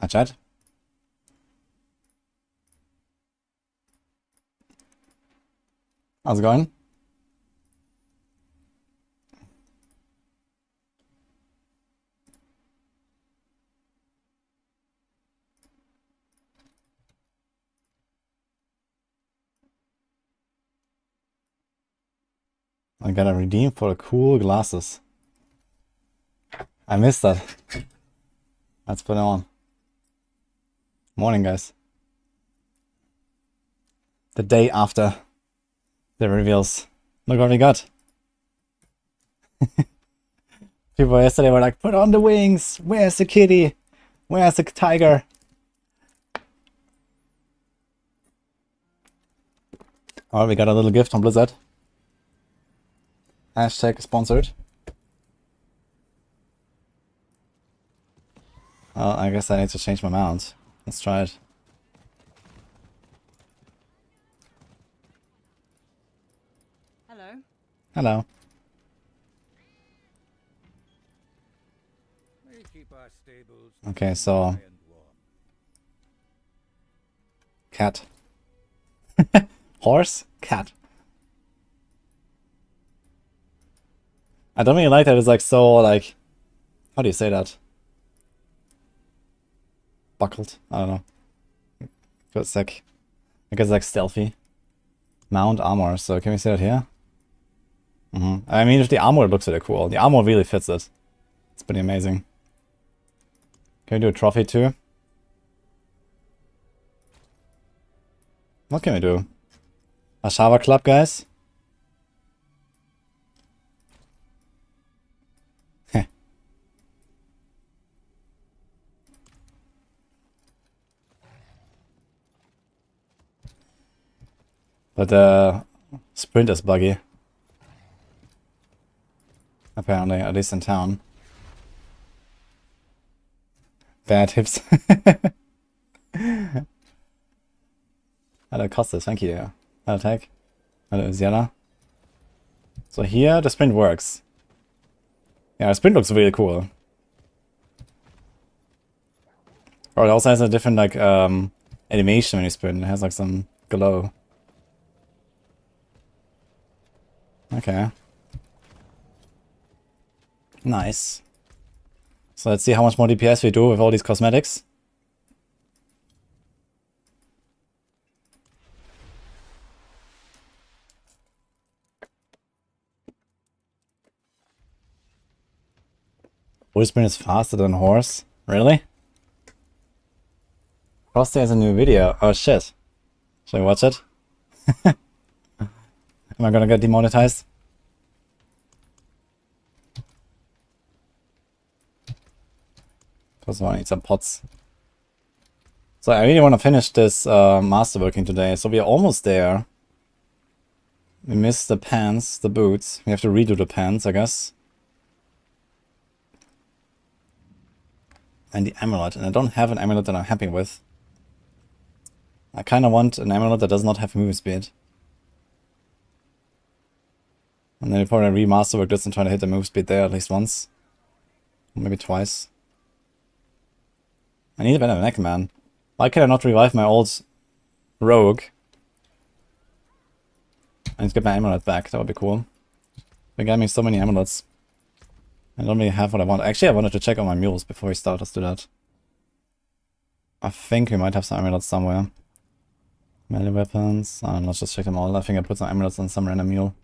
Hi, chat. How's it going? I gotta redeem for the cool glasses. I missed that. Let's put it on. Morning, guys. The day after the reveals. Look what we got. People yesterday were like, put on the wings. Where's the kitty? Where's the tiger? Oh, we got a little gift from Blizzard. Hashtag sponsored. Well, I guess I need to change my mount. Let's try it. Hello. Hello. Okay, so... Cat. Horse? Cat. I don't really like that it's like so like... How do you say that? Buckled? I don't know. It's like... I guess like stealthy. Mount armor, so can we see that here? I mean, if the armor looks really cool. The armor really fits it. It's pretty amazing. Can we do a trophy too? What can we do? A shower club, guys? Heh. But the sprint is buggy. Apparently, at least in town. Bad hips. Hello, Costas, thank you. Hello, Tag. Hello, Ziana. So here, the sprint works. Yeah, the sprint looks really cool. Oh, it also has a different, like, animation when you sprint. It has, like, some glow. Okay. Nice. So let's see how much more DPS we do with all these cosmetics. Whisper is faster than horse? Really? Frosty has a new video. Oh shit. Should we watch it? Am I gonna get demonetized? Because I need some pots. So I really want to finish this masterworking today. So we are almost there. We missed the pants, the boots. We have to redo the pants, I guess. And the amulet. And I don't have an amulet that I'm happy with. I kind of want an amulet that does not have movement speed. And then we probably remasterwork this and try to hit the move speed there at least once. Maybe twice. I need a better neck, man. Why can I not revive my old rogue? I need to get my amulet back, that would be cool. They got me so many amulets. I don't really have what I want. Actually, I wanted to check on my mules before we start. Let's do that. I think we might have some amulets somewhere. Melee weapons. Let's just check them all. I think I put some amulets on some random mule.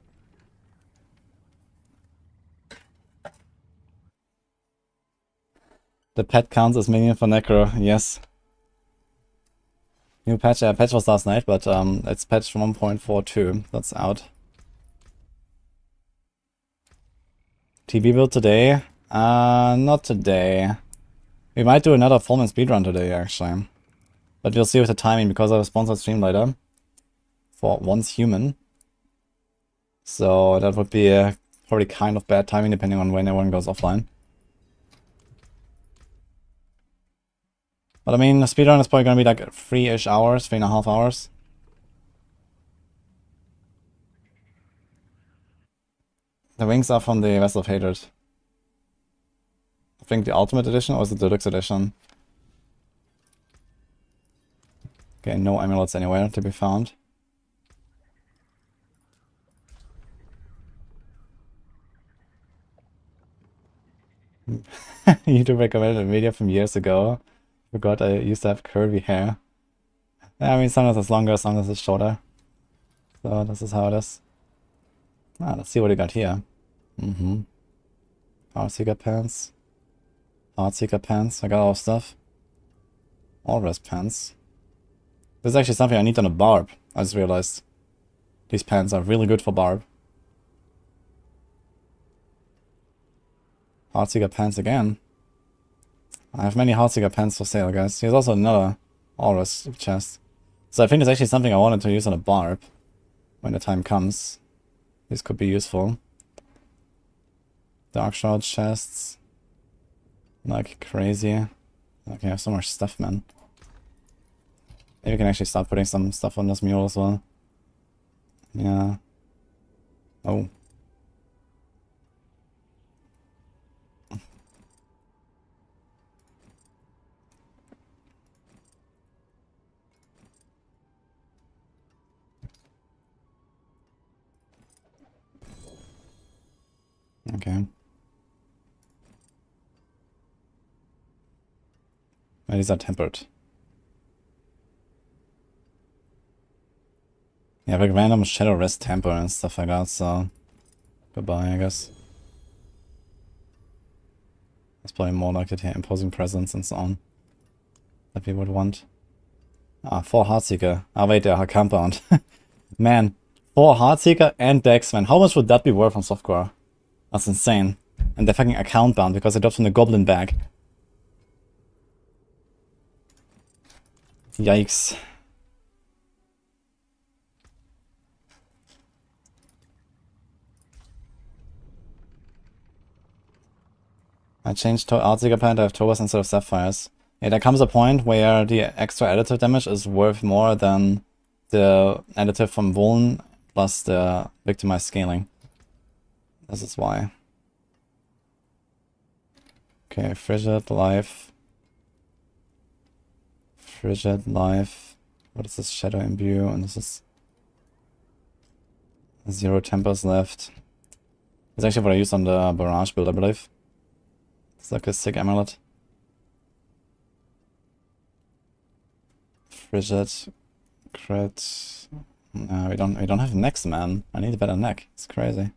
The pet counts as minion for Necro. Yes. New patch. Yeah, patch was last night, but it's patch 1.42. That's out. TB build today? Not today. We might do another full-man speedrun today, actually. But we'll see with the timing, because I have a sponsored stream later. For Once Human. So that would be probably kind of bad timing, depending on when everyone goes offline. But I mean, the speedrun is probably gonna be like 3-ish hours, 3.5 hours. The wings are from the Vessel of Hatred. I think the Ultimate Edition or is it the Deluxe Edition? Okay, no amulets anywhere to be found. YouTube recommended a video from years ago. Forgot I used to have curly hair. I mean, sometimes it's longer, sometimes it's shorter. So this is how it is. Ah, let's see what we got here. Heartseeker pants. Heartseeker pants. I got all stuff. All rest pants. This is actually something I need on a Barb. I just realized. These pants are really good for Barb. Heartseeker pants again. I have many Heartseeker pants for sale, guys. Here's also another Aura's chest. So I think it's actually something I wanted to use on a Barb when the time comes. This could be useful. Dark Shroud chests. Like crazy. Okay, I have so much stuff, man. Maybe we can actually start putting some stuff on this mule as well. Yeah. Oh. Okay. Well, these are tempered. Yeah, like random shadow rest temper and stuff like that, so goodbye, I guess. That's probably more likely to imposing presence and so on that we would want. Ah, 4 Heartseeker. Ah, wait, they're compound. Man, 4 Heartseeker and Dex, man. How much would that be worth on softcore? That's insane. And they're fucking account bound because they dropped from the goblin bag. Yikes. I changed to Heartseeker pant, I have Tobas instead of Sapphires. Yeah, there comes a point where the extra additive damage is worth more than the additive from Vuln plus the victimized scaling. This is why. Okay, Frigid Life. Frigid Life. What is this? Shadow Imbue, and this is 0 tempers left. It's actually what I used on the Barrage build, I believe. It's like a sick amulet. Frigid. Crit. No, we don't have necks, man. I need a better neck. It's crazy.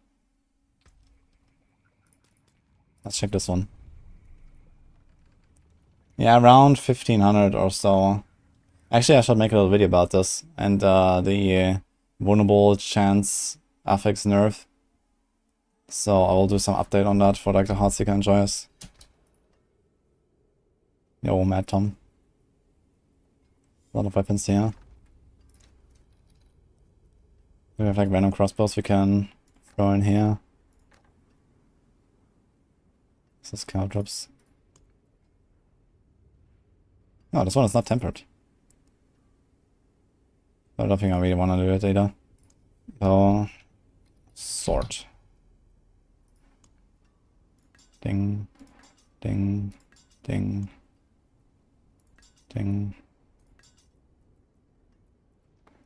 Let's check this one. Yeah, around 1500 or so. Actually, I should make a little video about this. And the vulnerable chance affix nerf. So I will do some update on that for like the Heartseeker enjoyers. Yo, Mad Tom. A lot of weapons here. We have like random crossbows we can throw in here. This is cow drops. No, this one is not tempered. I don't think I really want to do it either. So, Sorc. Ding, ding, ding, ding.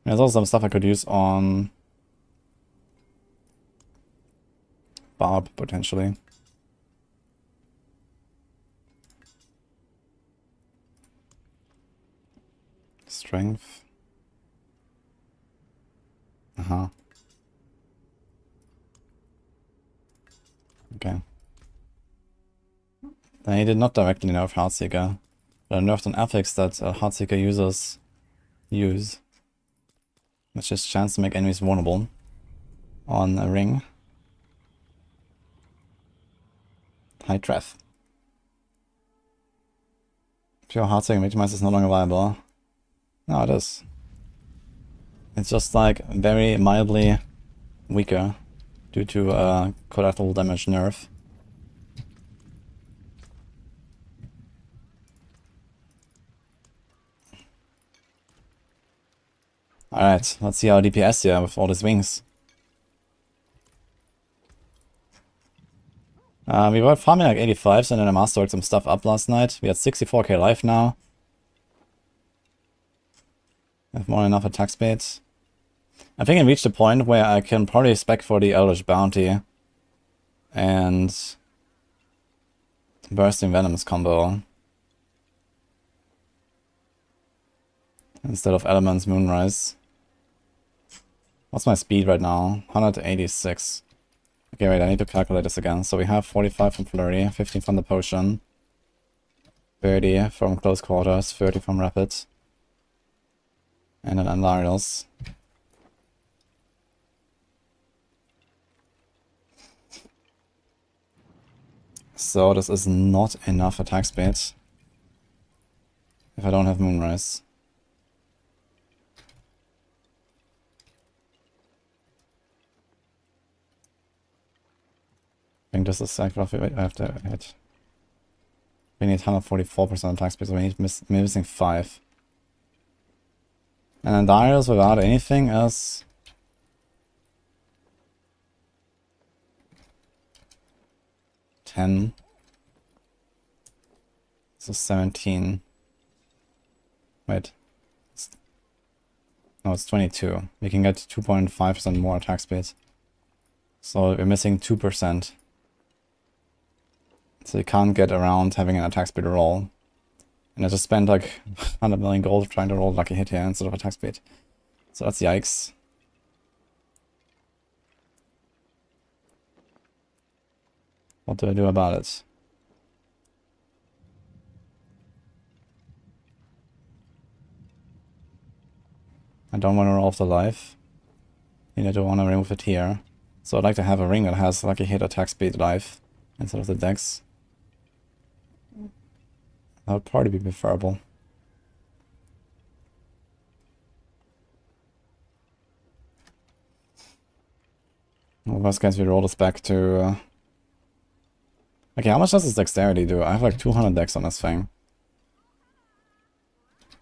There's also some stuff I could use on Barb, potentially. Strength. Uh-huh. Okay. They did not directly nerf Heartseeker, but I nerfed an affix that Heartseeker users use. Which is chance to make enemies vulnerable on a ring. High Treath. Pure Heartseeker Victimize is no longer viable. No, it is. It's just like very mildly weaker due to collateral damage nerf. Alright, let's see our DPS here with all these wings. We were farming like 85s and then I mastered some stuff up last night. We had 64k life now. I have more than enough attack speed. I think I reached a point where I can probably spec for the Eldritch Bounty and Bursting Venoms combo instead of Elements Moonrise. What's my speed right now? 186. Okay, wait, I need to calculate this again. So we have 45 from Flurry, 15 from the Potion, 30 from Close Quarters, 30 from Rapid, and then Unlarials. So this is not enough attack speed if I don't have Moonrise. I think this is like roughly, wait, I have to hit. We need 144% attack speed, so we need missing 5. And then Darius without anything is 10. So 17. Wait. No, it's 22. We can get 2.5% more attack speed. So we're missing 2%. So you can't get around having an attack speed roll. And I just spent like 100 million gold trying to roll lucky hit here instead of attack speed. So that's yikes. What do I do about it? I don't want to roll off the life. And I don't want to remove it here. So I'd like to have a ring that has lucky hit attack speed life instead of the dex. That would probably be preferable. Well, worst case we roll this back to... Okay, how much does this dexterity do? I have like 200 dex on this thing.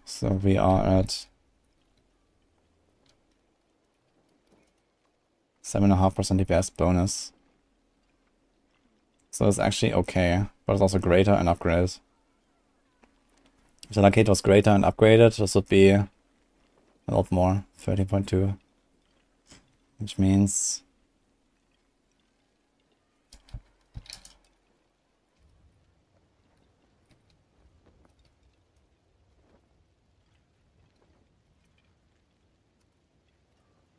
So we are at 7.5% DPS bonus. So it's actually okay, but it's also greater and upgraded. If the lucky hit was greater and upgraded, this would be a lot more, 13.2. Which means...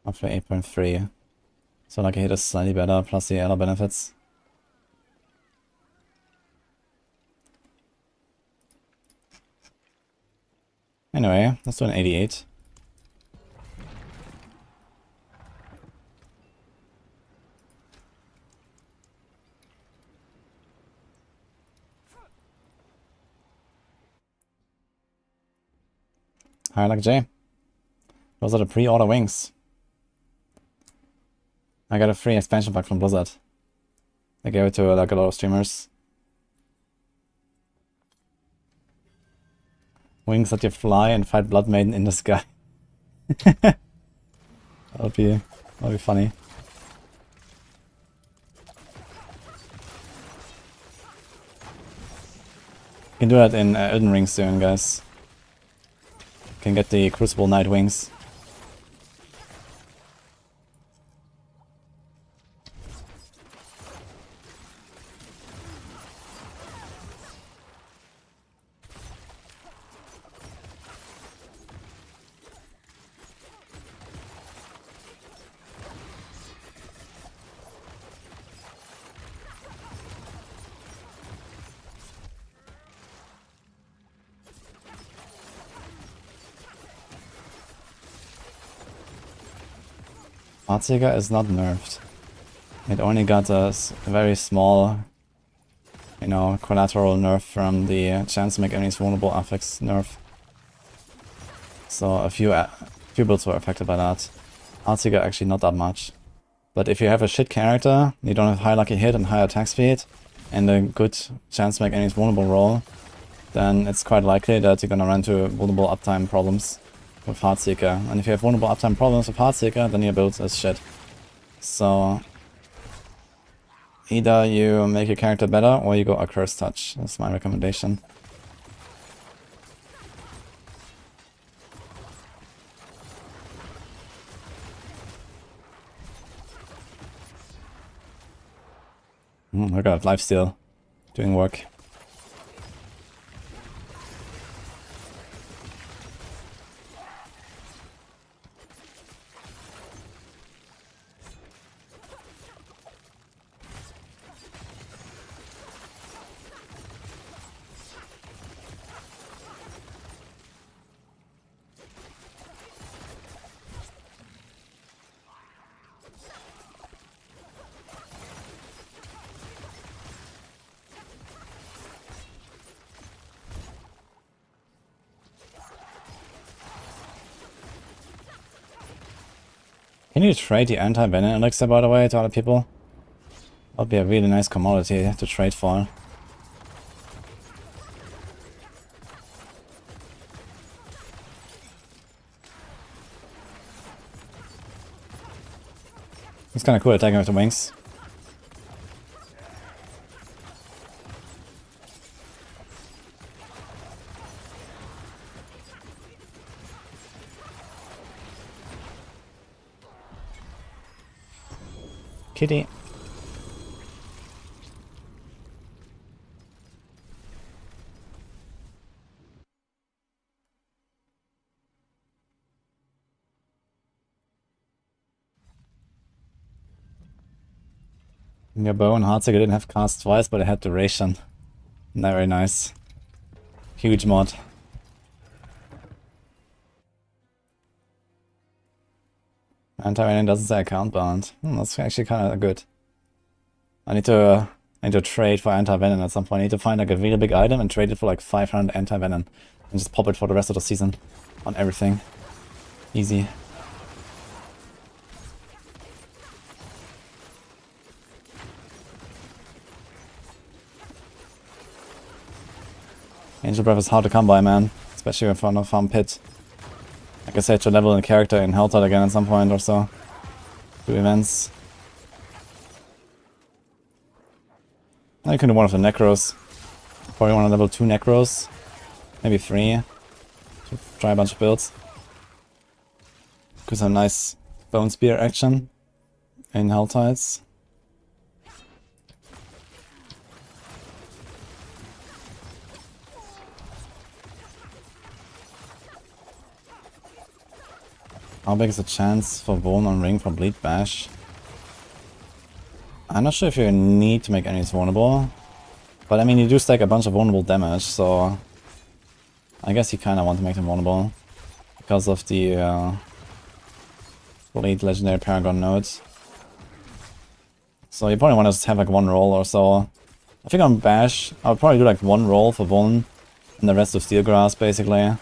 roughly 8.3. So lucky hit is slightly better, plus the other benefits. Anyway, let's do an 88. Hi, like Jay. Those are the pre-order wings. I got a free expansion pack from Blizzard. I gave it to like a lot of streamers. Wings that you fly and fight Blood Maiden in the sky. That'll be funny. You can do that in Elden Ring soon, guys. You can get the Crucible Knight wings. Heartseeker is not nerfed. It only got a very small, you know, collateral nerf from the chance to make enemies vulnerable affix nerf. So a few builds were affected by that. Heartseeker actually not that much. But if you have a shit character, you don't have high lucky hit and high attack speed, and a good chance to make enemies vulnerable roll, then it's quite likely that you're gonna run into vulnerable uptime problems with Heartseeker. And if you have vulnerable uptime problems with Heartseeker, then your build is shit. So either you make your character better or you go a Curse Touch. That's my recommendation. I got lifesteal doing work. Can you trade the anti-venom elixir, by the way, to other people? That would be a really nice commodity to trade for. It's kind of cool attacking with the wings. Kitty. Your bow and Heartsick didn't have cast twice, but I had duration. Very nice. Huge mod. Anti-venom doesn't say account bound. That's actually kind of good. I need to trade for anti-venom at some point. I need to find like a really big item and trade it for like 500 anti-venom. And just pop it for the rest of the season. On everything. Easy. Angel Breath is hard to come by, man. Especially if I'm on a farm pit. Like I said, to level in character in Helltide again at some point or so. Do events. Now you can do one of the Necros. Probably want to level 2 Necros. Maybe 3. To try a bunch of builds. Get some nice Bone Spear action in Helltides. How big is the chance for Vuln on Ring for Bleed Bash? I'm not sure if you need to make enemies vulnerable. But I mean, you do stack a bunch of vulnerable damage, so I guess you kind of want to make them vulnerable. Because of the Bleed Legendary Paragon nodes. So you probably want to just have like one roll or so. I think on Bash, I would probably do like one roll for Vuln. And the rest of Steelgrass, basically.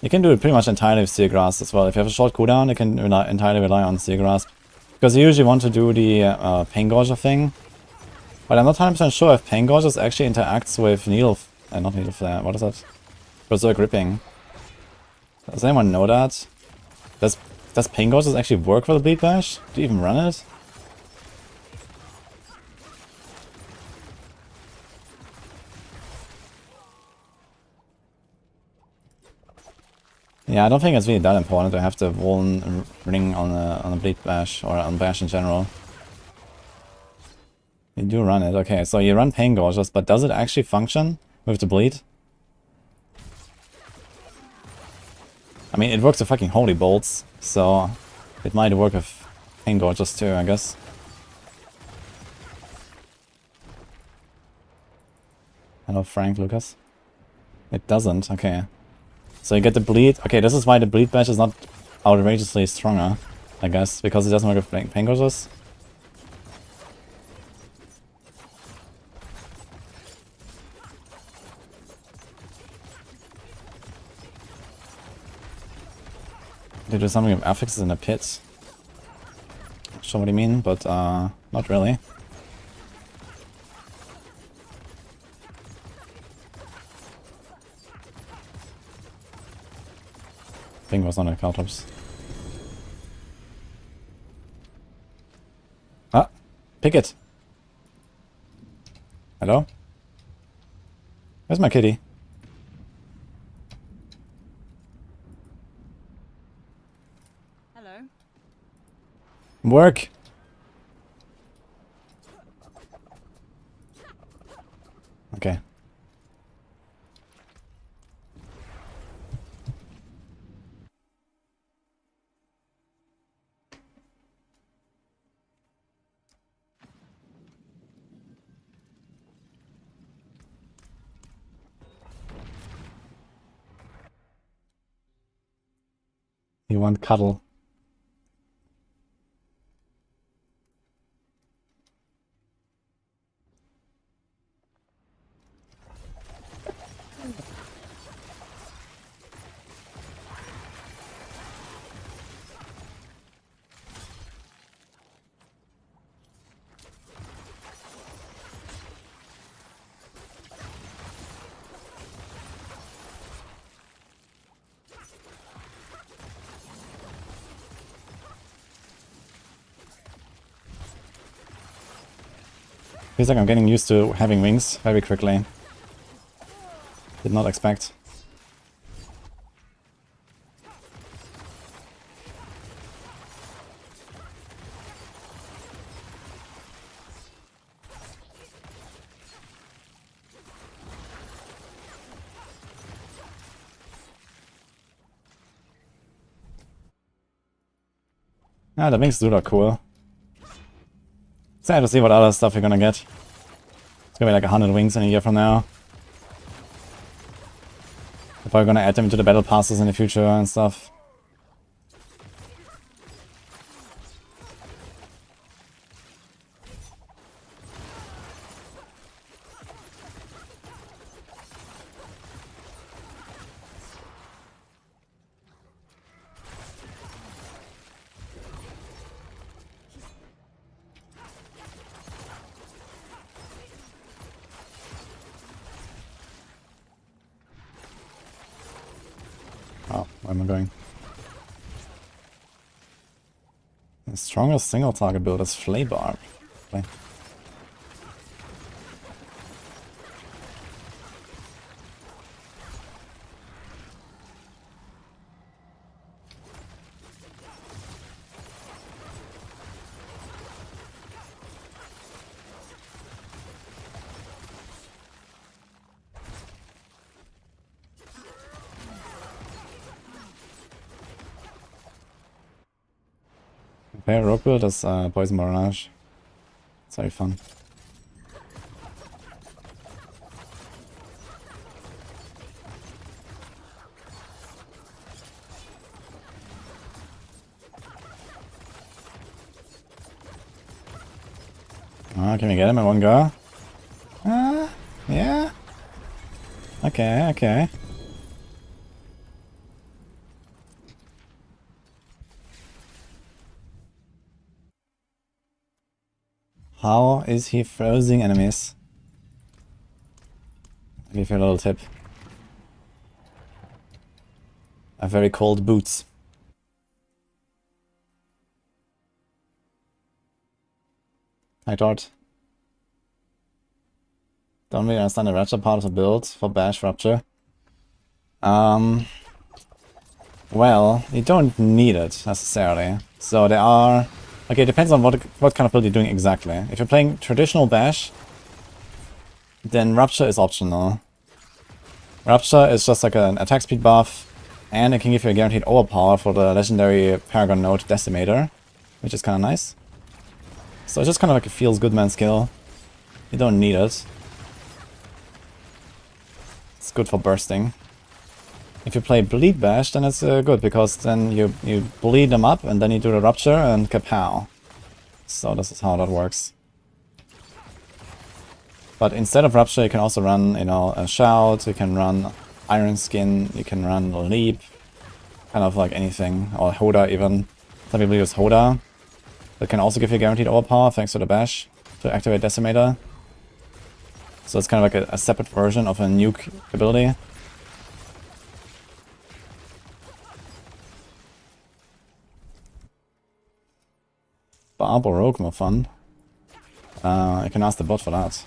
You can do it pretty much entirely with Steelgrass as well. If you have a short cooldown, you can entirely rely on Steelgrass. Because you usually want to do the Pain Gorger thing. But I'm not 100% sure if Pain Gorger actually interacts with Needle... not Needle Flare, what is that? Berserk Ripping. Does anyone know that? Does Pain Gorger actually work for the Bleed Bash? Do you even run it? Yeah, I don't think it's really that important to have the Vuln ring on a Bleed Bash, or on Bash in general. You do run it, okay, so you run Pain Gorgers, but does it actually function with the Bleed? I mean, it works with fucking Holy Bolts, so it might work with Pain Gorgers too, I guess. Hello, Frank, Lucas. It doesn't, okay. So you get the Bleed. Okay, this is why the Bleed Bash is not outrageously stronger, I guess, because it doesn't work with Pain Gorgers. They do something with affixes in the pit. Not sure what you mean, but not really. I think it was on the Caltrops. Ah! Pick it! Hello? Where's my kitty? Hello. Work! Okay. You want cuddle. Feels like I'm getting used to having wings very quickly. Did not expect. Ah, the wings do look cool. Sad to see what other stuff you're gonna get. It's gonna be like 100 wings in a year from now. They're probably gonna add them to the battle passes in the future and stuff. Oh, where am I going? The strongest single target build is Barb. Okay. Okay, rope build is Poison Barrage. It's very fun. Can we get him in one go? Yeah. Okay, okay. How is he freezing enemies? I'll give you a little tip. I have very cold boots. Hi, Tort. Don't really understand the Rapture part of the build for Bash Rupture. Well, you don't need it necessarily. So there are... Okay, it depends on what kind of build you're doing exactly. If you're playing traditional Bash, then Rupture is optional. Rupture is just like an attack speed buff, and it can give you a guaranteed overpower for the legendary Paragon Node Decimator, which is kind of nice. So it's just kind of like a feels good man skill. You don't need it. It's good for bursting. If you play Bleed Bash, then it's good, because then you bleed them up, and then you do the Rupture, and kapow. So this is how that works. But instead of Rupture, you can also run, you know, a Shout, you can run Iron Skin, you can run a Leap, kind of like anything, or Hoda even. Some people use Hoda. That can also give you guaranteed overpower thanks to the Bash to activate Decimator. So it's kind of like a separate version of a nuke ability. Barb or Rogue, more fun. I can ask the bot for that.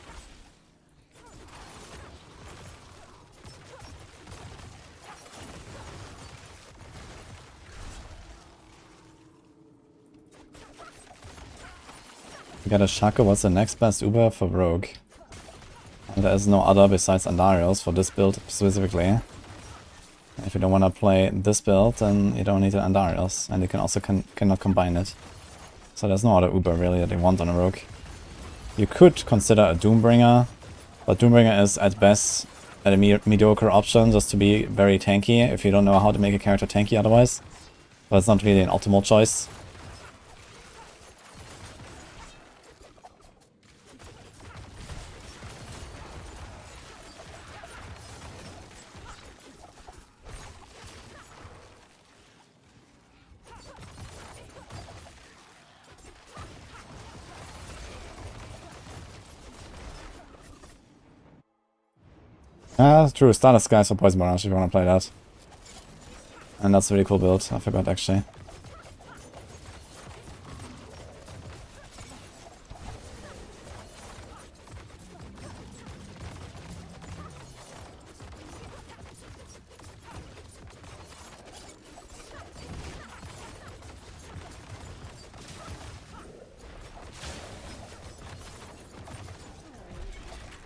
We got a Shaco. What's the next best Uber for Rogue? And there is no other besides Andariels for this build specifically. If you don't want to play this build, then you don't need an Andariels, and you can also cannot combine it. So there's no other Uber really that you want on a rogue. You could consider a Doombringer, but Doombringer is at best a mediocre option just to be very tanky if you don't know how to make a character tanky otherwise. But it's not really an optimal choice. True, Stardust Skies for Poison Barrage if you want to play that. And that's a really cool build, I forgot actually.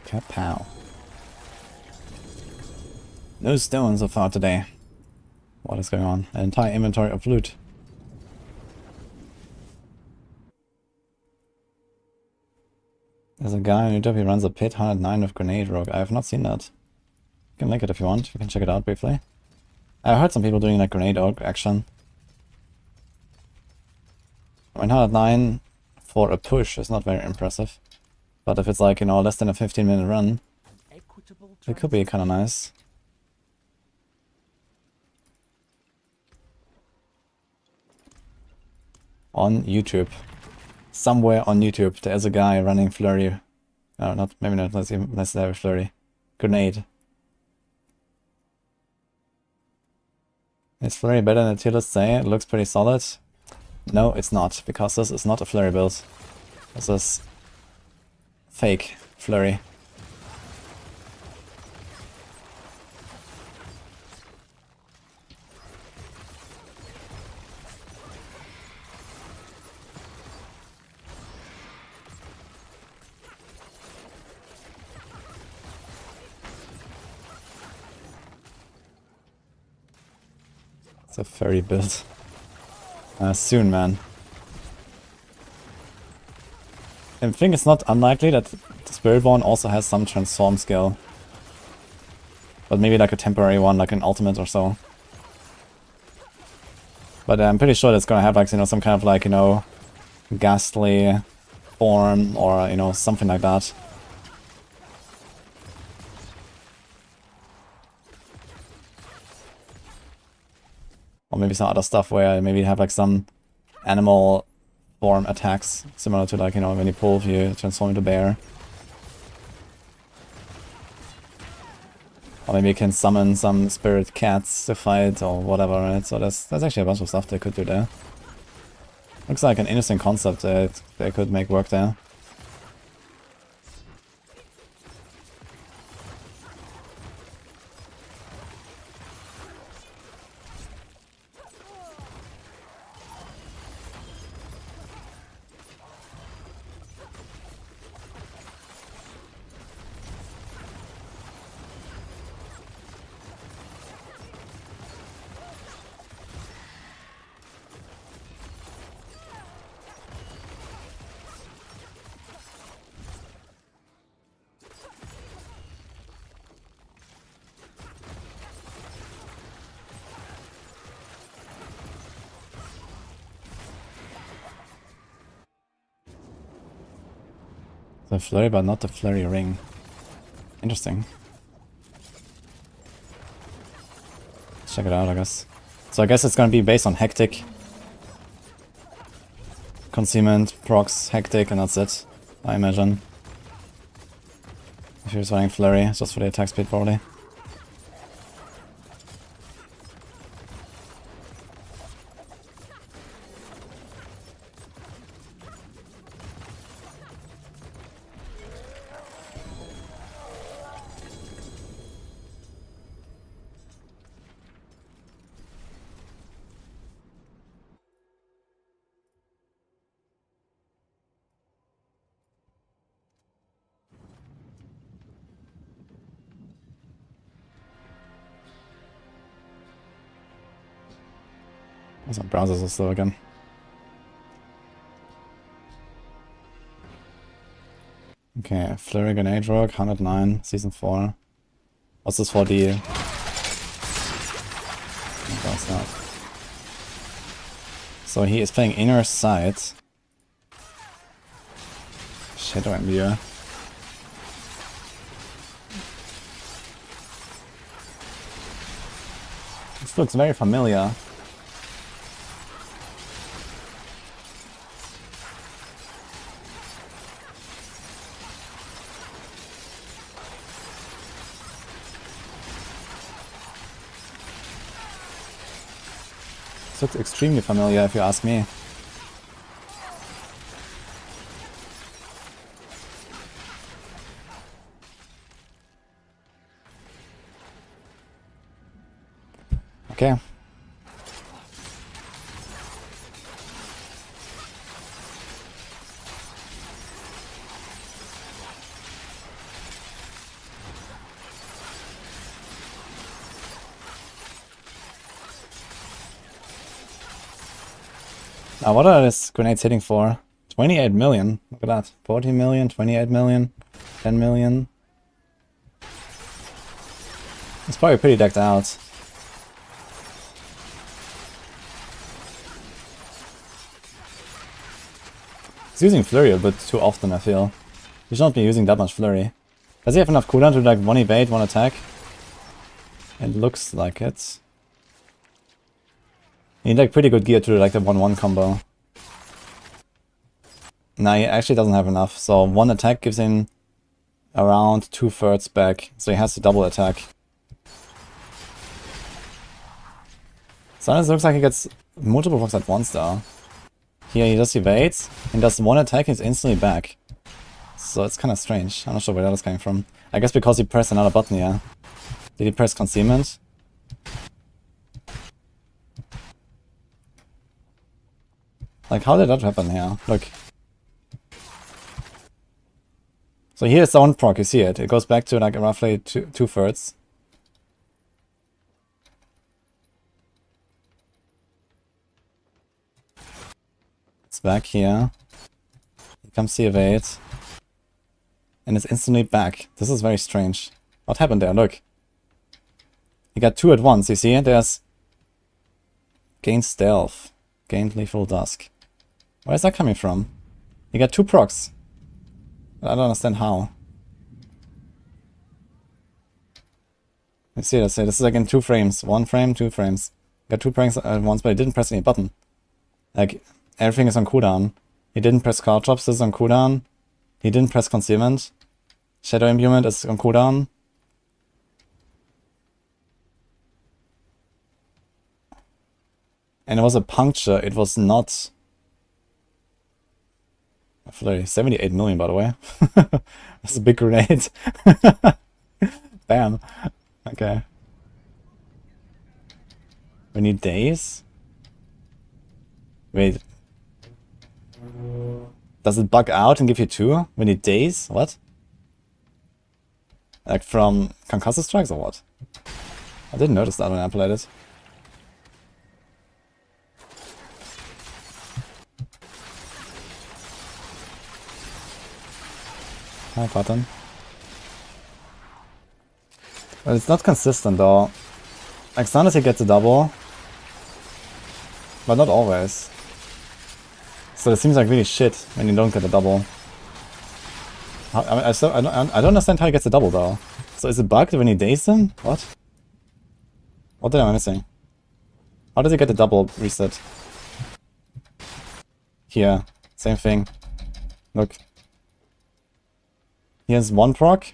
Kapow. No stones so far today. What is going on? An entire inventory of loot. There's a guy on YouTube, he runs a pit 109 with grenade rogue. I have not seen that. You can link it if you want, you can check it out briefly. I heard some people doing like grenade rogue action. 109 for a push is not very impressive. But if it's like, you know, less than a 15-minute run, it could be kind of nice. On YouTube. Somewhere on YouTube there is a guy running flurry. No, not maybe not necessarily flurry. Grenade. Is flurry better than the tier list say? It looks pretty solid. No, it's not, because this is not a flurry build. This is fake flurry. It's a furry build. Soon, man. I think it's not unlikely that the Spiritborn also has some transform skill. But maybe like a temporary one, like an ultimate or so. But I'm pretty sure it's gonna have like, you know, some kind of like, you know, ghastly form or, you know, something like that. Or maybe some other stuff where maybe you have like some animal form attacks, similar to like, you know, when you pull, you transform into bear. Or maybe you can summon some spirit cats to fight or whatever, right? So there's actually a bunch of stuff they could do there. Looks like an interesting concept that they could make work there. The flurry, but not the flurry ring. Interesting. Let's check it out, I guess. So I guess it's gonna be based on Hectic. Concealment, procs, Hectic, and that's it, I imagine. If you're just running flurry, just for the attack speed probably. Some browsers are slow again. Okay, Flurry Grenade Rogue, 109, Season 4. What's this for the... That's not. So he is playing Inner Sight. Shadow Imbue. This looks very familiar. This looks extremely familiar if you ask me. Okay. Now what are these grenades hitting for? 28 million. Look at that. 40 million, 28 million, 10 million. It's probably pretty decked out. He's using Flurry a bit too often, I feel. He shouldn't be using that much Flurry. Does he have enough cooldown to like one evade, one attack? It looks like it. He need like pretty good gear to do like the 1-1 combo. Nah, he actually doesn't have enough. So one attack gives him around 2/3 back. So he has to double attack. So it looks like he gets multiple rocks at once though. Here he just evades and does one attack and he's instantly back. So it's kind of strange. I'm not sure where that is coming from. I guess because he pressed another button here. Did he press concealment? Like, how did that happen here? Look. So here's the one proc, you see it. It goes back to like roughly 2/3. It's back here. Here comes the evade. And it's instantly back. This is very strange. What happened there? Look. He got two at once, you see? There's... Gain stealth. Gained lethal dusk. Where is that coming from? He got two procs. I don't understand how. Let's see, this is like in 2 frames. 1 frame, 2 frames. Got 2 pranks at once, but he didn't press any button. Like, everything is on cooldown. He didn't press card drops, this is on cooldown. He didn't press concealment. Shadow Imbuement is on cooldown. And it was a puncture, it was not... Flurry, 78 million by the way. That's a big grenade. Bam. Okay. We need days? Wait. Does it bug out and give you 2? We need days? What? Like from concussive strikes or what? I didn't notice that when I played it. Hi, button. But it's not consistent though. Like sometimes he gets a double, but not always. So it seems like really shit when you don't get a double. I don't understand how he gets a double though. So is it bugged when he dazed him? What? What am I missing? How does he get a double reset? Here, same thing. Look. He has 1 proc.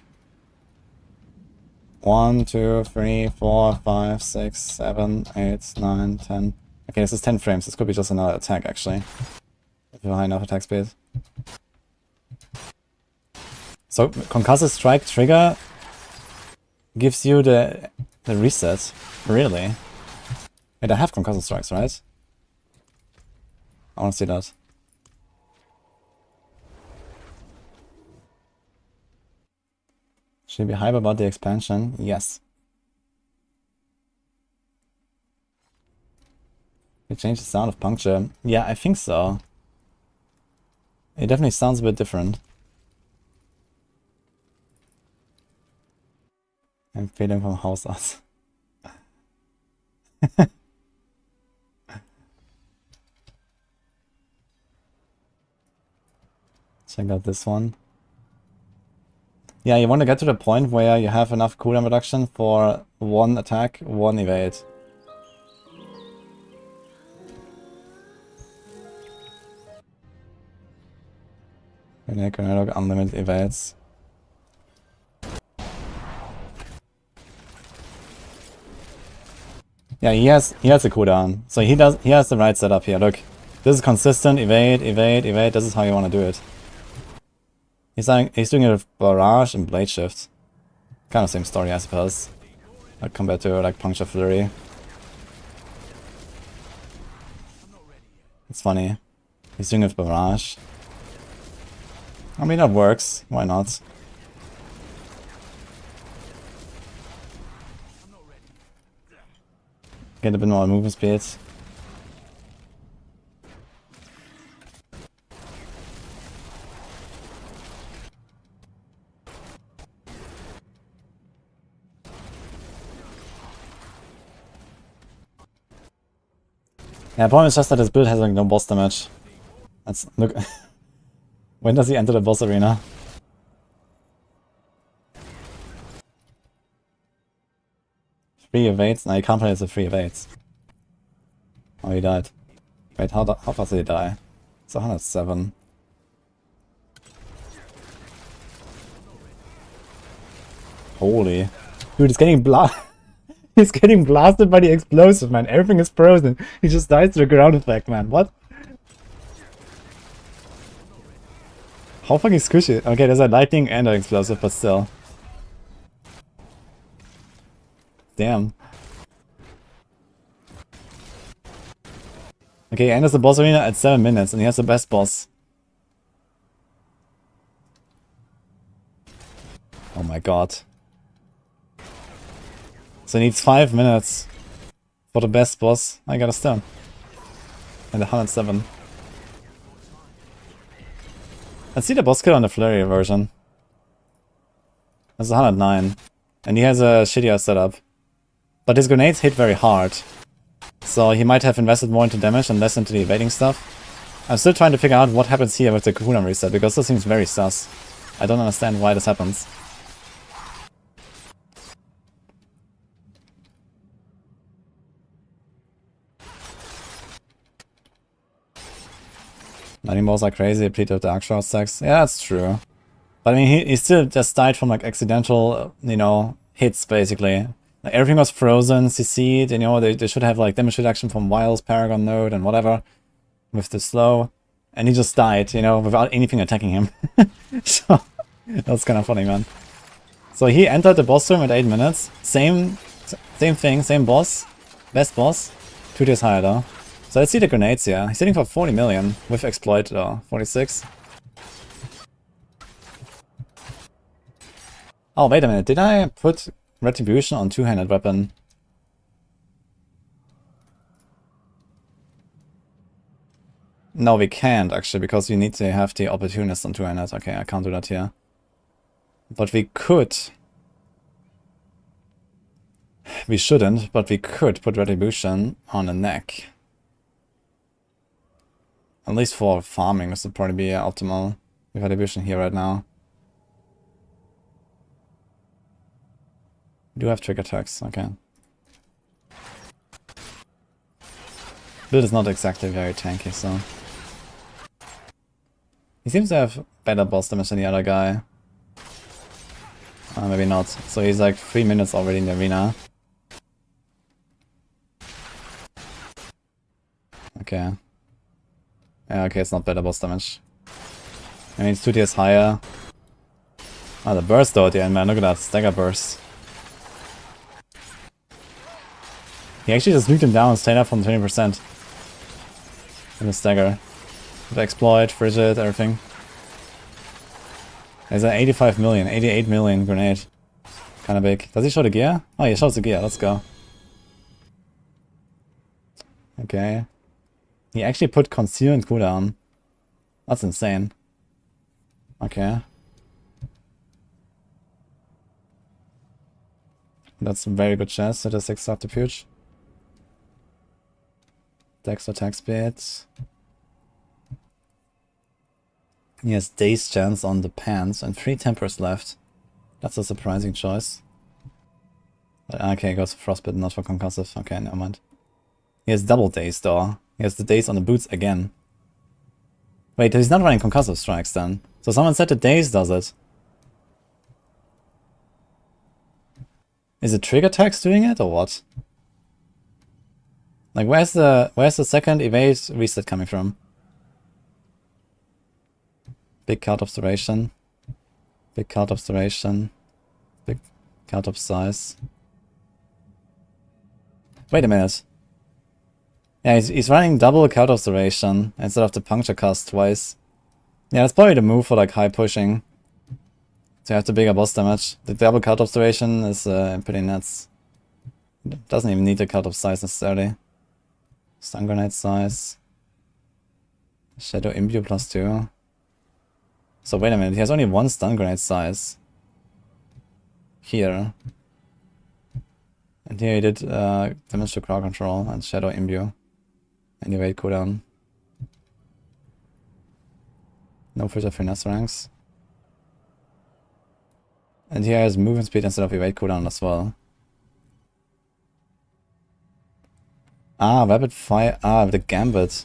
1, 2, 3, 4, 5, 6, 7, 8, 9, 10. Okay, this is 10 frames. This could be just another attack actually. If you have high enough attack speed. So concussive strike trigger gives you the reset. Really? Wait, I have concussive strikes, right? I wanna see that. Should we be hype about the expansion? Yes. They changed the sound of puncture. Yeah, I think so. It definitely sounds a bit different. I'm feeling from house us. Check out this one. Yeah, you want to get to the point where you have enough cooldown reduction for one attack, one evade. Necro unlimited evades. Yeah, he has a cooldown. So he has the right setup here. Look. This is consistent, evade, evade, evade. This is how you want to do it. He's doing it with barrage and blade shift. Kind of same story, I suppose. Like compared to like puncture flurry. It's funny. He's doing it with barrage. I mean, that works. Why not? Get a bit more movement speed. Yeah, the problem is just that his build has like no boss damage. That's look. When does he enter the boss arena? Three evades? No, you can't play as a 3 evades. Oh, he died. Wait, how fast did he die? It's 107. Holy. Dude, it's getting He's getting blasted by the explosive, man. Everything is frozen. He just dies to the ground effect, man. What? How fucking squishy. Okay, there's a lightning and an explosive, but still. Damn. Okay, he enters the boss arena at 7 minutes and he has the best boss. Oh my god. So he needs 5 minutes for the best boss. I got a stone. And 107. Let's see the boss kill on the flurry version. That's 109. And he has a shittier setup. But his grenades hit very hard. So he might have invested more into damage and less into the evading stuff. I'm still trying to figure out what happens here with the cooldown reset, because this seems very sus. I don't understand why this happens. Lightning balls are crazy, depleted dark short stacks. Yeah, that's true. But I mean, he still just died from like accidental, you know, hits basically. Like everything was frozen, CC'd, you know, they should have like damage reduction from Wiles, Paragon node and whatever. With the slow. And he just died, you know, without anything attacking him. So, that's kind of funny, man. So he entered the boss room at 8 minutes. Same thing, same boss. Best boss. 2 tiers higher though. So let's see the grenades here. He's hitting for 40 million with exploit though. 46. Oh, wait a minute. Did I put retribution on two-handed weapon? No, we can't actually, because you need to have the opportunist on two-handed. Okay, I can't do that here. But we could. We shouldn't, but we could put retribution on the neck. At least for farming, this would probably be optimal. We have retribution here right now. We do have trick attacks, okay. Build is not exactly very tanky, so... He seems to have better boss damage than the other guy. Maybe not. So he's like 3 minutes already in the arena. Okay. Yeah, okay, it's not better boss damage. I mean, it's 2 tiers higher. Ah, the burst though at the end, man. Look at that stagger burst. He actually just nuked him down straight up from 20%. In the stagger. With exploit, frigid, everything. There's an 85 million, 88 million grenade. Kinda big. Does he show the gear? Oh, he shows the gear, let's go. Okay. He actually put conceal and cooldown. That's insane. Okay. That's a very good chance. Statistics subterfuge. Dex attack speed. He has Daze chance on the pants and 3 tempers left. That's a surprising choice. But, okay, he goes for frostbite, not for concussive. Okay, never mind. He has double Daze though. He has the Daze on the boots again. Wait, he's not running concussive strikes then. So someone said the Daze does it. Is it trigger tags doing it or what? Like where's the second evade reset coming from? Big card observation. Big card observation. Big card of size. Wait a minute. Yeah, he's running double card observation instead of the puncture cast twice. Yeah, that's probably the move for like high pushing. To have the bigger boss damage. The double card observation is pretty nuts. It doesn't even need the card of size necessarily. Stun grenade size. Shadow imbue +2. So wait a minute, he has only 1 stun grenade size. Here. And here he did damage to crowd control and shadow imbue. And evade cooldown. No further finesse ranks. And here has movement speed instead of evade cooldown as well. Ah, rapid fire. Ah, the gambit.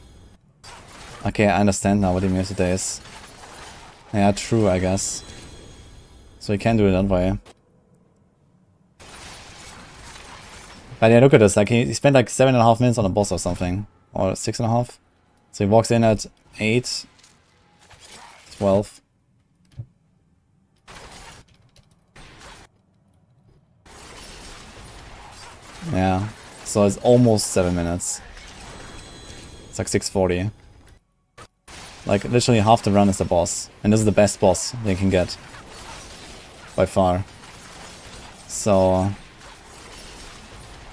Okay, I understand now what he means today is. Yeah, true, I guess. So he can do it that way. But yeah, look at this. Like he spent like 7.5 minutes on a boss or something. Or 6.5. So he walks in at 8. 12. Yeah. So it's almost 7 minutes. It's like 6:40. Like literally half the run is the boss. And this is the best boss they can get. By far. So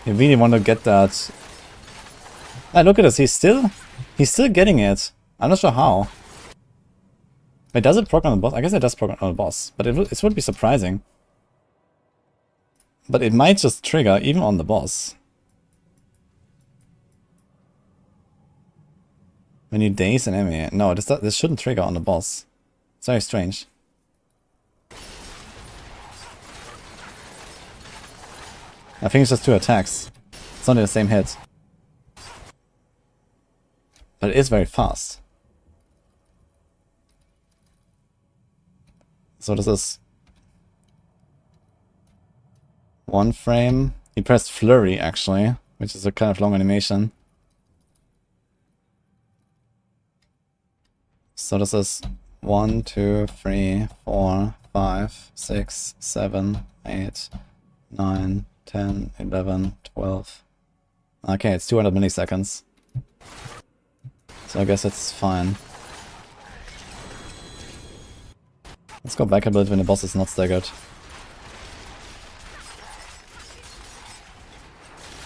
you really want to get that. Ah, look at this, he's still getting it. I'm not sure how. Wait, does it proc on the boss? I guess it does proc on the boss, but it would be surprising. But it might just trigger even on the boss. When you daze an enemy. No, this shouldn't trigger on the boss. It's very strange. I think it's just 2 attacks. It's only the same hit. But it is very fast. So this is 1 frame. He pressed flurry actually, which is a kind of long animation. So this is 1, 2, 3, 4, 5, 6, 7, 8, 9, 10, 11, 12. Okay, it's 200 milliseconds. So I guess it's fine. Let's go back a bit when the boss is not staggered.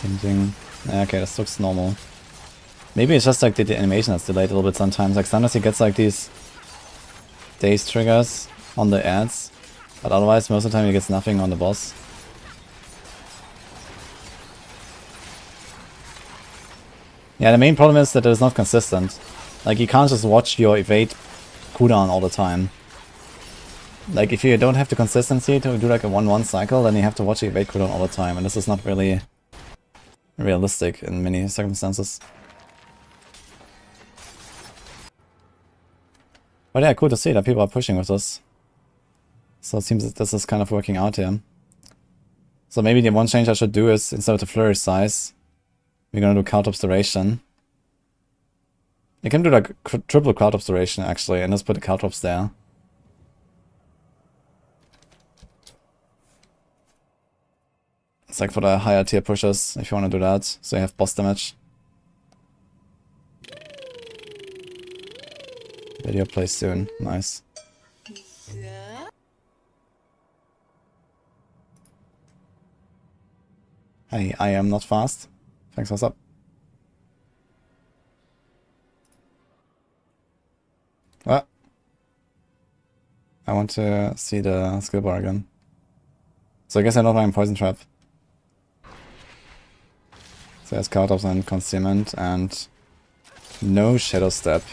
Ding ding. Okay, this looks normal. Maybe it's just like the animation that's delayed a little bit sometimes. Like sometimes he gets like these daze triggers on the ads. But otherwise most of the time he gets nothing on the boss. Yeah, the main problem is that it's not consistent. Like you can't just watch your evade cooldown all the time. Like if you don't have the consistency to do like a 1-1 cycle, then you have to watch your evade cooldown all the time, and this is not really realistic in many circumstances. But yeah, cool to see that people are pushing with this. So it seems that this is kind of working out here. So maybe the one change I should do is, instead of the flurry size, we're gonna do crowd observation. You can do like triple crowd observation actually, and just put the crowd ops there. It's like for the higher tier pushers, if you want to do that, so you have boss damage. Video plays soon, nice. Hey, I am not fast. Thanks, what's up? What? I want to see the skill bar again. So I guess I don't have Poison Trap. So there's Card and Concealment and no Shadow Step.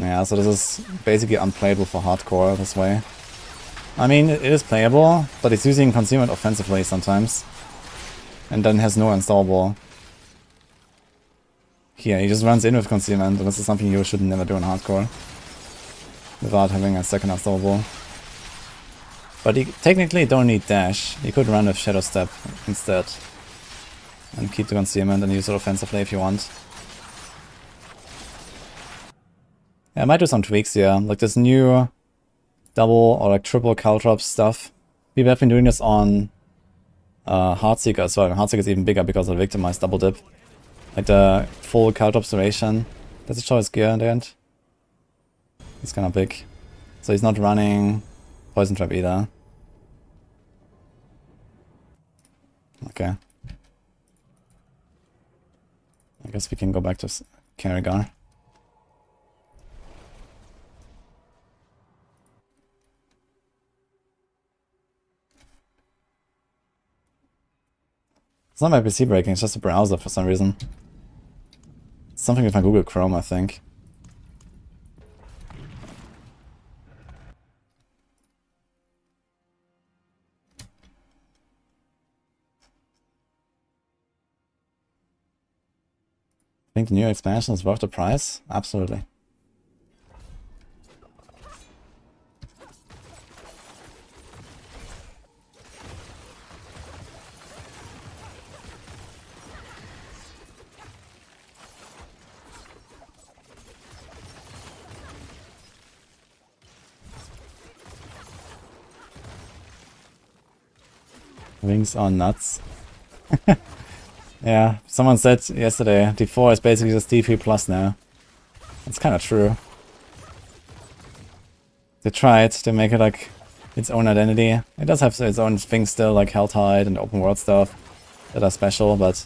Yeah, so this is basically unplayable for hardcore this way. I mean, it is playable, but it's using Concealment offensively sometimes. And then has no installable. Here, he just runs in with Concealment, and this is something you should never do in hardcore. Without having a second installable. But you technically don't need Dash. You could run with Shadow Step instead. And keep the Concealment and use it offensively if you want. Yeah, I might do some tweaks here. Like this new double or like triple Caltrops stuff. People have been doing this on Heartseeker as well. Heartseeker is even bigger because of the Victimized double dip. Like the full Caltrops duration. That's a choice gear in the end. It's kind of big. So he's not running Poison Trap either. Okay. I guess we can go back to Carrigar. It's not my PC breaking, it's just a browser for some reason. It's something with my Google Chrome, I think. Think the new expansion is worth the price? Absolutely. Wings are nuts. Yeah, someone said yesterday, D4 is basically just D3 plus now. That's kind of true. They tried to make it like its own identity. It does have its own things still, like Helltide and open world stuff that are special, but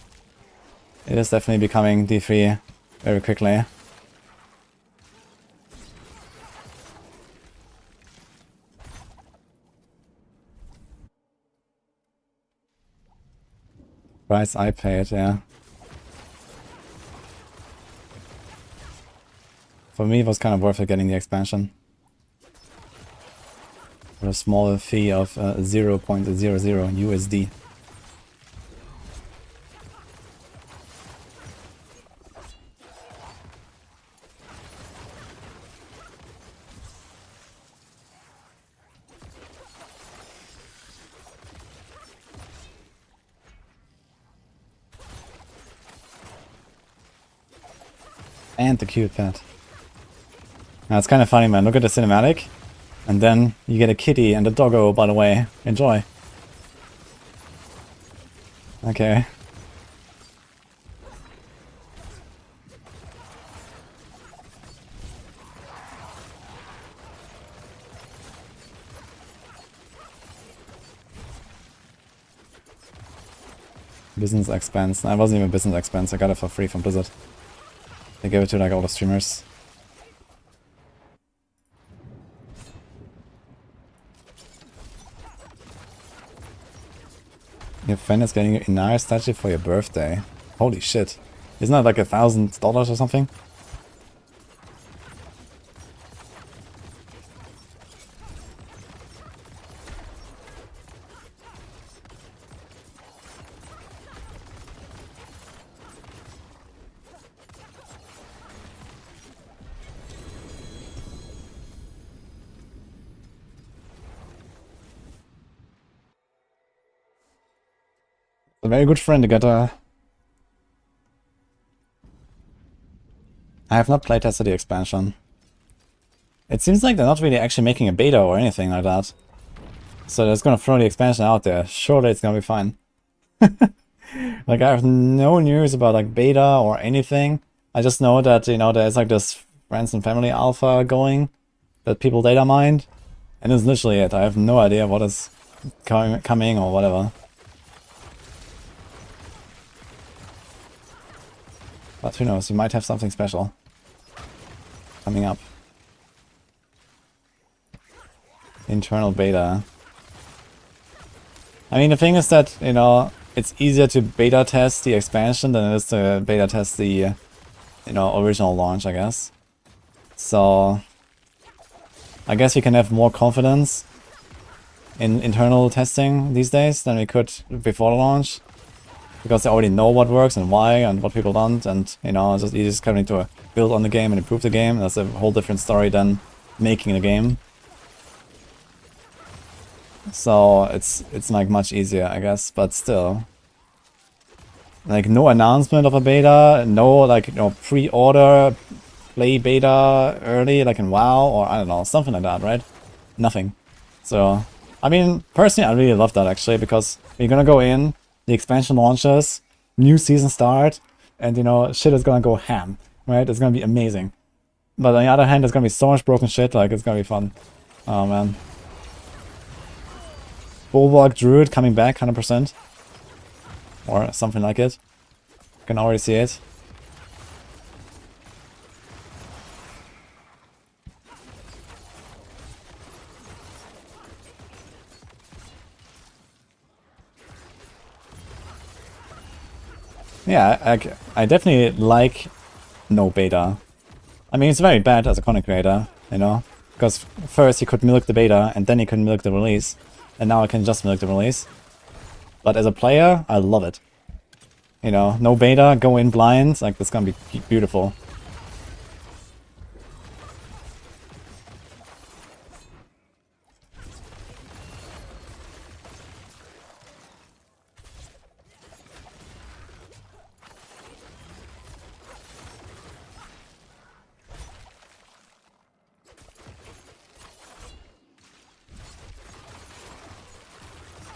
it is definitely becoming D3 very quickly. Price I paid, yeah. For me, it was kind of worth it getting the expansion. For a small fee of 0.00 USD. And the cute pet. Now it's kind of funny, man. Look at the cinematic. And then you get a kitty and a doggo, by the way. Enjoy. Okay. Business expense. No, it wasn't even business expense. I got it for free from Blizzard. They gave it to like all the streamers. Your friend is getting you a nice statue for your birthday. Holy shit. Isn't that like $1,000 or something? A very good friend to get a... I have not playtested the expansion. It seems like they're not really actually making a beta or anything like that. So they're just gonna throw the expansion out there. Surely it's gonna be fine. Like I have no news about like beta or anything. I just know that, you know, there's like this friends and family alpha going that people data mined. And it's literally it. I have no idea what is coming or whatever. But who knows, you might have something special coming up. Internal beta. I mean, the thing is that, you know, it's easier to beta test the expansion than it is to beta test the, you know, original launch, I guess. So, I guess we can have more confidence in internal testing these days than we could before the launch. Because they already know what works and why and what people want, and, you know, you just kind of need to build on the game and improve the game. That's a whole different story than making the game. So it's like much easier, I guess, but still. Like no announcement of a beta, no like, you know, pre-order, play beta early like in WoW, or I don't know, something like that, right? Nothing. So, I mean, personally I really love that actually, because you're gonna go in, the expansion launches, new season start, and you know, shit is gonna go ham, right? It's gonna be amazing. But on the other hand, there's gonna be so much broken shit, like it's gonna be fun. Oh man. Bulwark Druid coming back 100%. Or something like it. You can already see it. Yeah, I definitely like no beta. I mean, it's very bad as a content creator, you know? Because first you could milk the beta, and then you could milk the release. And now I can just milk the release. But as a player, I love it. You know, no beta, go in blind, like, that's gonna be beautiful.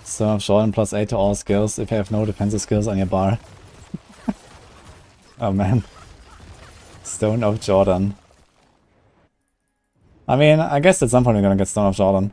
So, Jordan plus 8 to all skills if you have no defensive skills on your bar. Oh man. Stone of Jordan. I mean, I guess at some point we're gonna get Stone of Jordan.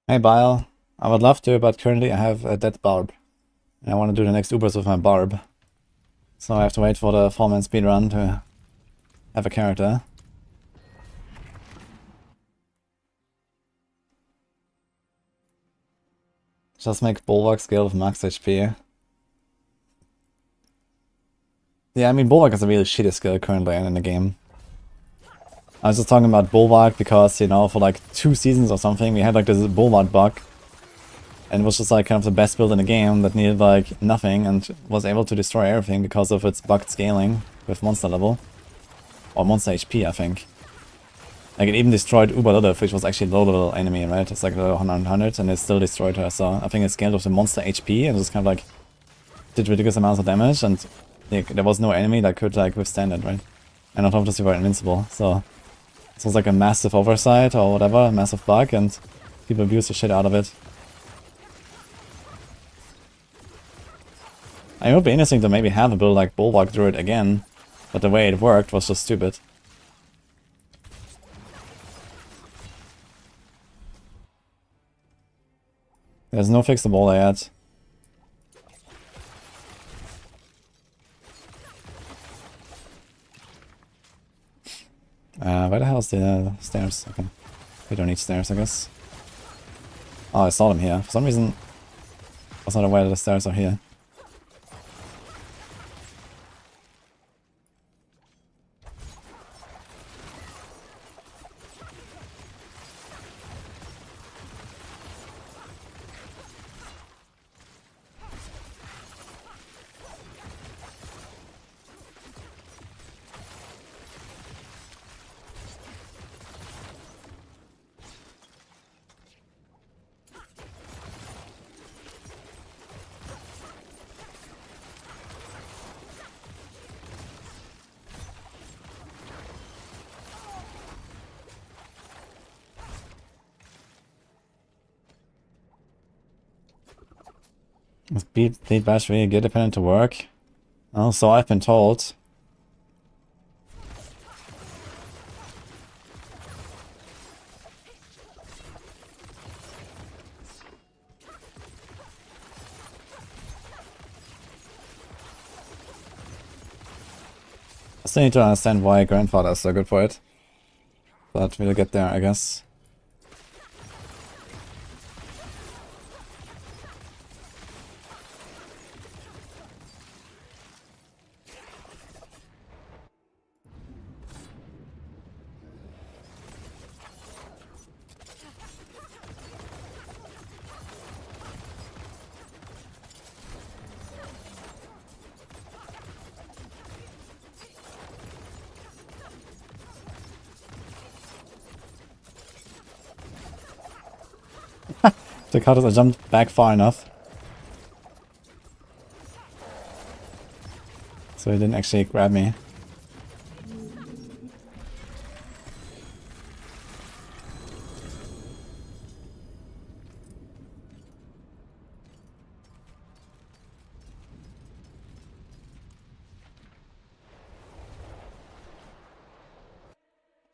Hey Bile, I would love to, but currently I have a dead Barb. And I want to do the next Ubers with my Barb. So I have to wait for the 4-man speedrun to have a character. Just make Bulwark scale with max HP. Yeah, I mean, Bulwark is a really shitty skill currently in the game. I was just talking about Bulwark because, you know, for like 2 seasons or something, we had like this Bulwark bug. And it was just like kind of the best build in the game that needed like nothing and was able to destroy everything because of its bugged scaling with monster level. Or monster HP, I think. Like it even destroyed Uber Lilith, which was actually a low level enemy, right? It's like level 100 and it still destroyed her, so I think it scaled with the monster HP and just kind of like did ridiculous amounts of damage, and like, there was no enemy that could like withstand it, right? And on top of this, you were invincible, so this was like a massive oversight or whatever, a massive bug, and people abused the shit out of it. I mean, it would be interesting to maybe have a build like Bulwark Druid again, but the way it worked was just stupid. There's no fixable there yet. Where the hell is the stairs? Okay. We don't need stairs, I guess. Oh, I saw them here. For some reason, I was not aware that the stairs are here. Is Bleed Bash really gear dependent to work? Oh, so I've been told. I still need to understand why Grandfather is so good for it. But we'll get there, I guess. The cut is I jumped back far enough. So he didn't actually grab me.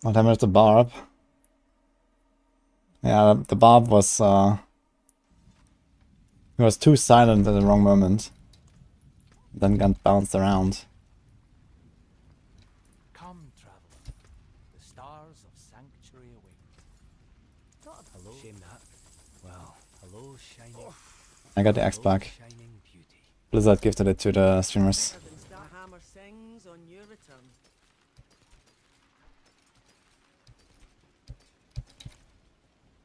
What happened with the Barb? Yeah, the Barb was he was too silent at the wrong moment. Then got bounced around. Come, traveler. The stars of sanctuary await. Not a hello. Shame that. Well, hello, shining. I got the X-Bug. Shining beauty. Blizzard gifted it to the streamers. The hammer sings on your return.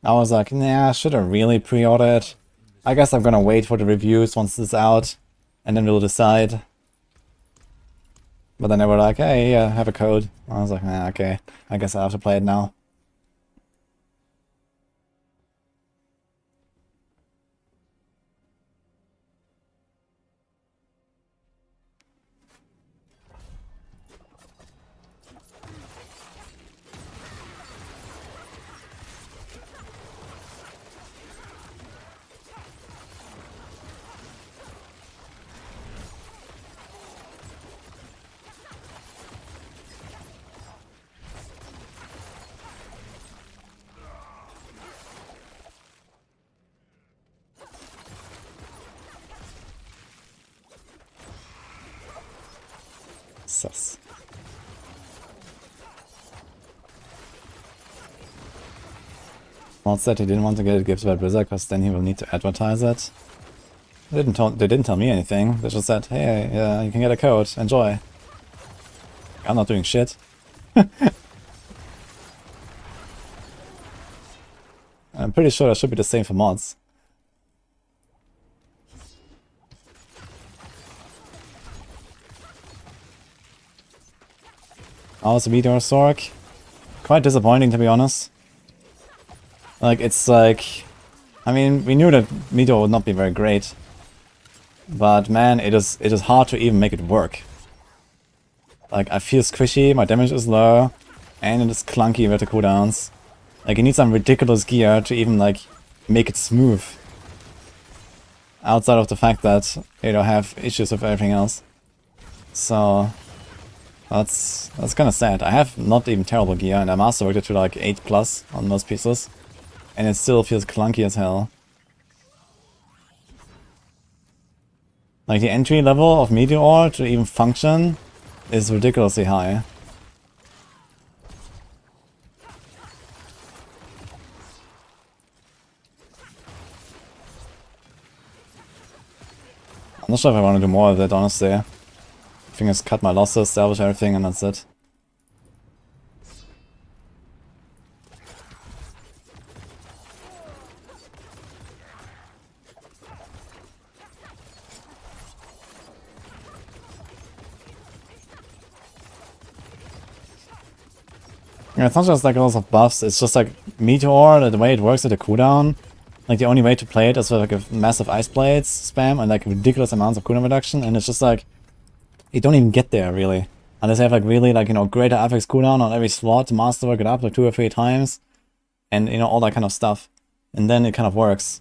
I was like, nah, should I really pre-order it? I guess I'm gonna wait for the reviews once it's out, and then we'll decide. But then they were like, hey, have a code. I was like, nah, okay, I guess I have to play it now. Sus. Mod said he didn't want to get it gifted by Blizzard because then he will need to advertise it. They didn't tell me anything. They just said, hey, yeah, you can get a code. Enjoy. I'm not doing shit. I'm pretty sure that should be the same for mods. Also, Meteor Sorc. Quite disappointing, to be honest. Like, it's like... I mean, we knew that Meteor would not be very great. But man, it is hard to even make it work. Like, I feel squishy, my damage is low, and it is clunky with the cooldowns. Like, you need some ridiculous gear to even, like, make it smooth. Outside of the fact that you don't have issues with everything else. So... That's kind of sad. I have not even terrible gear, and I masterworked it to like 8+ on most pieces. And it still feels clunky as hell. Like, the entry level of Meteor to even function is ridiculously high. I'm not sure if I want to do more of that, honestly. I think it's cut my losses, salvage everything, and that's it. Yeah, it's not just like lots of buffs, it's just like Meteor, the way it works at the cooldown. Like, the only way to play it is with like a massive Ice Blades spam and like ridiculous amounts of cooldown reduction, and it's just like... You don't even get there, really. Unless you have, like, really, like, you know, greater affix cooldown on every slot, masterwork it up like 2 or 3 times, and, you know, all that kind of stuff. And then it kind of works.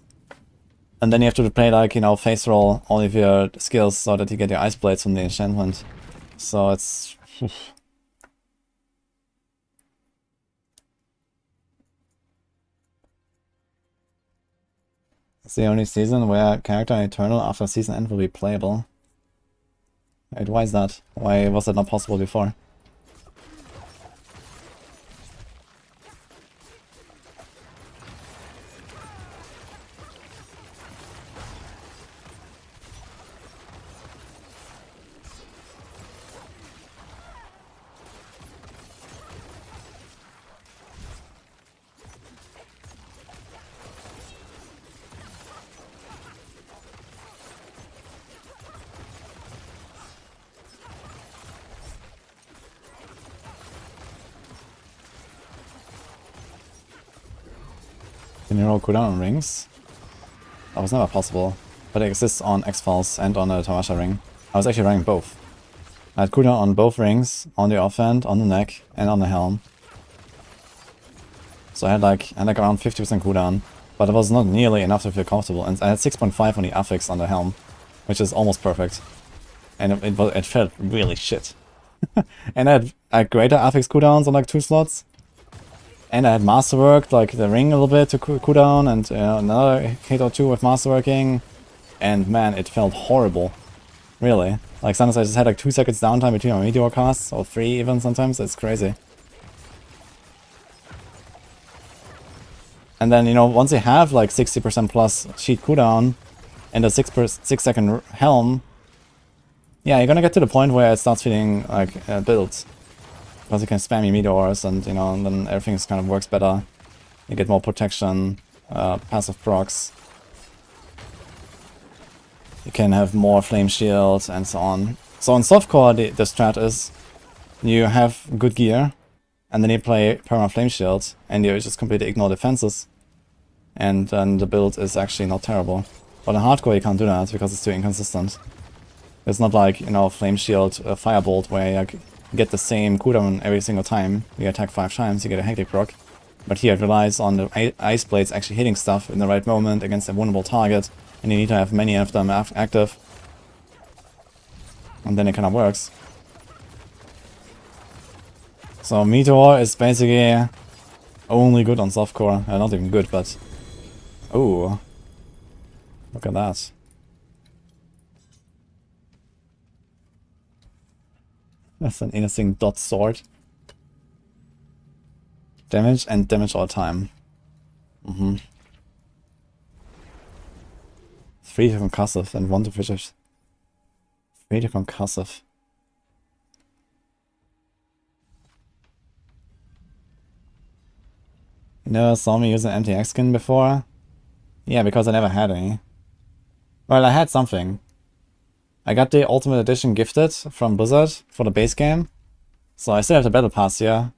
And then you have to play like, you know, face roll all of your skills so that you get your ice blades from the enchantment. So it's... It's the only season where character Eternal after season end will be playable. Wait, why is that? Why was that not possible before? Can you roll cooldown on rings? That was never possible, but it exists on X-Files and on the Tamasha ring. I was actually running both. I had cooldown on both rings, on the offhand, on the neck, and on the helm. So I had like around 50% cooldown, but it was not nearly enough to feel comfortable. And I had 6.5 on the affix on the helm, which is almost perfect. And it felt really shit. And I had greater affix cooldowns on like 2 slots. And I had masterworked like the ring a little bit to cooldown, and another hit or 2 with masterworking. And man, it felt horrible. Really. Like sometimes I just had like 2 seconds downtime between my meteor casts, or 3 even sometimes. It's crazy. And then, you know, once you have like 60% plus sheet cooldown and a 6 second helm, yeah, you're gonna get to the point where it starts feeling like built. Because you can spam your meteors, and you know, and then everything kind of works better. You get more protection, passive procs. You can have more flame shield and so on. So in softcore, the strat is you have good gear, and then you play perma flame shield, and you just completely ignore defenses. And then the build is actually not terrible. But in hardcore, you can't do that because it's too inconsistent. It's not like, you know, flame shield, firebolt, where you get the same cooldown every single time. You attack 5 times, you get a hectic proc. But here it relies on the ice blades actually hitting stuff in the right moment against a vulnerable target, and you need to have many of them active. And then it kind of works. So Meteor is basically only good on softcore. Not even good, but... Oh, look at that. That's an interesting dot sword. Damage and damage all time. 3 to concussive and 1 to vicious. 3 to concussive. You never saw me use an MTX skin before? Yeah, because I never had any. Well, I had something. I got the Ultimate Edition gifted from Blizzard for the base game. So I still have the Battle Pass here.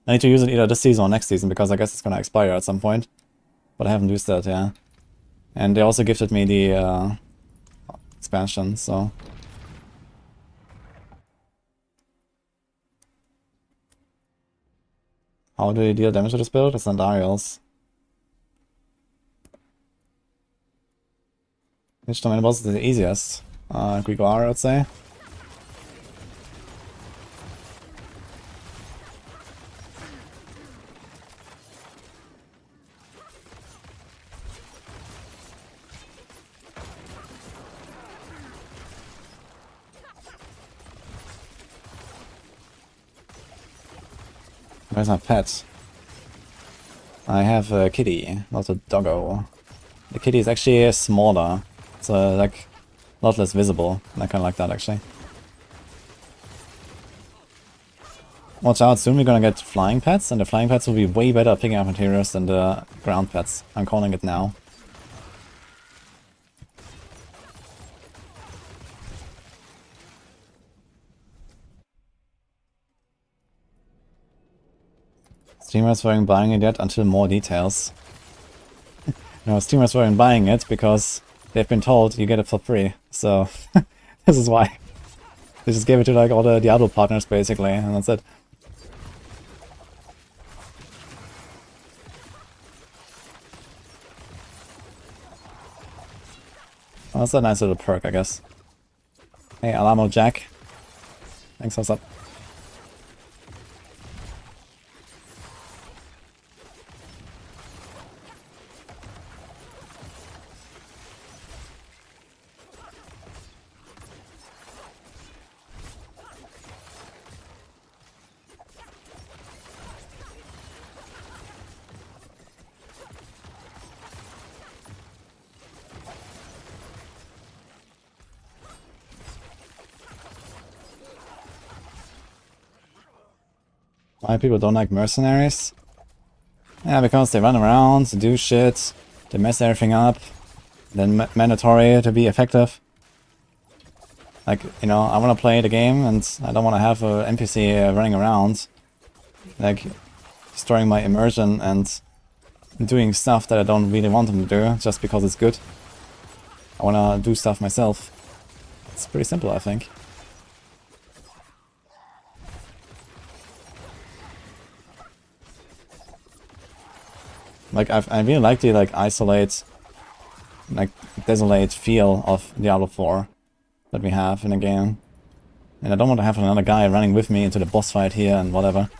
I need to use it either this season or next season, because I guess it's gonna expire at some point. But I haven't used that, yeah. And they also gifted me the expansion, so... How do you deal damage to this build? It's Andariel's. Which domain was the easiest? Grigor, I would say. Where's my pet? I have a kitty, not a doggo. The kitty is actually smaller. It's like a lot less visible. I kind of like that actually. Watch out, soon we're gonna get flying pets, and the flying pets will be way better at picking up materials than the ground pets. I'm calling it now. Streamers weren't buying it yet until more details. No, streamers weren't buying it because they've been told you get it for free. So, this is why. They just gave it to like all the Diablo partners basically, and that's it. Oh, that's a nice little perk, I guess. Hey, Alamo Jack. Thanks, what's up? Why people don't like mercenaries? Yeah, because they run around, do shit, they mess everything up, then mandatory to be effective. Like, you know, I want to play the game and I don't want to have an NPC running around, like, destroying my immersion and doing stuff that I don't really want them to do, just because it's good. I want to do stuff myself. It's pretty simple, I think. Like, I really like the, like, isolate, like, desolate feel of Diablo 4 that we have in the game. And I don't want to have another guy running with me into the boss fight here and whatever.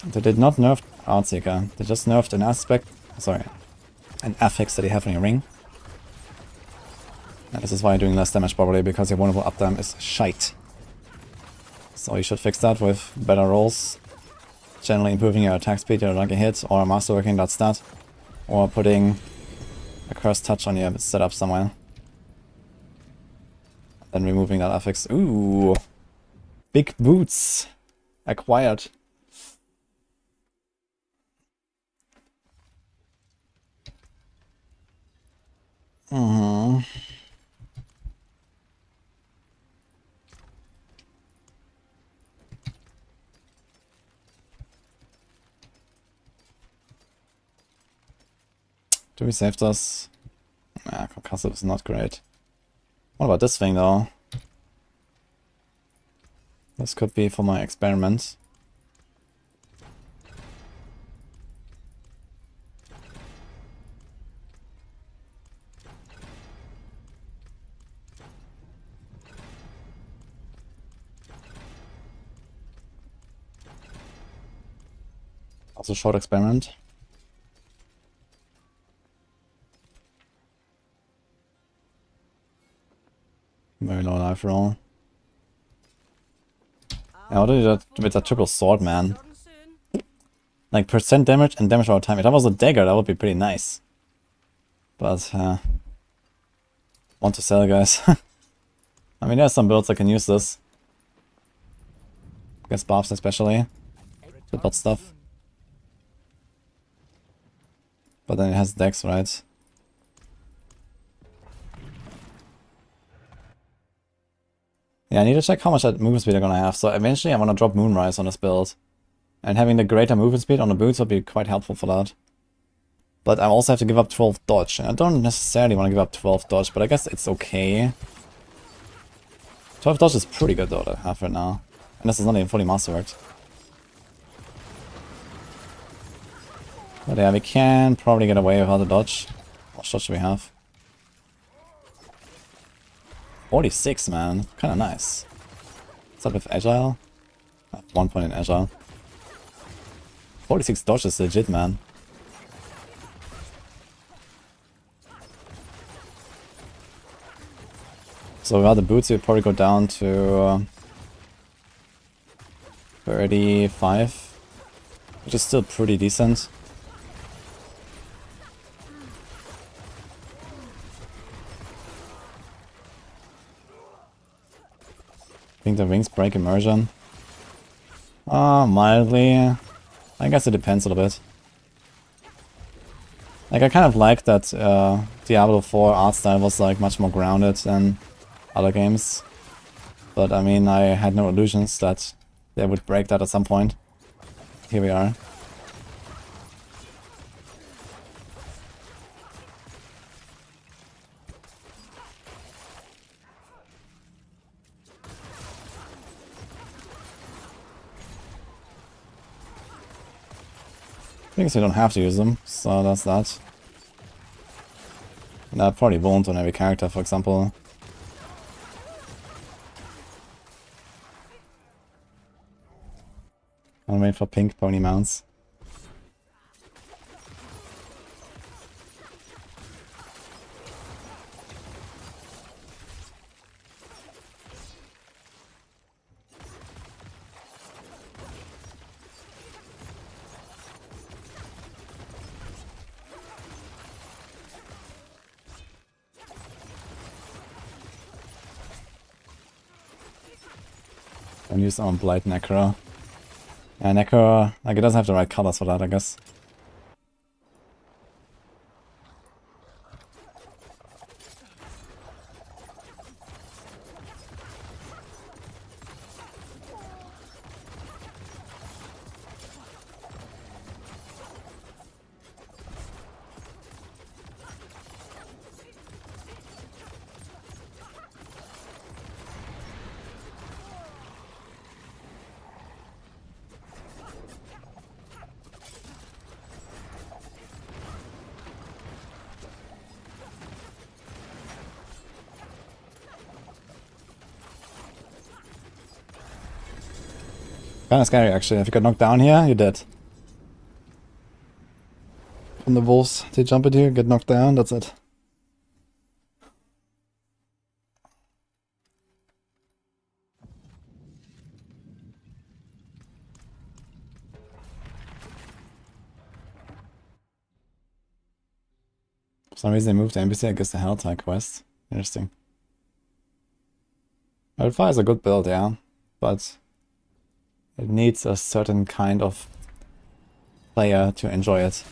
They did not nerf Artseeker, they just nerfed an aspect, sorry, an affix that you have on your ring. And this is why you're doing less damage probably, because your vulnerable uptime is shite. So you should fix that with better rolls. Generally improving your attack speed, your lucky hit, or masterworking that stat. Or putting a cursed touch on your setup somewhere. Then removing that affix. Ooh! Big boots! Acquired. Do we save this? Nah, concussive is not great. What about this thing though? This could be for my experiment. Also short experiment. Very low life roll. Yeah, how do you do that with a triple sword, man? Like percent damage and damage over time. If that was a dagger, that would be pretty nice. But, want to sell, guys. I mean, there's some builds that can use this. Against Barbs especially. The bot stuff. But then it has dex, right? Yeah, I need to check how much that movement speed I'm gonna have. So eventually I want to drop Moonrise on this build. And having the greater movement speed on the boots would be quite helpful for that. But I also have to give up 12 dodge. And I don't necessarily want to give up 12 dodge, but I guess it's okay. 12 dodge is pretty good though to have right now. And this is not even fully masterworked. But yeah, we can probably get away without the dodge. What dodge do we have? 46, man. Kinda nice. What's up with Agile? I have 1 point in Agile. 46 dodge is legit, man. So without the boots, we'll probably go down to 35, which is still pretty decent. I think the wings break immersion. Mildly. I guess it depends a little bit. Like, I kind of like that Diablo 4 art style was like much more grounded than other games. But I mean, I had no illusions that they would break that at some point. Here we are. Things you don't have to use them, so that's that. And I probably won't on every character, for example. I'll wait for pink pony mounts. And use on Blight Necro. Yeah, Necro, like, it doesn't have the right colors for that, I guess. Kinda scary actually. If you get knocked down here, you're dead. From the wolves, they jump at you, get knocked down, that's it. For some reason they moved the NPC, I guess the Helltide quest. Interesting. Alpha is a good build, yeah, but it needs a certain kind of player to enjoy it.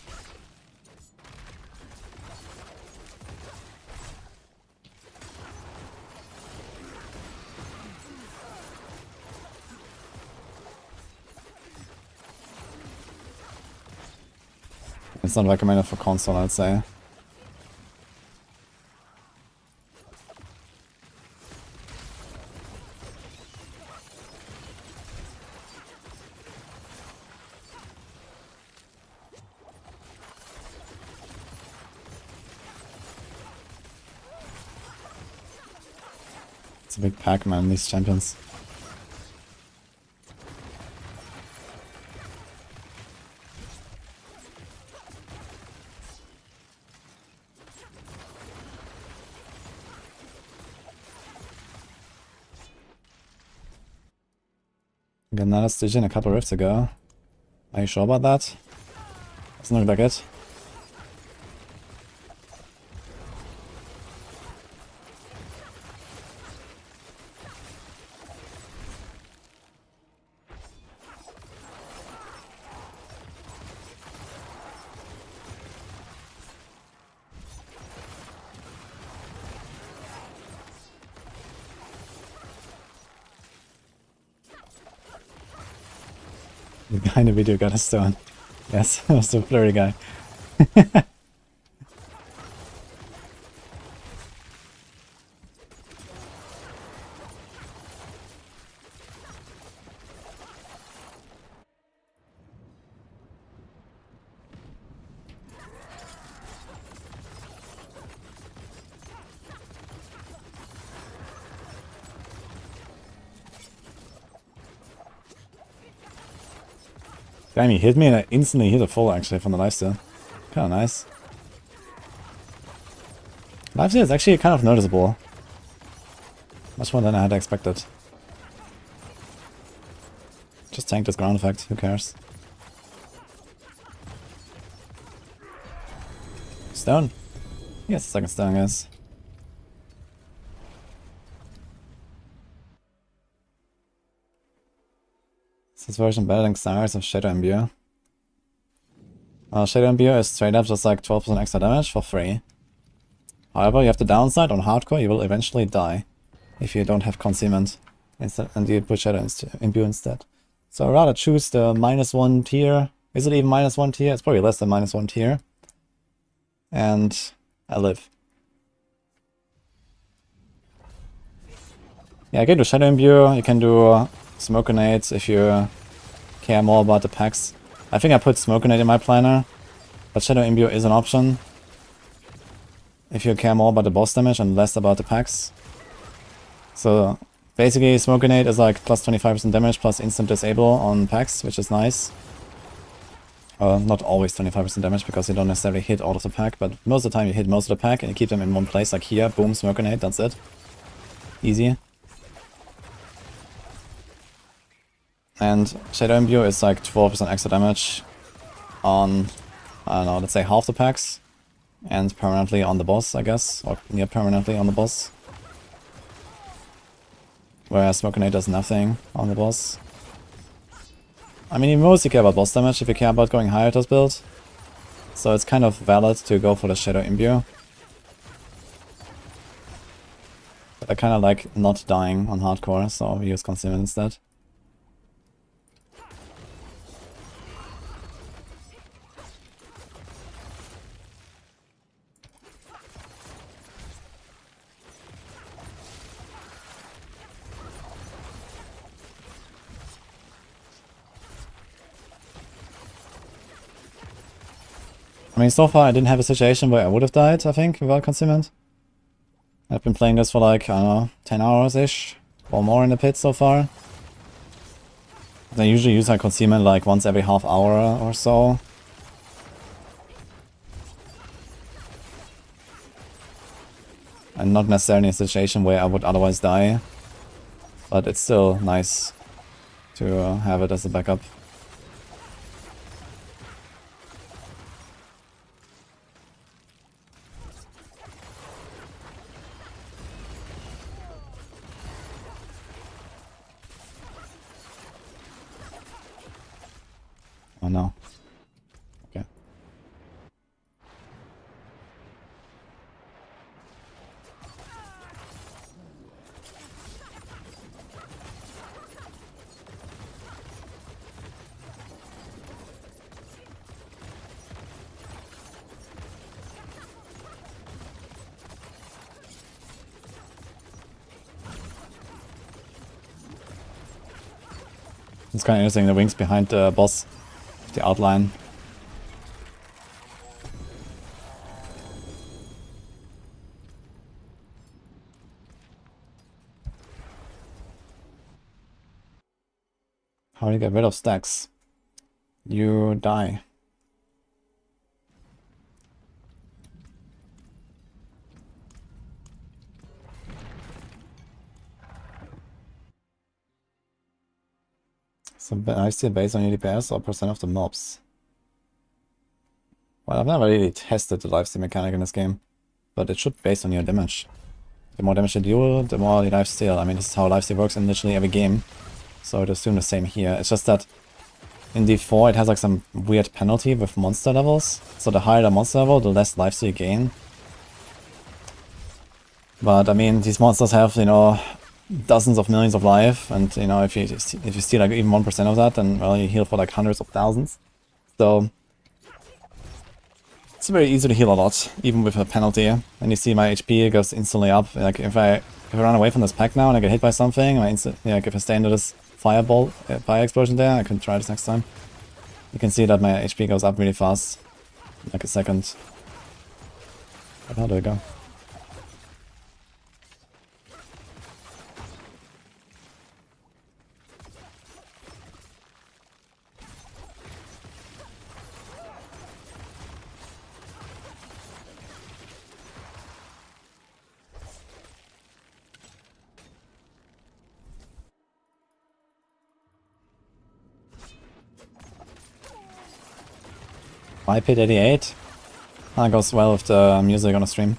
It's not recommended for console, I'd say. It's a big pack, man, these champions. Got another Stygian a couple rifts ago. Are you sure about that? Doesn't look like it. The guy in the video got a stone. Yes, it was the blurry guy. Damn, he hit me and I instantly hit a full actually from the lifesteal. Kinda nice. Lifesteal is actually kind of noticeable. Much more than I had expected. Just tanked this ground effect, who cares? Stone? Yes, second stone, guys. Is this version better than Stars of Shadow Imbue? Shadow Imbue is straight up just like 12% extra damage for free. However, you have the downside on hardcore, you will eventually die if you don't have concealment instead, and you put Shadow Imbue instead. So I'd rather choose the -1 tier. Is it even -1 tier? It's probably less than -1 tier. And I live. Yeah, you can do Shadow Imbue, you can do Smoke Grenades if you care more about the packs. I think I put Smoke Grenade in my planner, but Shadow Imbue is an option if you care more about the boss damage and less about the packs. So basically Smoke Grenade is like plus 25% damage plus instant disable on packs, which is nice. Not always 25% damage because you don't necessarily hit all of the pack, but most of the time you hit most of the pack and you keep them in one place, like here, boom, Smoke Grenade, that's it. Easy. And Shadow Imbue is like 12% extra damage on, I don't know, let's say half the packs. And permanently on the boss, I guess, or near permanently on the boss. Whereas Smoke Grenade does nothing on the boss. I mean, you mostly care about boss damage if you care about going higher with this build. So it's kind of valid to go for the Shadow Imbue. But I kind of like not dying on hardcore, so we use Concealment instead. I mean, so far I didn't have a situation where I would have died, I think, without Concealment. I've been playing this for like, I don't know, 10 hours-ish, or more in the pit so far. I usually use my Concealment like once every half hour or so. And not necessarily in a situation where I would otherwise die. But it's still nice to have it as a backup. Oh no. Okay. It's kind of interesting, the wings behind the boss, the outline. How do you get rid of stacks? You die. So I see based on your DPS or percent of the mobs. Well, I've never really tested the lifesteal mechanic in this game, but it should be based on your damage. The more damage you deal, the more you lifesteal. I mean, this is how lifesteal works in literally every game. So I'd assume the same here. It's just that in D4 it has like some weird penalty with monster levels. So the higher the monster level, the less lifesteal you gain. But I mean, these monsters have, you know, dozens of millions of life, and you know, if you steal like even 1% of that, then well, you heal for like hundreds of thousands. So it's very easy to heal a lot, even with a penalty. And you see my HP goes instantly up. Like if I run away from this pack now and I get hit by something, like if I stay into this fire explosion there, I can try this next time. You can see that my HP goes up really fast, like a second. But how do I go? I paid 88. That goes well with the music on the stream.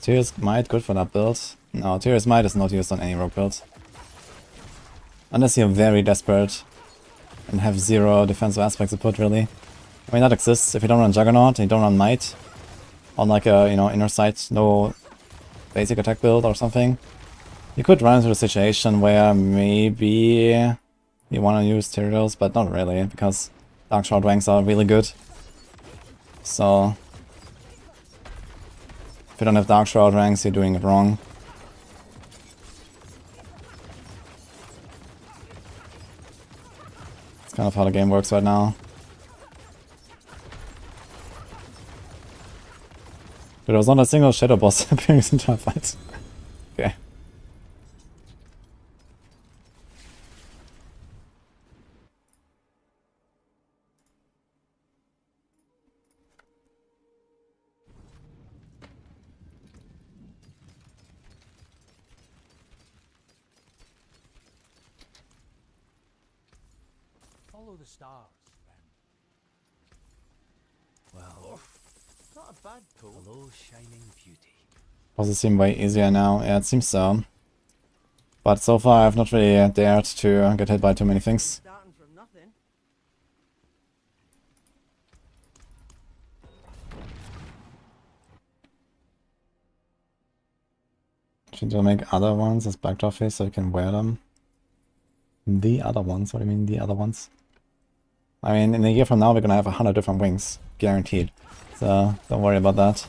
Tears Might, good for that build. No, Tears Might is not used on any rogue build. Unless you're very desperate and have zero defensive aspect support, really. I mean, that exists if you don't run Juggernaut and you don't run Might. On like a, you know, inner sight, no basic attack build or something. You could run into a situation where maybe you want to use Tyrados, but not really, because Dark Shroud ranks are really good. So if you don't have Dark Shroud ranks, you're doing it wrong. It's kind of how the game works right now. There was not a single shadow boss appearing this entire fight. Okay. Follow the stars, friend. Well, not a bad pull. Hello, shining beauty. Does it seem way easier now? Yeah, it seems so. But so far I've not really dared to get hit by too many things. Starting from nothing. Should you make other ones as back office so you can wear them? The other ones? What do you mean the other ones? I mean, in a year from now we're gonna have 100 different wings. Guaranteed. So don't worry about that.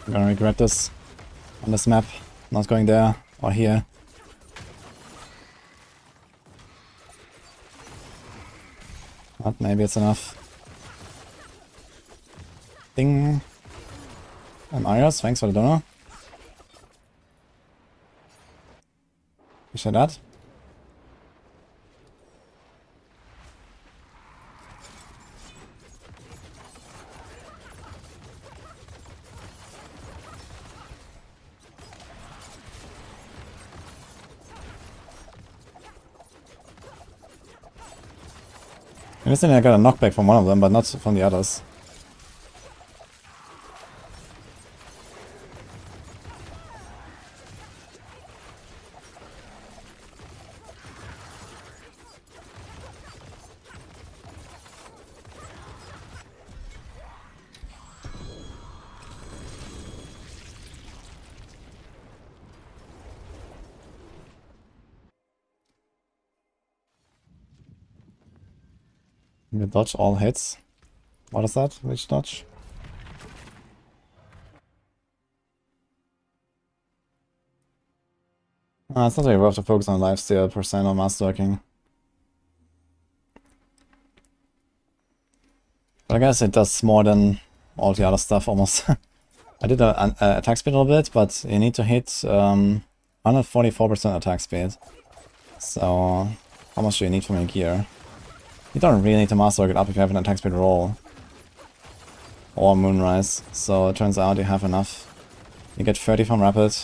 I'm gonna regret this on this map. Not going there or here. But maybe it's enough. Ding. I'm Arios, thanks for the donor. Appreciate that. I think I got a knockback from one of them, but not from the others. You dodge all hits. What is that? Which dodge? It's not really worth to focus on lifesteal, percent or masterworking. But I guess it does more than all the other stuff almost. I did a attack speed a little bit, but you need to hit 144% attack speed. So how much do you need from your gear? You don't really need to masterwork it up if you have an attack speed roll. Or Moonrise, so it turns out you have enough. You get 30 from Rapid,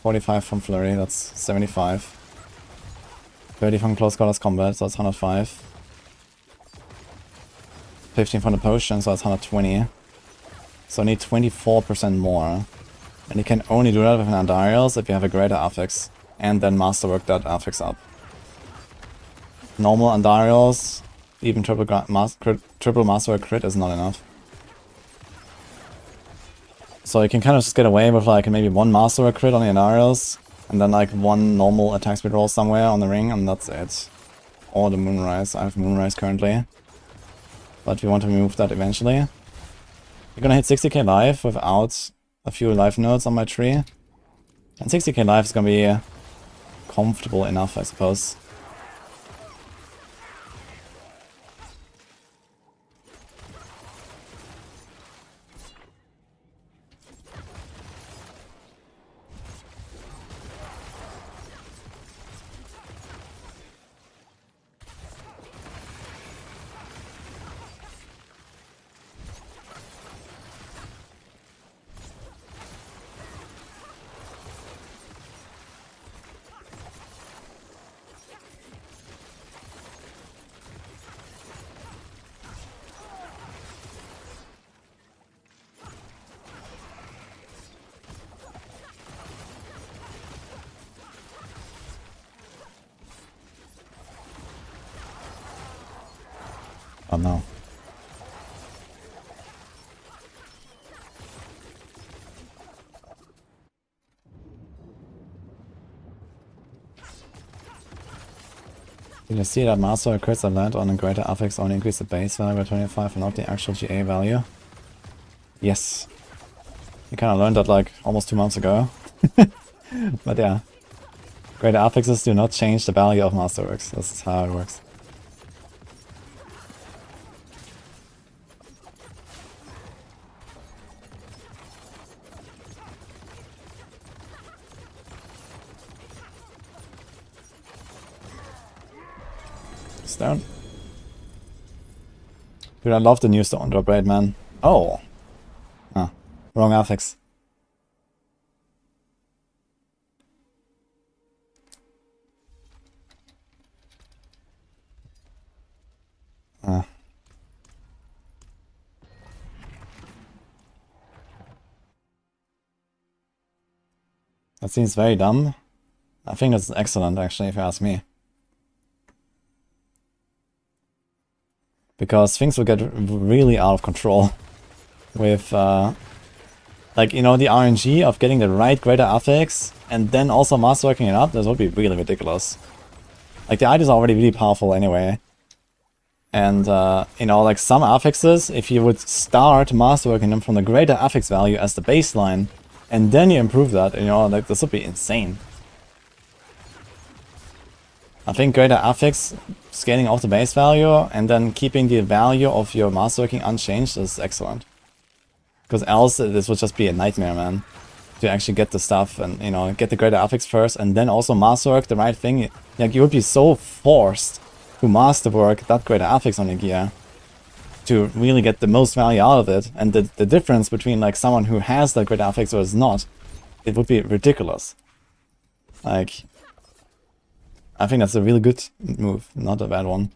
45 from Flurry, that's 75. 30 from Close Quarters Combat, so that's 105. 15 from the Potion, so that's 120. So I need 24% more. And you can only do that with an Andariels if you have a greater affix. And then masterwork that affix up. Normal Andariels, even triple masterwork crit is not enough. So you can kind of just get away with like maybe one masterwork crit on the Andariels. And then like one normal attack speed roll somewhere on the ring, and that's it. Or the Moonrise. I have Moonrise currently. But we want to remove that eventually. We're gonna hit 60k life without a few life nodes on my tree. And 60k life is gonna be comfortable enough, I suppose. Oh no. Did you see that master crits that land on a greater affix only increase the base value by 25 and not the actual GA value? Yes. You kinda learned that like almost 2 months ago. But yeah. Greater affixes do not change the value of masterworks. This is how it works. Stone. Dude, I love the new stone drop rate, man. Oh! Ah, wrong affix. Ah. That seems very dumb. I think that's excellent, actually, if you ask me. Because things will get really out of control with, like, you know, the RNG of getting the right greater affix and then also masterworking it up. This would be really ridiculous. Like, the item is already really powerful anyway. And, you know, like some affixes, if you would start masterworking them from the greater affix value as the baseline, and then you improve that, you know, like, this would be insane. I think greater affix, scaling off the base value, and then keeping the value of your masterworking unchanged is excellent. Because else, this would just be a nightmare, man. To actually get the stuff and, you know, get the greater affix first, and then also masterwork the right thing. Like, you would be so forced to masterwork that greater affix on your gear to really get the most value out of it. And the difference between, like, someone who has that greater affix versus not, it would be ridiculous. Like, I think that's a really good move, not a bad one.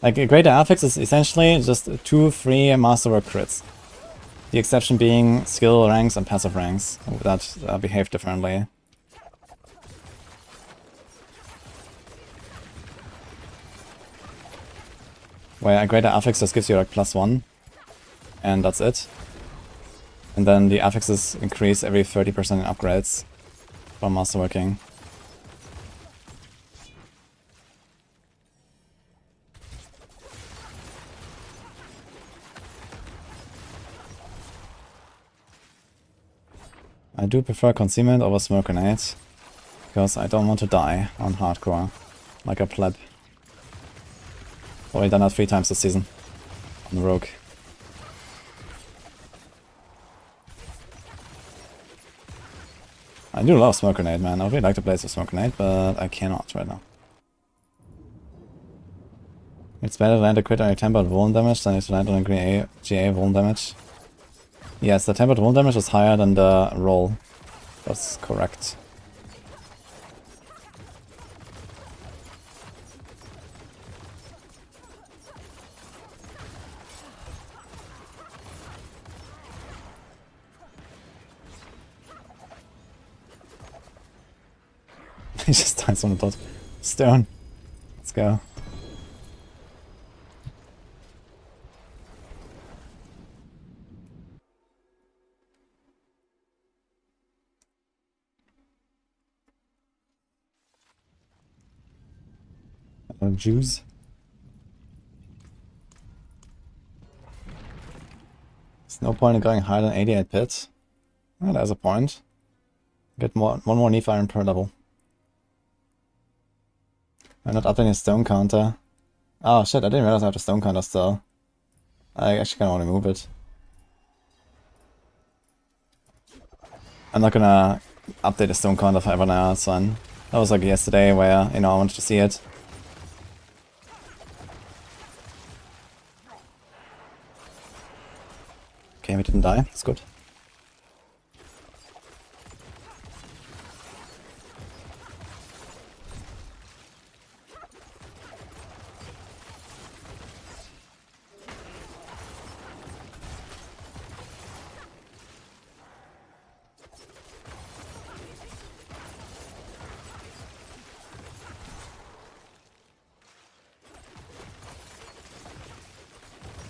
Like, a greater affix is essentially just 2 free masterwork crits. The exception being skill ranks and passive ranks that behave differently. Where a greater affix just gives you like +1, and that's it. And then the affixes increase every 30% in upgrades from masterworking. I do prefer concealment over smoke grenades, because I don't want to die on hardcore, like a pleb. Already done that 3 times this season, on rogue. I do love smoke grenade, man. I would really like to play with smoke grenade, but I cannot right now. It's better to land a crit on your tempered wound damage than to land on a GA wound damage. Yes, the tempered wound damage is higher than the roll. That's correct. He just dies on the dot. Stone. Let's go. Juice. There's no point in going higher than 88 pits. Oh, there's a point. Get one more Neef Iron per level. I'm not updating the stone counter. Oh shit, I didn't realize I have the stone counter still. I actually kinda wanna move it. I'm not gonna update the stone counter forever now, it's fine. That was like yesterday where, you know, I wanted to see it. Okay, we didn't die, that's good.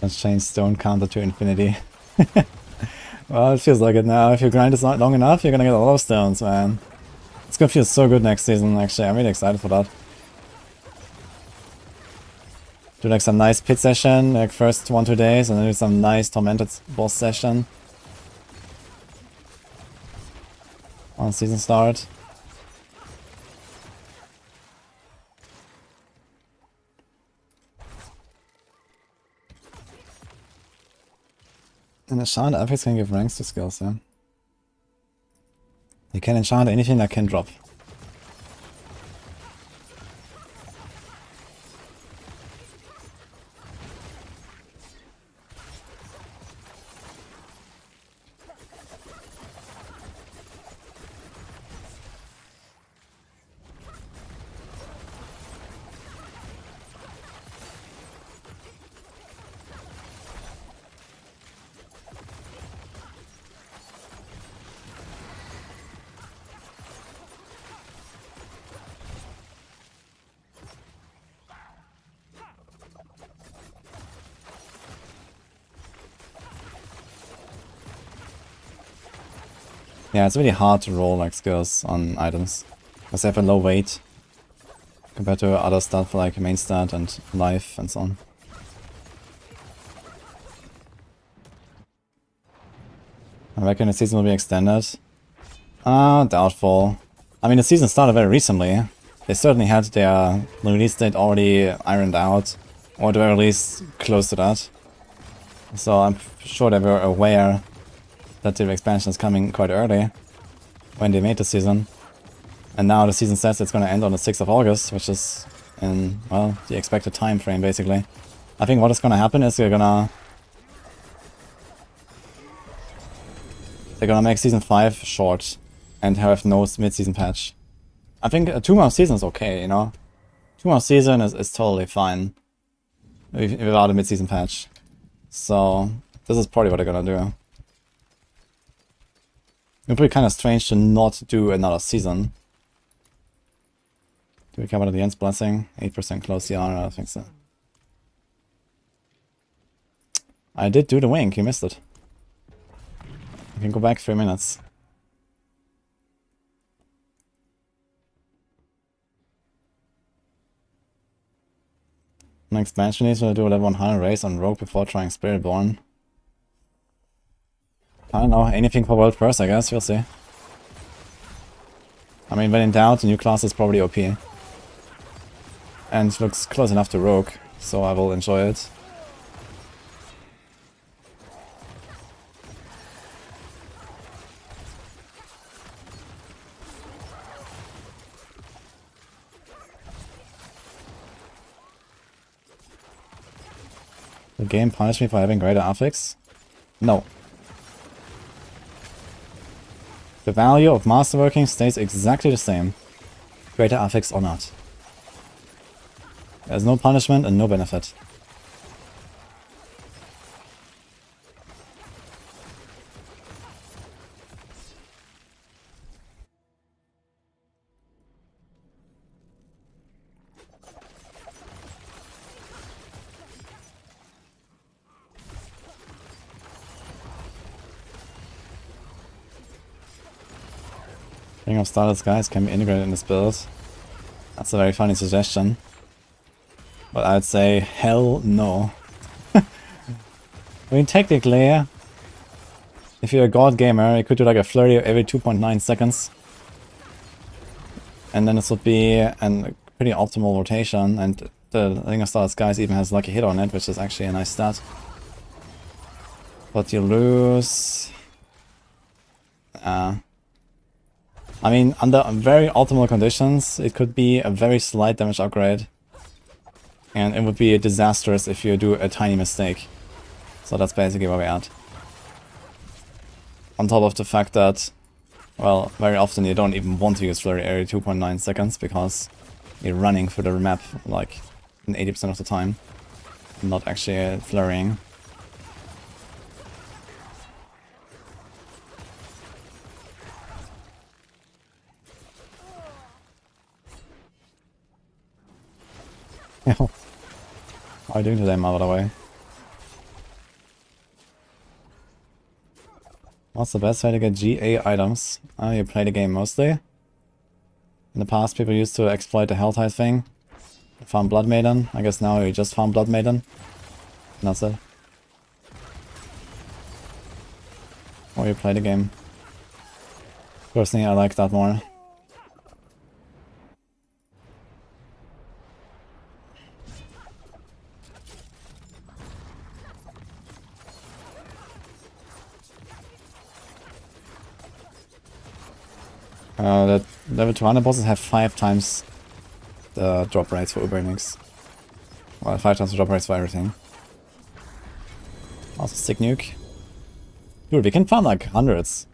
Let's change stone counter to infinity. Well, it feels like it now. If you grind this not long enough, you're gonna get a lot of stones, man. It's gonna feel so good next season, actually. I'm really excited for that. Do like some nice pit session, like first 1-2 days, and then do some nice tormented boss session on season start. And enchant effects can give ranks to skills, yeah. You can enchant anything that can drop. Yeah, it's really hard to roll like skills on items, because they have a low weight compared to other stuff like main stat and life and so on. I reckon the season will be extended. Doubtful. I mean, the season started very recently. They certainly had their release date already ironed out, or at the very least close to that. So I'm sure they were aware that the expansion is coming quite early when they made the season. And now the season says it's going to end on the 6th of August, which is in, well, the expected time frame, basically. I think what is going to happen is they're gonna make season 5 short and have no mid-season patch. I think a 2-month season is okay, you know? 2-month season is totally fine without a mid-season patch. So this is probably what they're gonna do. It would be kind of strange to not do another season. Do we come out of the End's Blessing? 8% close CR, I don't think so. I did do the wink, you missed it. You can go back 3 minutes. An expansion is to do a level 100 race on Rogue before trying Spiritborn. I don't know, anything for World First, I guess, we'll see. I mean, when in doubt, the new class is probably OP. And looks close enough to Rogue, so I will enjoy it. The game punished me for having greater affix? No. The value of masterworking stays exactly the same, greater affix or not. There's no punishment and no benefit. Ring of Starless Guys can be integrated in this build. That's a very funny suggestion. But I'd say hell no. I mean, technically, if you're a god gamer, you could do like a flurry every 2.9 seconds. And then this would be a pretty optimal rotation, and the Ring of Starless Guys even has like a hit on it, which is actually a nice stat. But you lose... I mean, under very optimal conditions, it could be a very slight damage upgrade. And it would be disastrous if you do a tiny mistake. So that's basically where we're at. On top of the fact that, well, very often you don't even want to use Flurry every 2.9 seconds because you're running through the map like in 80% of the time. Not actually flurrying. How are you doing today, by the way? What's the best way to get GA items? You play the game mostly. In the past, people used to exploit the Helltide thing. Farm Blood Maiden. I guess now you just farm Blood Maiden. And that's it. Or you play the game. Personally, I like that more. The level 200 bosses have 5 times the drop rates for Uber-Nix. Well, 5 times the drop rates for everything. Also stick nuke. Dude, we can farm like hundreds.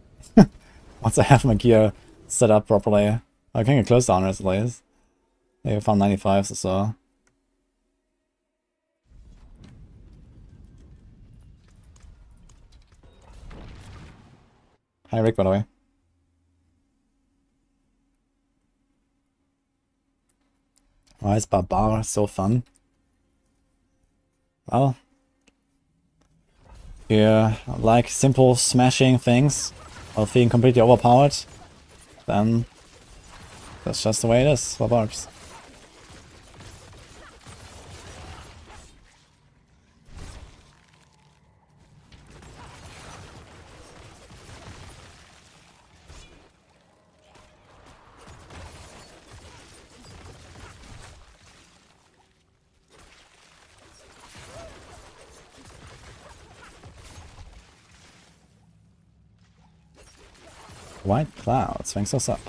Once I have my gear set up properly. I can get close to hundreds at least. Maybe farm 95s or so. Hi Rick, by the way. Why is Barb so fun? Well, you like simple smashing things while feeling completely overpowered, then that's just the way it is for Barbs. White clouds, thanks us up.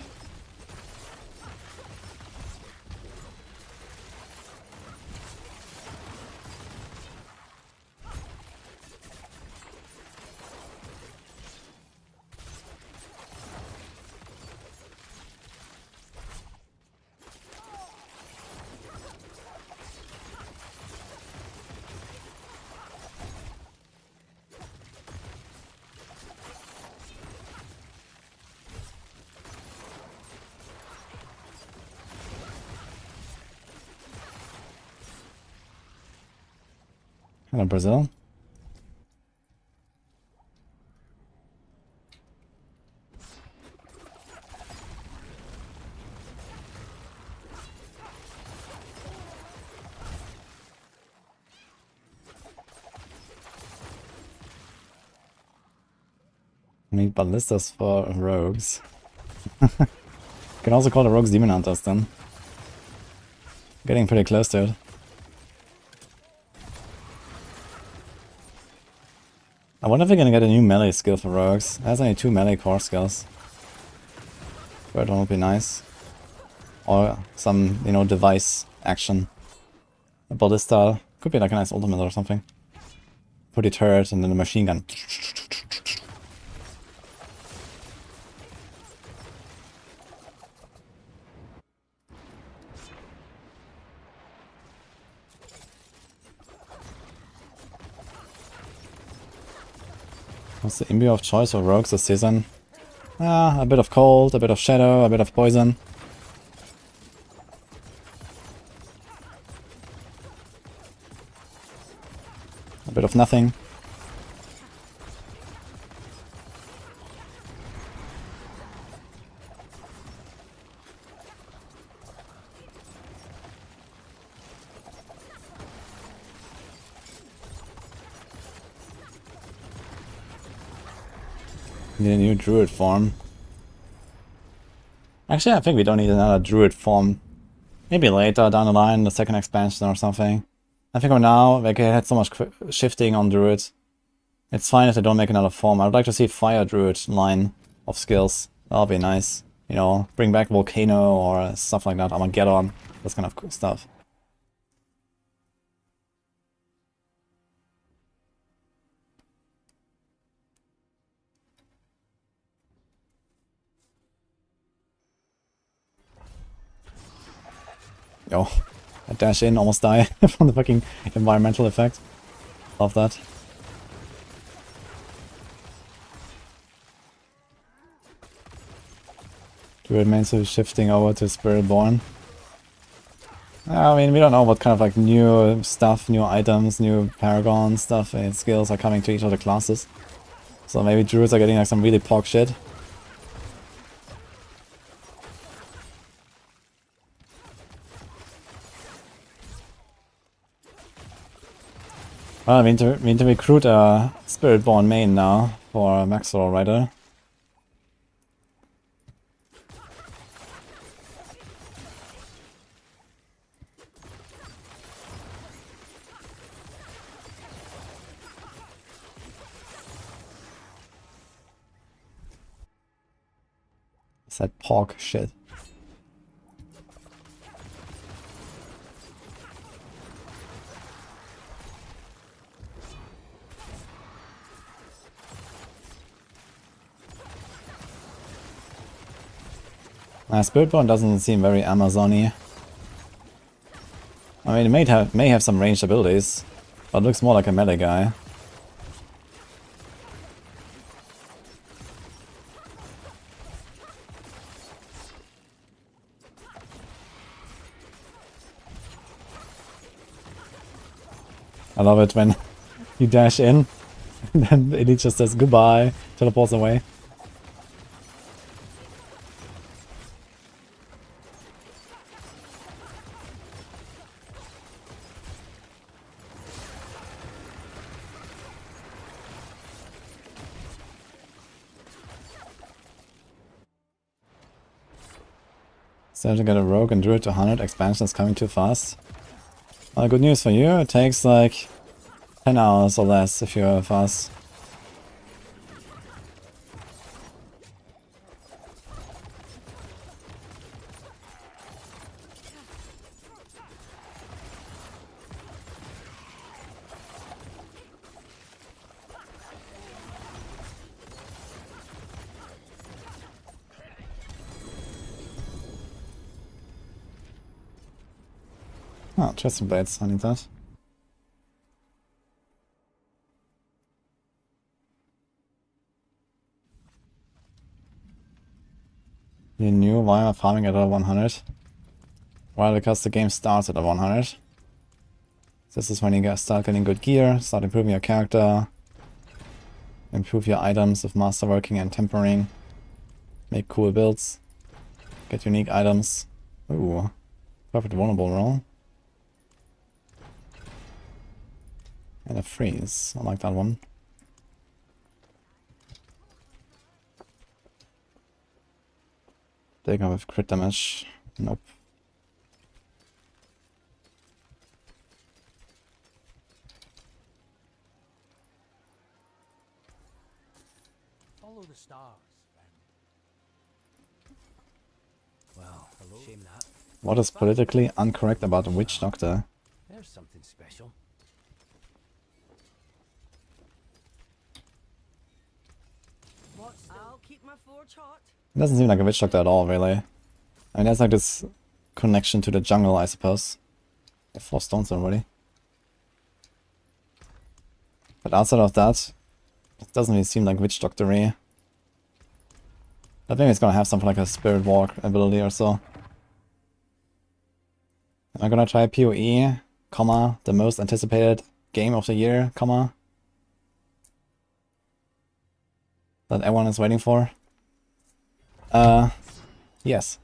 Hello, Brazil. Need ballistas for rogues. You can also call the rogues demon hunters then. Getting pretty close to it. I wonder if we're gonna get a new melee skill for rogues. It has only 2 melee core skills. Third one would be nice. Or some, you know, device action. A ballista could be like a nice ultimate or something. put the turret and then the machine gun. What's the imbue of choice for rogues this season? Ah, a bit of cold, a bit of shadow, a bit of poison. A bit of nothing. Need a new druid form. Actually, I think we don't need another druid form. Maybe later down the line, the second expansion or something. I think for now, like I had so much shifting on druid. It's fine if they don't make another form. I would like to see fire druid line of skills. That'll be nice. You know, bring back volcano or stuff like that. Armageddon, this kind of cool stuff. Yo, I dash in, almost die from the fucking environmental effect. Love that. Druid mainly shifting over to Spiritborn. I mean, we don't know what kind of like new stuff, new items, new Paragon stuff and skills are coming to each of the classes. So maybe Druids are getting like some really pork shit. Well, I mean to recruit a Spiritborn main now for Maxwell Rider. It's that pork shit. Spiritborn doesn't seem very Amazon-y. I mean, it may have some ranged abilities, but looks more like a melee guy. I love it when you dash in, and then Elite just says goodbye, teleports away. Starting to get a rogue and druid to 100, expansion is coming too fast. Well, good news for you, it takes like 10 hours or less if you're fast. Oh, chest blades, I need that. You knew why I'm farming at a 100? Well, because the game starts at a 100. This is when you guys start getting good gear, start improving your character, improve your items with masterworking and tempering, make cool builds, get unique items. Ooh, perfect vulnerable roll. And a freeze, I like that one. Dagger with crit damage, nope. Follow the stars, friend. Well, hello. Shame that. What is politically incorrect about a witch doctor? There's something special. keep my forge hot. It doesn't seem like a witch doctor at all, really. I mean, there's like this connection to the jungle, I suppose. I have 4 stones already. But outside of that, it doesn't really seem like witch doctor-y. I think it's gonna have something like a spirit walk ability or so. I'm gonna try PoE, comma, the most anticipated game of the year, comma. That everyone is waiting for. Yes.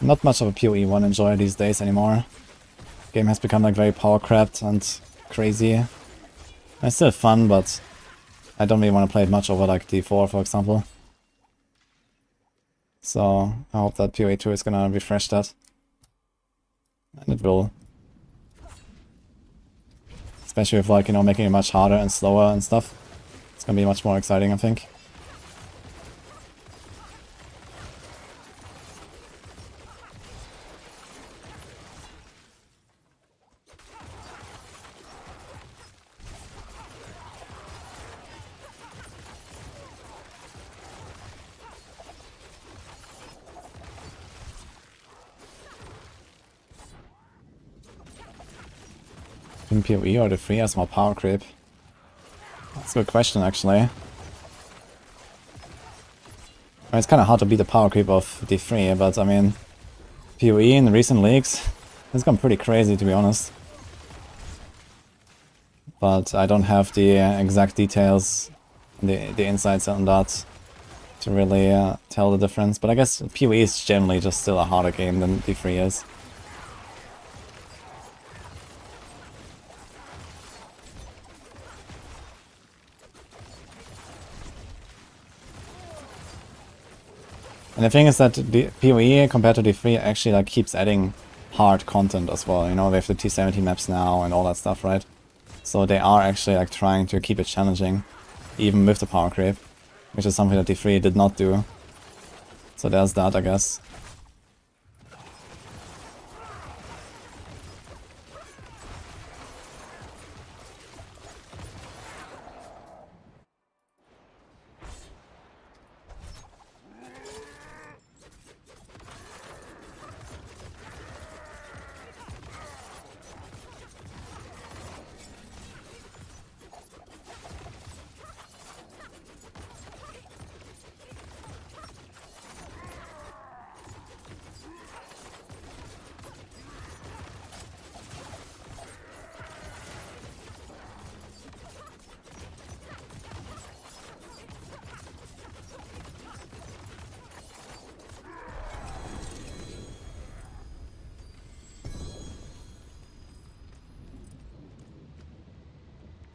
Not much of a PoE one enjoyer these days anymore. Game has become like very power crapped and crazy. It's still fun, but I don't really want to play it much over like D4, for example. So I hope that PoE 2 is gonna refresh that. And it will. Especially with like, you know, making it much harder and slower and stuff. It's gonna be much more exciting, I think. In PoE or the 3 has more power creep? That's a good question, actually. I mean, it's kind of hard to beat the power creep of D3, but I mean, PoE in recent leagues has gone pretty crazy, to be honest. But I don't have the exact details, the insights on that to really tell the difference. But I guess PoE is generally just still a harder game than D3 is. And the thing is that the PoE compared to D3 actually like keeps adding hard content as well. You know, they have the T70 maps now and all that stuff, right? So they are actually like trying to keep it challenging, even with the power creep, which is something that D3 did not do. So there's that, I guess.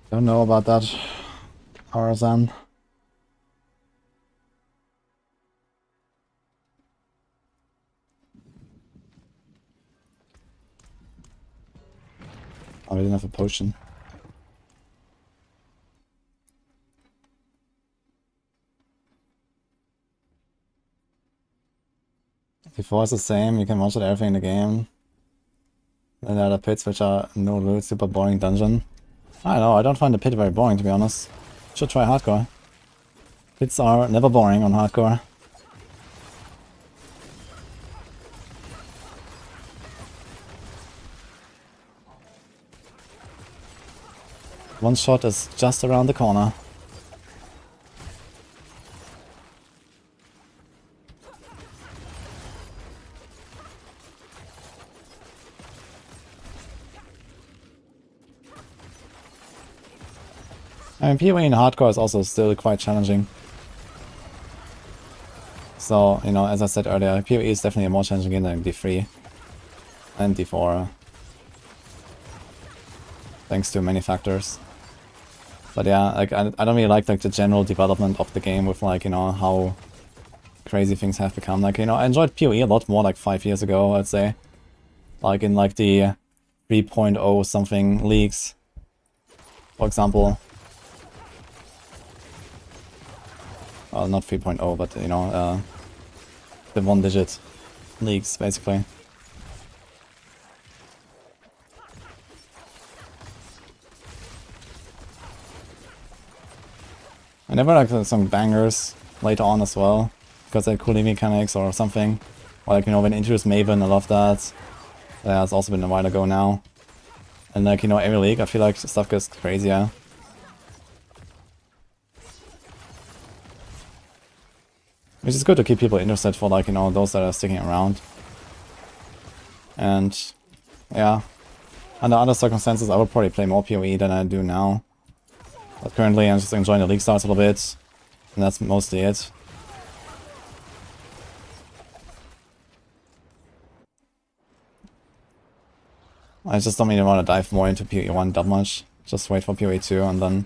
Don't know about that, Tarzan. Oh, we didn't have a potion. Before it's the same, you can one-shot everything in the game. And there are the pits which are no loot, super boring dungeon. I don't know, I don't find the pit very boring, to be honest. Should try hardcore. Pits are never boring on hardcore. One shot is just around the corner. I mean, PoE in hardcore is also still quite challenging. So, you know, as I said earlier, PoE is definitely a more challenging game than D3 and D4. Thanks to many factors. But yeah, like I don't really like the general development of the game with like, you know, how crazy things have become. Like, you know, I enjoyed PoE a lot more like 5 years ago, I'd say. Like in like the 3.0 something leagues, for example. Well, not 3.0, but you know, the 1-digit leagues basically. I never like some bangers later on as well, because they're cool mechanics or something. Or like, you know, when they introduced Maven, I love that. Yeah, it's also been a while ago now. And like, you know, every league, I feel like stuff gets crazier. Which is good to keep people interested for like, you know, those that are sticking around. And yeah, under other circumstances, I would probably play more PoE than I do now. But currently, I'm just enjoying the league starts a little bit, and that's mostly it. I just don't really want to dive more into PoE 1 that much. Just wait for PoE 2, and then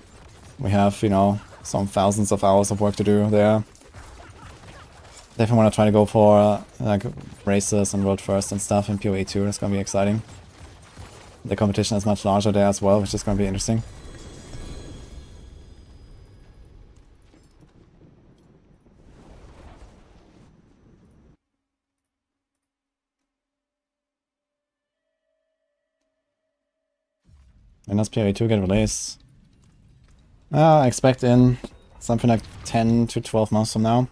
we have, you know, some thousands of hours of work to do there. Definitely want to try to go for like races and world first and stuff in PoE 2. It's gonna be exciting. The competition is much larger there as well, which is gonna be interesting. When does PoE 2 get released? I expect in something like 10 to 12 months from now.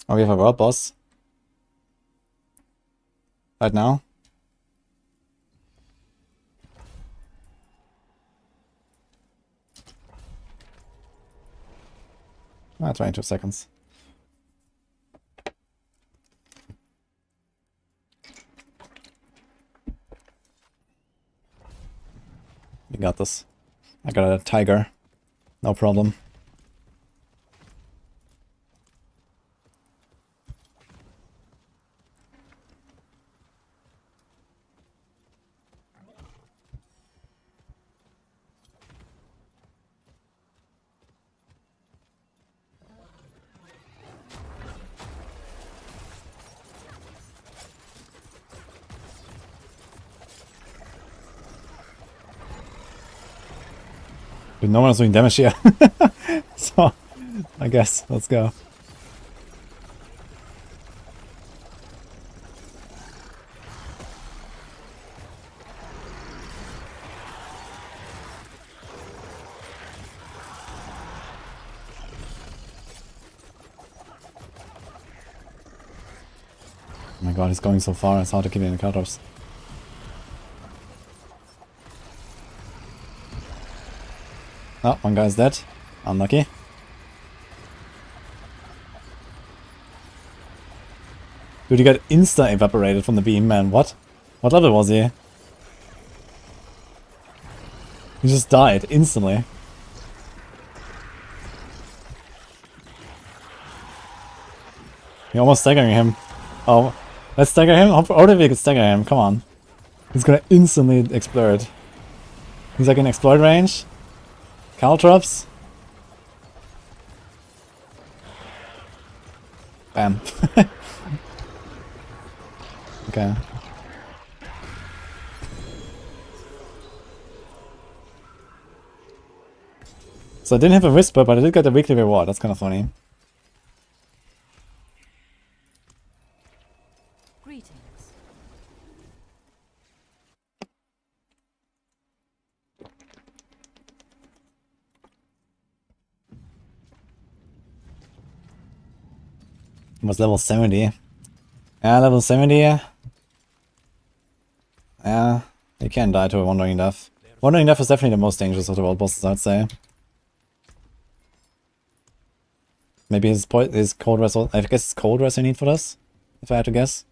Oh, we have a world boss. Right now. 22 seconds. We got this. I got a tiger. No problem. But no one is doing damage here. So, I guess, let's go. Oh my god, he's going so far, it's hard to keep it in the cutoffs. Oh, one guy's dead. Unlucky. Dude, he got insta-evaporated from the beam, man. What? What level was he? He just died instantly. You're almost staggering him. Oh, let's stagger him? How did we could stagger him? Come on. He's gonna instantly explode. He's like in exploit range. Caltrops. Bam. Okay. So I didn't have a whisper, but I did get a weekly reward. That's kind of funny. Greetings. It was level 70. Yeah, level 70. Yeah, you can't die to a Wandering Death. Wandering Death is definitely the most dangerous of the world bosses, I'd say. Maybe his cold rest. I guess it's cold rest I need for this, if I had to guess.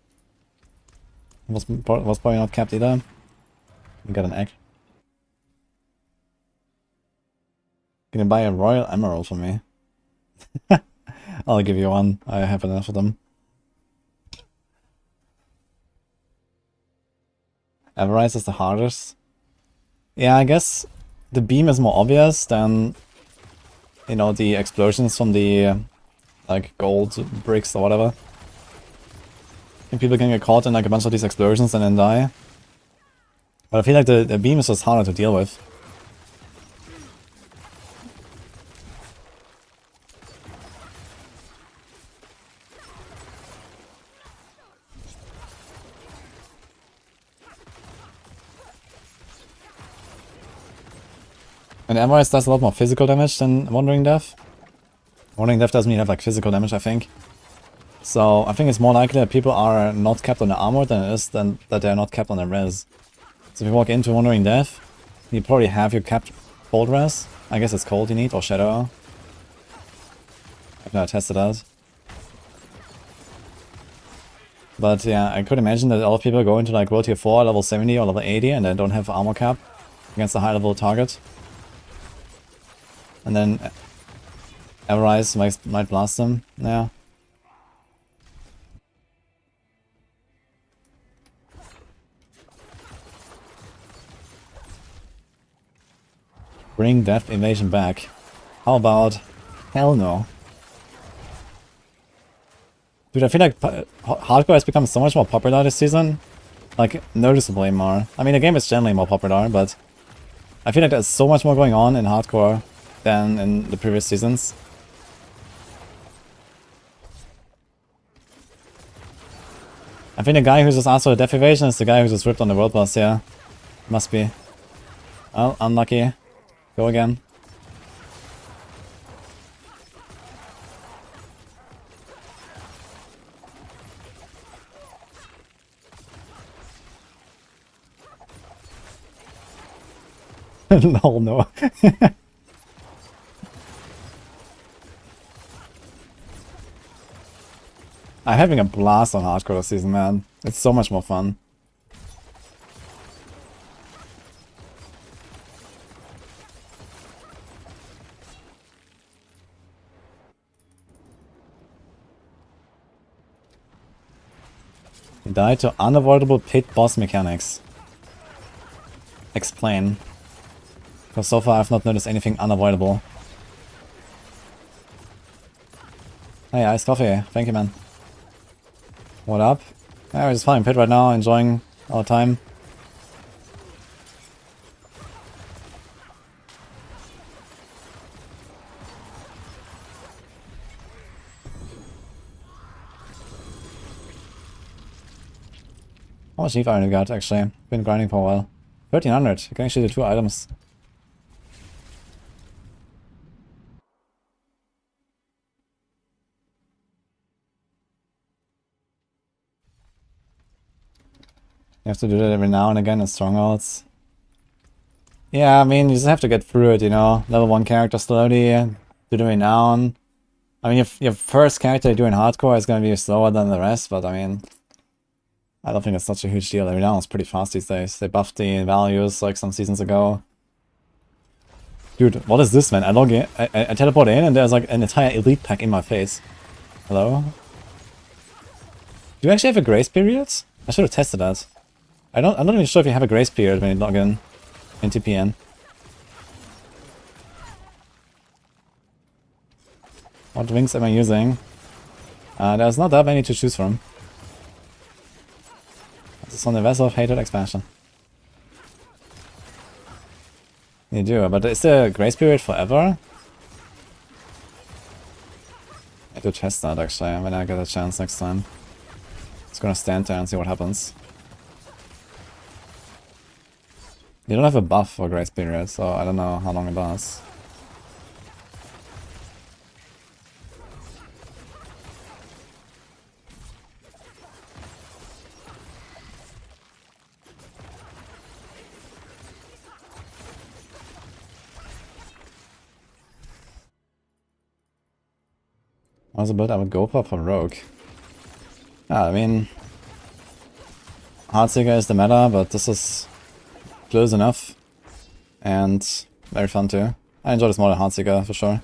It was probably not capped either. We got an egg. Can you buy a Royal Emerald for me? I'll give you one. I have enough of them. Everrise is the hardest. Yeah, I guess the beam is more obvious than, you know, the explosions from the like gold bricks or whatever. I think people can get caught in like a bunch of these explosions and then die. But I feel like the beam is just harder to deal with. And Everise does a lot more physical damage than Wandering Death. Wandering Death doesn't even have like physical damage, I think. So I think it's more likely that people are not capped on their armor than it is than that they're not capped on their res. So if you walk into Wandering Death, you probably have your capped cold res. I guess it's cold you need, or shadow. I've never tested that. But yeah, I could imagine that a lot of people go into like World Tier 4, level 70 or level 80 and then don't have armor cap against a high level target. And then Everrise might blast them, yeah. Bring Death Invasion back. How about... Hell no. Dude, I feel like hardcore has become so much more popular this season. Like, noticeably more. I mean, the game is generally more popular, but... I feel like there's so much more going on in hardcore than in the previous seasons. I think the guy who just asked for the Death Evasion is the guy who just ripped on the world boss, yeah. Must be. Well, unlucky. Go again. Lol, no. I'm having a blast on hardcore this season, man. It's so much more fun. You died to unavoidable pit boss mechanics. Explain. Because so far I've not noticed anything unavoidable. Hey, iced coffee. Thank you, man. What up? Yeah, we're just flying pit right now, enjoying our time. How much leaf iron you got, actually? Been grinding for a while. 1300. You can actually do 2 items. You have to do that every now and again in strongholds. Yeah, I mean, you just have to get through it, you know? Level 1 character slowly, do the renown. I mean, your first character you do in hardcore is gonna be slower than the rest, but I mean... I don't think it's such a huge deal. The renown is pretty fast these days. They buffed the values like some seasons ago. Dude, what is this, man? I log in, I teleport in and there's like an entire elite pack in my face. Hello? Do you actually have a grace period? I should have tested that. I'm not even sure if you have a grace period when you log in TPN. What wings am I using? There's not that many to choose from. This is on the Vessel of Hated expansion. You do, but is the grace period forever? I do test that actually when I get a chance next time. Just gonna stand there and see what happens. You don't have a buff for grace period, so I don't know how long it lasts. What's a build I would go for Rogue? I mean... Heartseeker is the meta, but this is close enough. And very fun too. I enjoy this more than Heartseeker, for sure.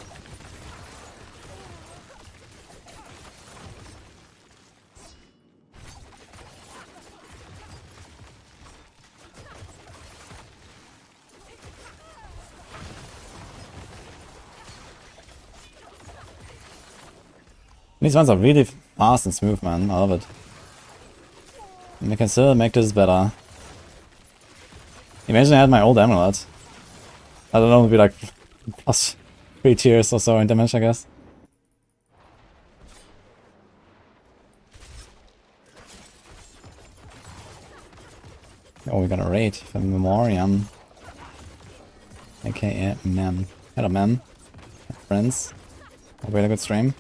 These ones are really fast and smooth, man. I love it. And we can still make this better. Imagine I had my old amulet. I don't know, it'd be like plus 3 tiers or so in damage, I guess. Oh, we got a raid from Memoriam. AKA Mem. Hello, Mem. Friends. Hope we had a good stream.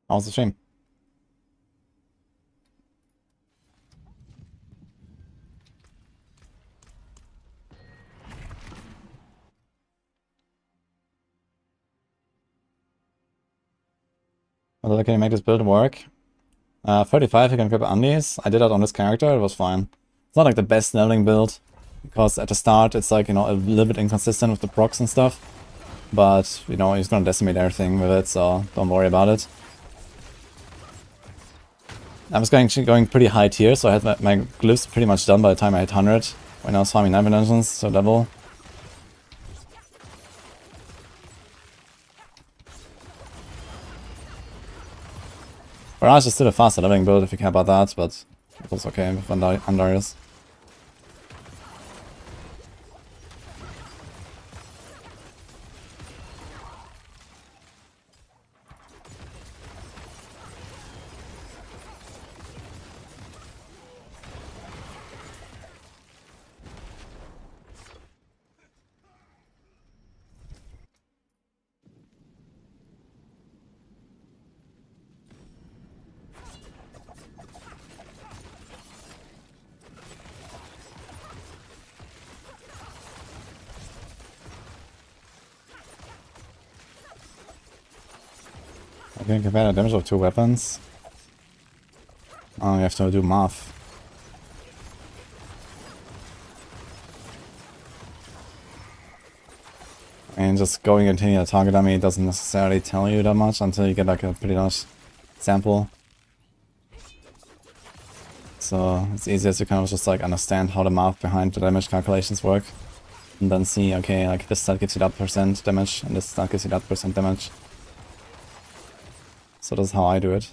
How's the stream? Well, can you make this build work? 35 you can grab undies. I did that on this character, it was fine. It's not like the best leveling build, because at the start it's like, you know, a little bit inconsistent with the procs and stuff. But, you know, he's gonna decimate everything with it, so don't worry about it. I was going pretty high tier, so I had my glyphs pretty much done by the time I hit 100, when I was farming 9 dungeons, so level. Barrage is still a faster leveling build if you care about that, but it was okay with Andarius. Okay, compare the damage of 2 weapons. Oh, you have to do math. And just going and hitting a target dummy doesn't necessarily tell you that much until you get like a pretty large sample. So it's easier to kind of just like understand how the math behind the damage calculations work. And then see, okay, like this stat gives you that % damage and this stat gives you that % damage. So that's how I do it.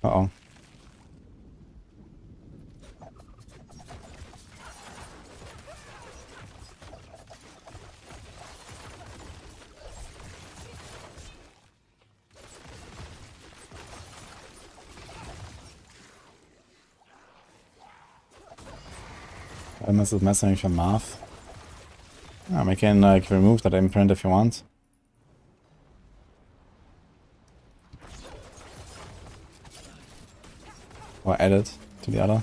Uh-oh. I must have messing with your math. We can like remove that imprint if you want. Or add it to the other.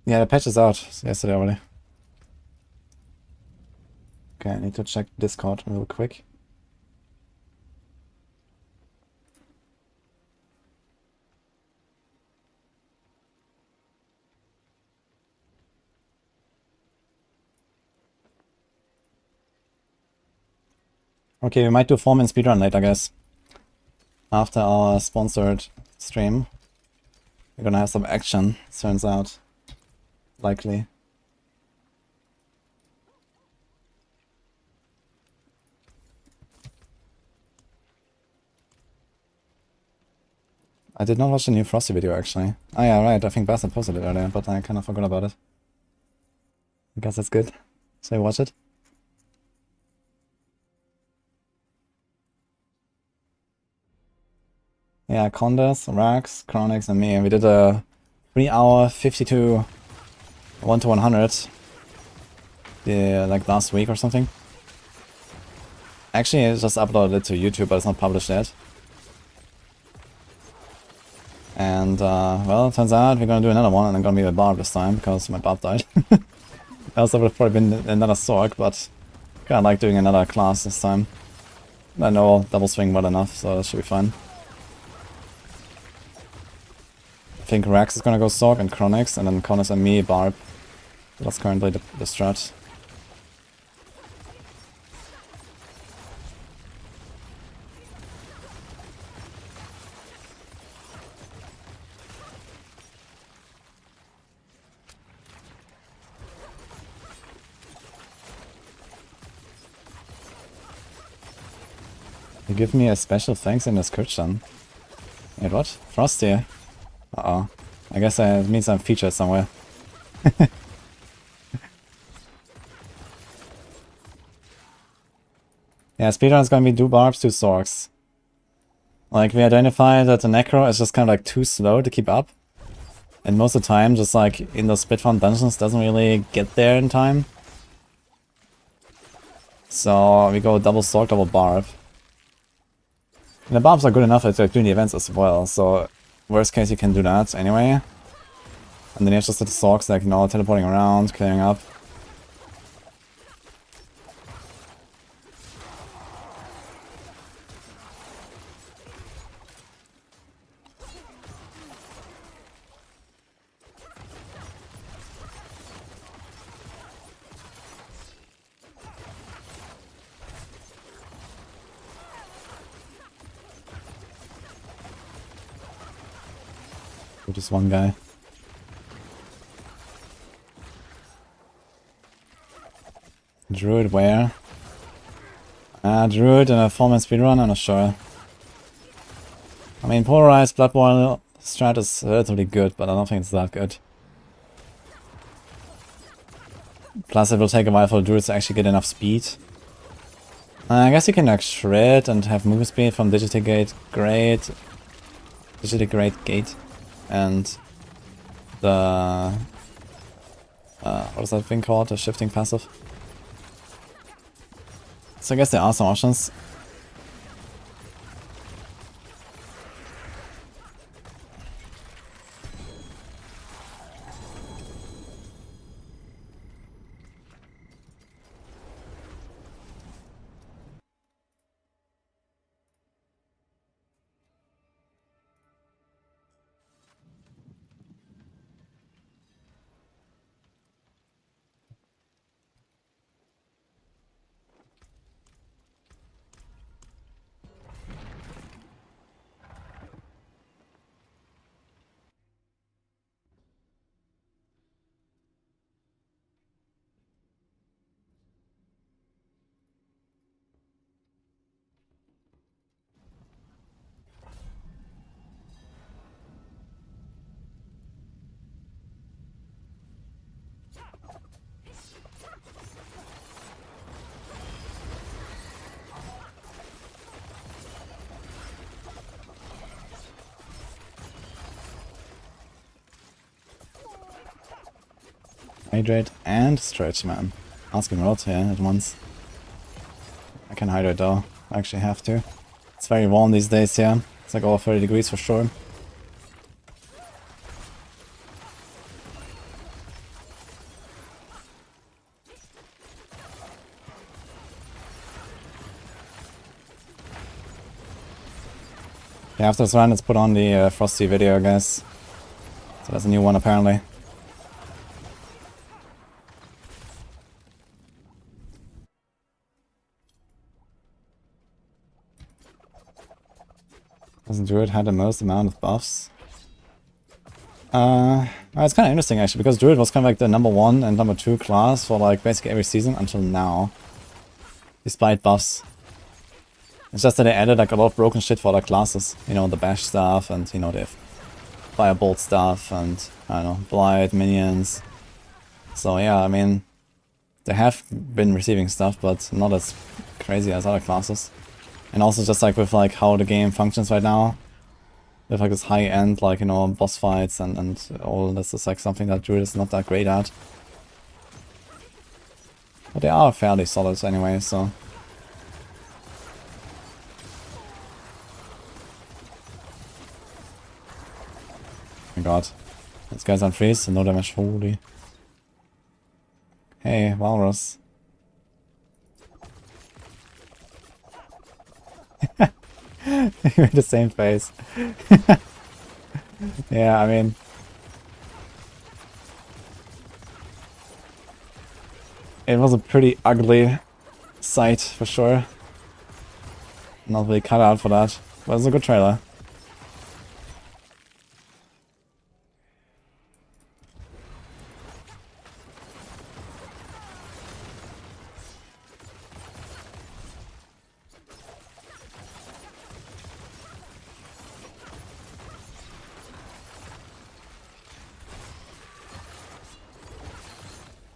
Yeah, the patch is out yesterday already. Okay, I need to check Discord real quick. Okay, we might do 4-man speedrun later, guys. After our sponsored stream. We're gonna have some action, turns out. likely. I did not watch the new Frosty video actually. Oh yeah, right, I think Barb posted it earlier, but I kind of forgot about it. I guess that's good. So I watch it. Yeah, Condas, Rax, Chronix, and me. And we did a 3-hour 52 1 to 100 like last week or something. Actually, I just uploaded it to YouTube, but it's not published yet. And well, it turns out we're gonna do another one, and I'm gonna be with Barb this time because my Barb died. Else I would have probably been another Sorc, but kinda like doing another class this time. I know I'll double swing well enough, so it should be fine. I think Rax is gonna go Sorc and Chronix, and then Connors and me, Barb. That's currently the strat. You give me a special thanks in the description. Wait, what? Frosty? Uh-oh. I guess it means I'm featured somewhere. Yeah, speedrun is gonna be do Barbs, do Sorcs. Like, we identified that the Necro is just kind of like too slow to keep up. And most of the time, just like in those split farm dungeons, doesn't really get there in time. So we go double Sorc, double Barb. And the Barbs are good enough at like, doing the events as well, so worst case you can do that anyway. And then you have just the Sorcs like, you know, teleporting around, clearing up. Just one guy. Druid where? Druid in a 4-man speedrun? I'm not sure. I mean, polarized Blood Boil strat is relatively good, but I don't think it's that good. Plus it will take a while for the Druids to actually get enough speed. I guess you can like shred and have move speed from Digitigate Gate. And the what is that thing called? The shifting passive. So I guess there are some options. Hydrate and stretch, man. Asking a lot here at once. I can hydrate though. I actually have to. It's very warm these days here. It's like over 30 degrees for sure. Yeah, after this round, let's put on the Frosty video, I guess. So that's a new one apparently. Doesn't Druid have the most amount of buffs? It's kind of interesting actually, because Druid was kind of like the #1 and #2 class for like basically every season until now. Despite buffs. It's just that they added like a lot of broken shit for other classes. You know, the bash stuff and, you know, they have firebolt stuff and, I don't know, blight, minions. So yeah, I mean, they have been receiving stuff, but not as crazy as other classes. And also just like with like how the game functions right now. With like this high end, like, you know, boss fights and all this is like something that Druid is not that great at. But they are fairly solid anyway, so. Oh my god. This guy's on freeze, so no damage. Holy. Hey, Walrus. You made the same face. Yeah, I mean. It was a pretty ugly sight, for sure. Not really cut out for that. But it's a good trailer.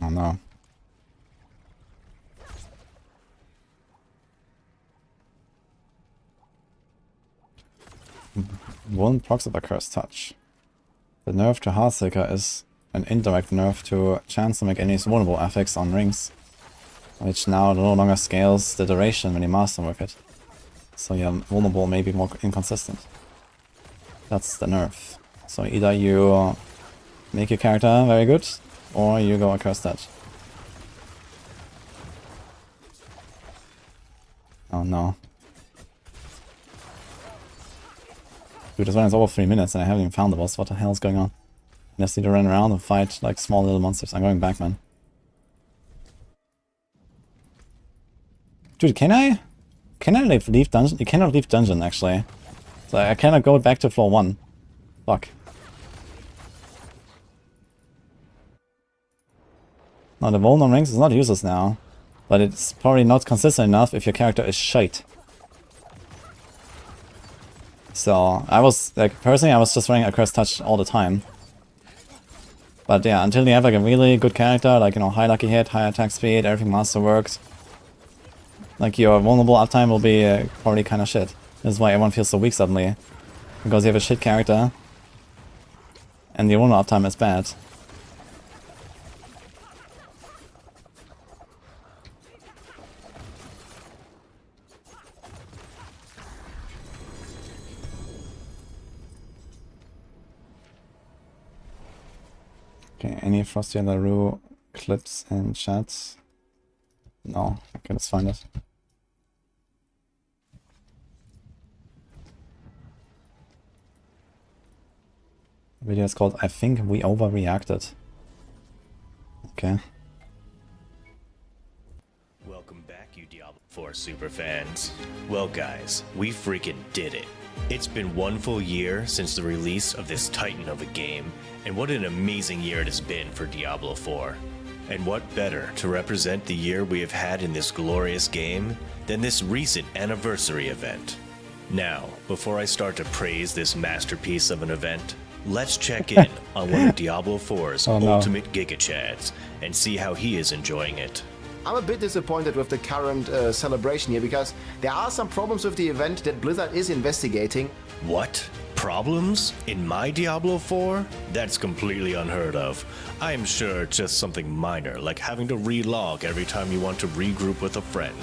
Oh no. One procs of a Cursed Touch. The nerf to Heartseeker is an indirect nerf to chance to make enemies vulnerable affix on rings, which now no longer scales the duration when you master with it. So your vulnerable may be more inconsistent. That's the nerf. So either you make your character very good, or you go a Cursed Touch. Oh no. Dude, this one is over 3 minutes and I haven't even found the boss. What the hell is going on? I just need to run around and fight like small little monsters. I'm going back, man. Dude, can I leave dungeon? You cannot leave dungeon, actually. So I cannot go back to floor 1. Fuck. Now the Vuln on rings is not useless now. But it's probably not consistent enough if your character is shite. So, I was, like, personally I was just running a Cursed Touch all the time. But yeah, until you have like a really good character, like, you know, high lucky hit, high attack speed, everything master works. Like, your vulnerable uptime will be probably kind of shit. This is why everyone feels so weak suddenly. Because you have a shit character. And the vulnerable uptime is bad. Okay, any Frosty and LaRue clips in chat? No, okay, let's find it. The video is called I Think We Overreacted. Okay. Welcome back, you Diablo 4 superfans. Well guys, we freaking did it. It's been 1 full year since the release of this titan of a game, and what an amazing year it has been for Diablo 4. And what better to represent the year we have had in this glorious game than this recent anniversary event. Now, before I start to praise this masterpiece of an event, let's check in on one of Diablo 4's ultimate gigachads and see how he is enjoying it. I'm a bit disappointed with the current celebration here because there are some problems with the event that Blizzard is investigating. What? Problems? In my Diablo 4? That's completely unheard of. I am sure it's just something minor, like having to relog every time you want to regroup with a friend.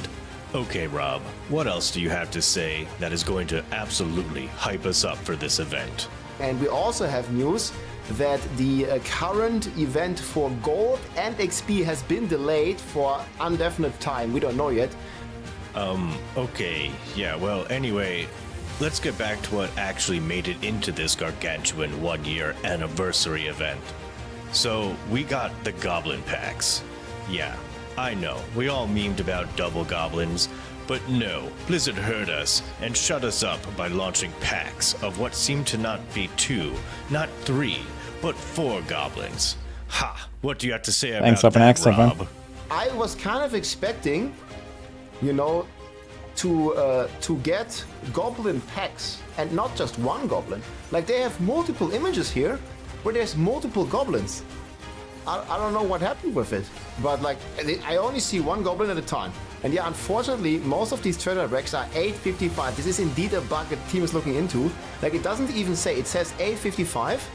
Okay, Rob, what else do you have to say that is going to absolutely hype us up for this event? And we also have news that the current event for Gold and XP has been delayed for indefinite time. We don't know yet. Okay. Yeah, well, anyway, let's get back to what actually made it into this gargantuan 1-year anniversary event. So, we got the Goblin Packs. Yeah, I know, we all memed about double goblins, but no, Blizzard heard us and shut us up by launching packs of what seemed to not be 2, not 3, but 4 goblins. Ha! What do you have to say Thanks about for an that, extra, man. Rob? I was kind of expecting, you know, to get goblin packs and not just one goblin. Like they have multiple images here where there's multiple goblins. I don't know what happened with it, but like I only see one goblin at a time. And yeah, unfortunately, most of these treasure racks are 855. This is indeed a bug that the team is looking into. Like it doesn't even say, it says 855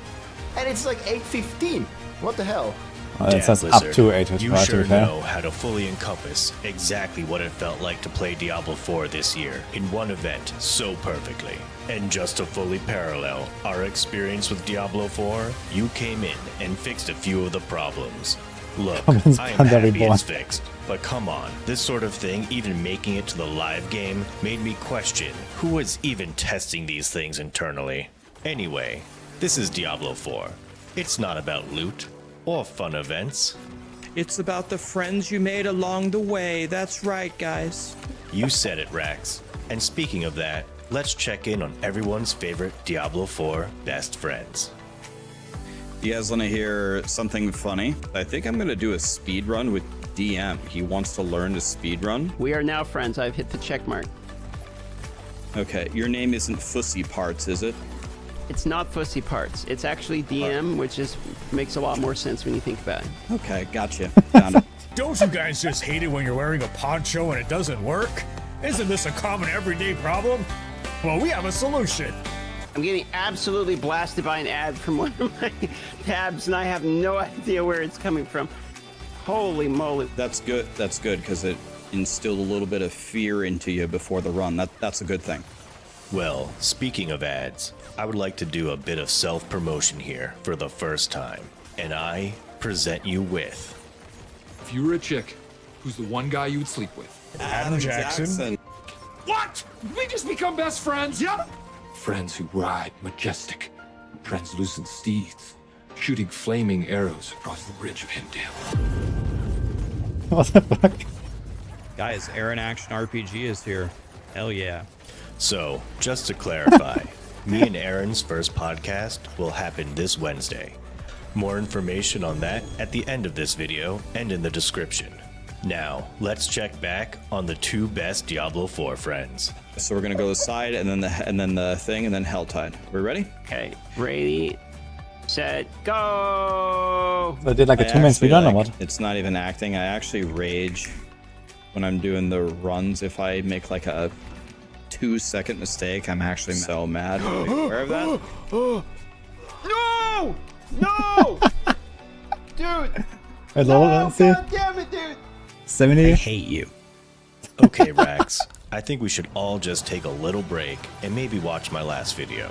and it's like 815. What the hell? It says up Blizzard, to 8 you sure know how to fully encompass exactly what it felt like to play Diablo 4 this year in one event so perfectly. And just to fully parallel our experience with Diablo 4, you came in and fixed a few of the problems. Look, I am happy it's fixed, but come on, this sort of thing, even making it to the live game, made me question who was even testing these things internally. Anyway, this is Diablo 4. It's not about loot or fun events. It's about the friends you made along the way. That's right, guys. You said it, Rax. And speaking of that, let's check in on everyone's favorite Diablo 4 best friends. You guys want to hear something funny? I think I'm going to do a speed run with DM. He wants to learn to speed run. We are now friends. I've hit the check mark. Okay, your name isn't Fussy Parts, is it? It's not Fussy Parts. It's actually DM, which makes a lot more sense when you think about it. Okay, gotcha. Found it. Don't you guys just hate it when you're wearing a poncho and it doesn't work? Isn't this a common everyday problem? Well, we have a solution. I'm getting absolutely blasted by an ad from one of my tabs, and I have no idea where it's coming from. Holy moly. That's good, because it instilled a little bit of fear into you before the run. That's a good thing. Well, speaking of ads, I would like to do a bit of self-promotion here for the first time. And I present you with... If you were a chick, who's the one guy you would sleep with? Adam Jackson. What? Did we just become best friends? Yeah. Friends who ride majestic, translucent steeds, shooting flaming arrows across the ridge of Himdale. What the fuck? Guys, Aaron Action RPG is here. Hell yeah. So, just to clarify, me and Aaron's first podcast will happen this Wednesday. More information on that at the end of this video and in the description. Now, let's check back on the 2 best Diablo 4 friends. So we're gonna go aside and then the thing and then Helltide. We ready? Okay, ready, set, go! So I did like a 2-man speedrun or what? It's not even acting. I actually rage when I'm doing the runs. If I make like a 2-second mistake, I'm actually so mad. Are you aware of that? No! No! Dude! Hello, No, see? God damn it, dude! 70? I hate you. Okay, Rax, I think we should all just take a little break and maybe watch my last video.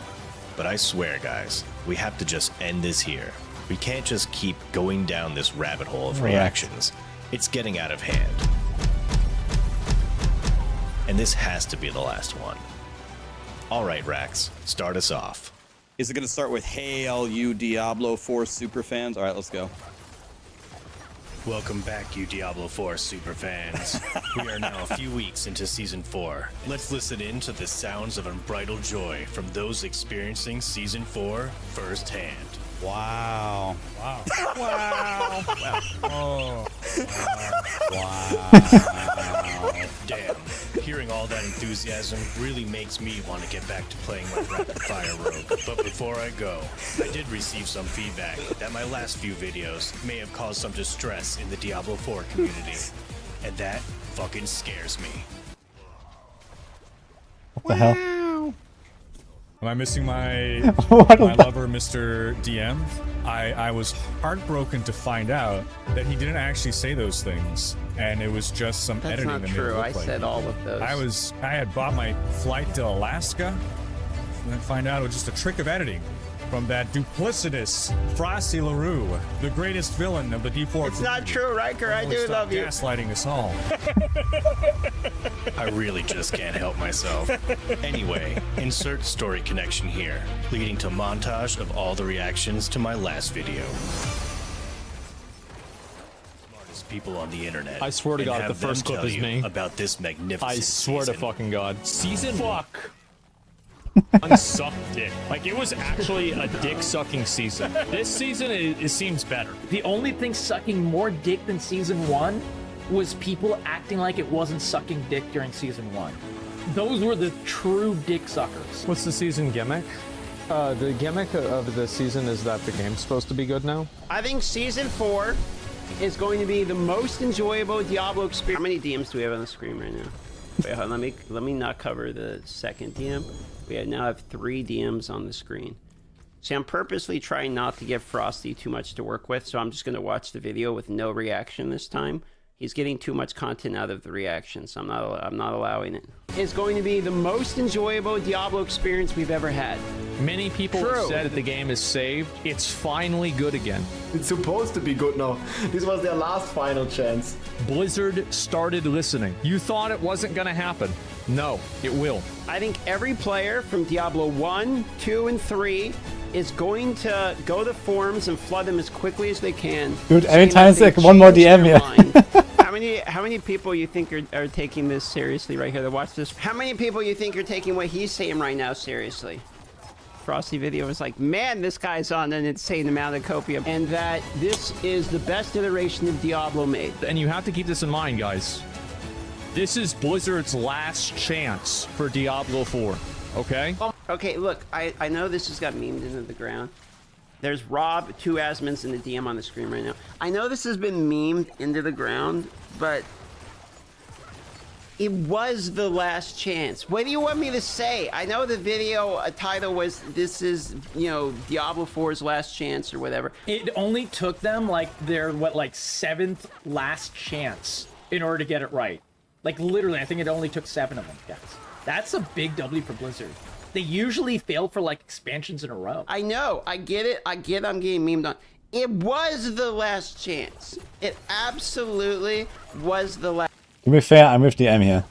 But I swear, guys, we have to just end this here. We can't just keep going down this rabbit hole of reactions. It's getting out of hand. And this has to be the last one. All right, Rax, start us off. Is it going to start with, hey, all you Diablo 4 superfans? All right, let's go. Welcome back, you Diablo 4 superfans. We are now a few weeks into Season 4. Let's listen in to the sounds of unbridled joy from those experiencing Season 4 firsthand. Wow. Wow. Wow. Oh. Wow. Damn, hearing all that enthusiasm really makes me want to get back to playing my rapid fire rogue. But before I go, I did receive some feedback that my last few videos may have caused some distress in the Diablo 4 community. And that fucking scares me. What the hell? Am I missing my What my the- lover, Mr. DM? I was heartbroken to find out that he didn't actually say those things, and it was just some That's editing not that made it true. look I like said it. all of those. I had bought my flight to Alaska, and then find out it was just a trick of editing from that duplicitous Frosty LaRue, the greatest villain of the D4. It's not true, Riker. I do love you. Gaslighting us all. I really just can't help myself. Anyway, insert story connection here, leading to montage of all the reactions to my last video. Smartest people on the internet. I swear to and God, have the first them clip tell is you me. About this magnificent I swear to season. fucking God. Season fuck. Suck dick. Like, it was actually a dick-sucking season. This season, it seems better. The only thing sucking more dick than season 1 was people acting like it wasn't sucking dick during season 1. Those were the true dick suckers. What's the season gimmick? The gimmick of the season is that the game's supposed to be good now? I think season 4 is going to be the most enjoyable Diablo experience. How many DMs do we have on the screen right now? Wait, hold on, let me not cover the second DM. We now have 3 DMs on the screen. See, I'm purposely trying not to give Frosty too much to work with, so I'm just going to watch the video with no reaction this time. He's getting too much content out of the reaction, so I'm not allowing it. It's going to be the most enjoyable Diablo experience we've ever had. Many people have said that the game is saved. It's finally good again. It's supposed to be good now. This was their last final chance. Blizzard started listening. You thought it wasn't going to happen. No, it will. I think every player from Diablo 1, 2, and 3 is going to go to forums and flood them as quickly as they can. Dude, anytime it's like one more DM here. How many people you think are taking this seriously right here to watch this? How many people you think are taking what he's saying right now seriously? Frosty video was like, man, this guy's on an insane amount of copium. And that this is the best iteration of Diablo made. And you have to keep this in mind, guys. This is Blizzard's last chance for Diablo 4, okay? Okay, look, I know this has got memed into the ground. There's Rob, 2 Asmins, and the DM on the screen right now. I know this has been memed into the ground, but it was the last chance. What do you want me to say? I know the video title was, this is, you know, Diablo 4's last chance or whatever. It only took them like their, like 7th last chance in order to get it right. Like literally, I think it only took 7 of them, guys. That's a big W for Blizzard. They usually fail for like expansions in a row. I know, I get it, I'm getting memed on. It was the last chance. It absolutely was the last. To be fair, I'm with DM here.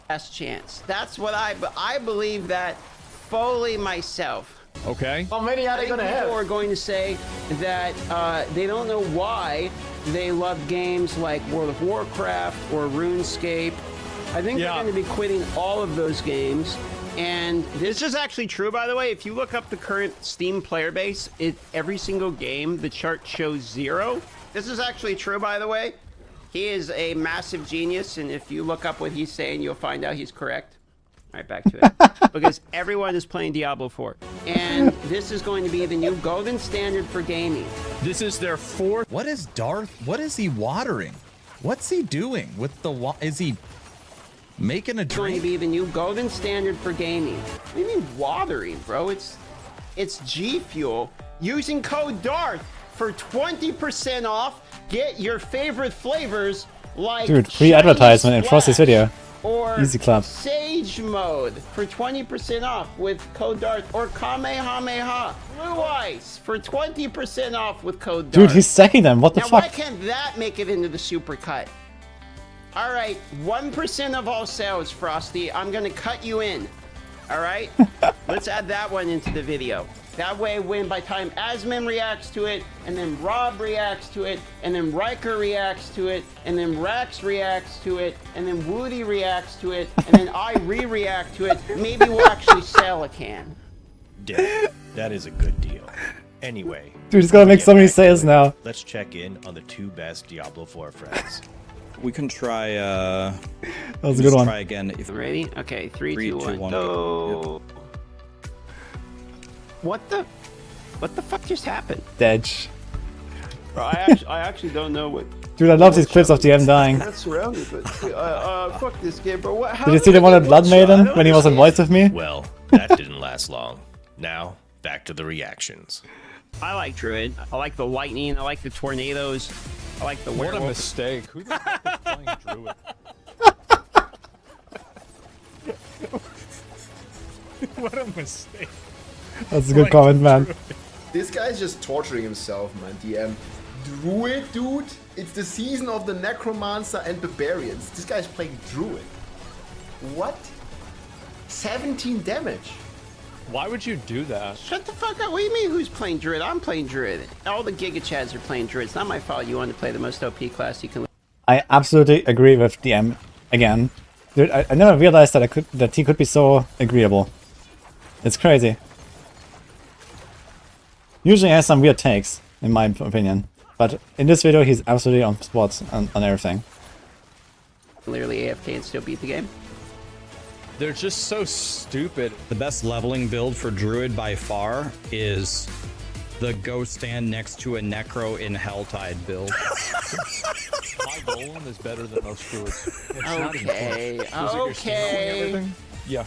Last chance. That's what I believe that fully myself. Okay. How many are they gonna have? People are going to say that they don't know why they love games like World of Warcraft or RuneScape. I think they're going to be quitting all of those games. And this is actually true, by the way. If you look up the current Steam player base, every single game, the chart shows 0. This is actually true, by the way. He is a massive genius, and if you look up what he's saying, you'll find out he's correct. All right, back to it. Because everyone is playing Diablo 4. And this is going to be the new golden standard for gaming. This is their 4th. What is Darth? What is he watering? What's he doing with the is he making a drink? It's going to be the new golden standard for gaming. What do you mean watering, bro? It's G Fuel. Using code DARTH for 20% off. Get your favorite flavors like Dude, free advertisement in Frosty's video. Or Easy clap. Sage Mode for 20% off with code DARTH. Or Kamehameha Blue Ice for 20% off with code DARTH. Dude, he's stacking them. What the fuck? Why can't that make it into the supercut? All right, 1% of all sales, Frosty. I'm gonna cut you in. All right, let's add that one into the video. That way, when by time Asmin reacts to it, and then Rob reacts to it, and then Riker reacts to it, and then Rax reacts to it, and then Woody reacts to it, and then I re-react to it, maybe we'll actually sell a can. Damn, that is a good deal. Anyway. Dude, he's gonna make so many sales now. Let's check in on the 2 best Diablo 4 friends. We can try, that was a good one. Try again. If Ready? Okay, 3, 2, 1, go. go. Yep. What the fuck just happened? Dedge. Bro, I actually don't know what. Dude, I love these clips of DM dying. That's surrounded, but fuck this game, bro. What? Did you see the one at Blood Maiden when he was on voice with me? Well, that didn't last long. Now, back to the reactions. I like Druid. I like the lightning. I like the tornadoes. I like the werewolf. What a mistake. Who the fuck is playing Druid? What a mistake. That's a good comment, man. This guy's just torturing himself, man, DM. Druid, dude? It's the season of the Necromancer and Barbarians. This guy's playing Druid. What? 17 damage. Why would you do that? Shut the fuck up. What do you mean who's playing Druid? I'm playing Druid. All the Giga Chads are playing Druid. It's not my fault you want to play the most OP class you can. I absolutely agree with DM again. Dude, I never realized that he could be so agreeable. It's crazy. Usually has some weird takes, in my opinion. But in this video, he's absolutely on spot on everything. Literally AFK and still beat the game. They're just so stupid. The best leveling build for Druid by far is the go stand next to a Necro in Helltide build. My golem is better than most druids. Okay, okay. Yeah,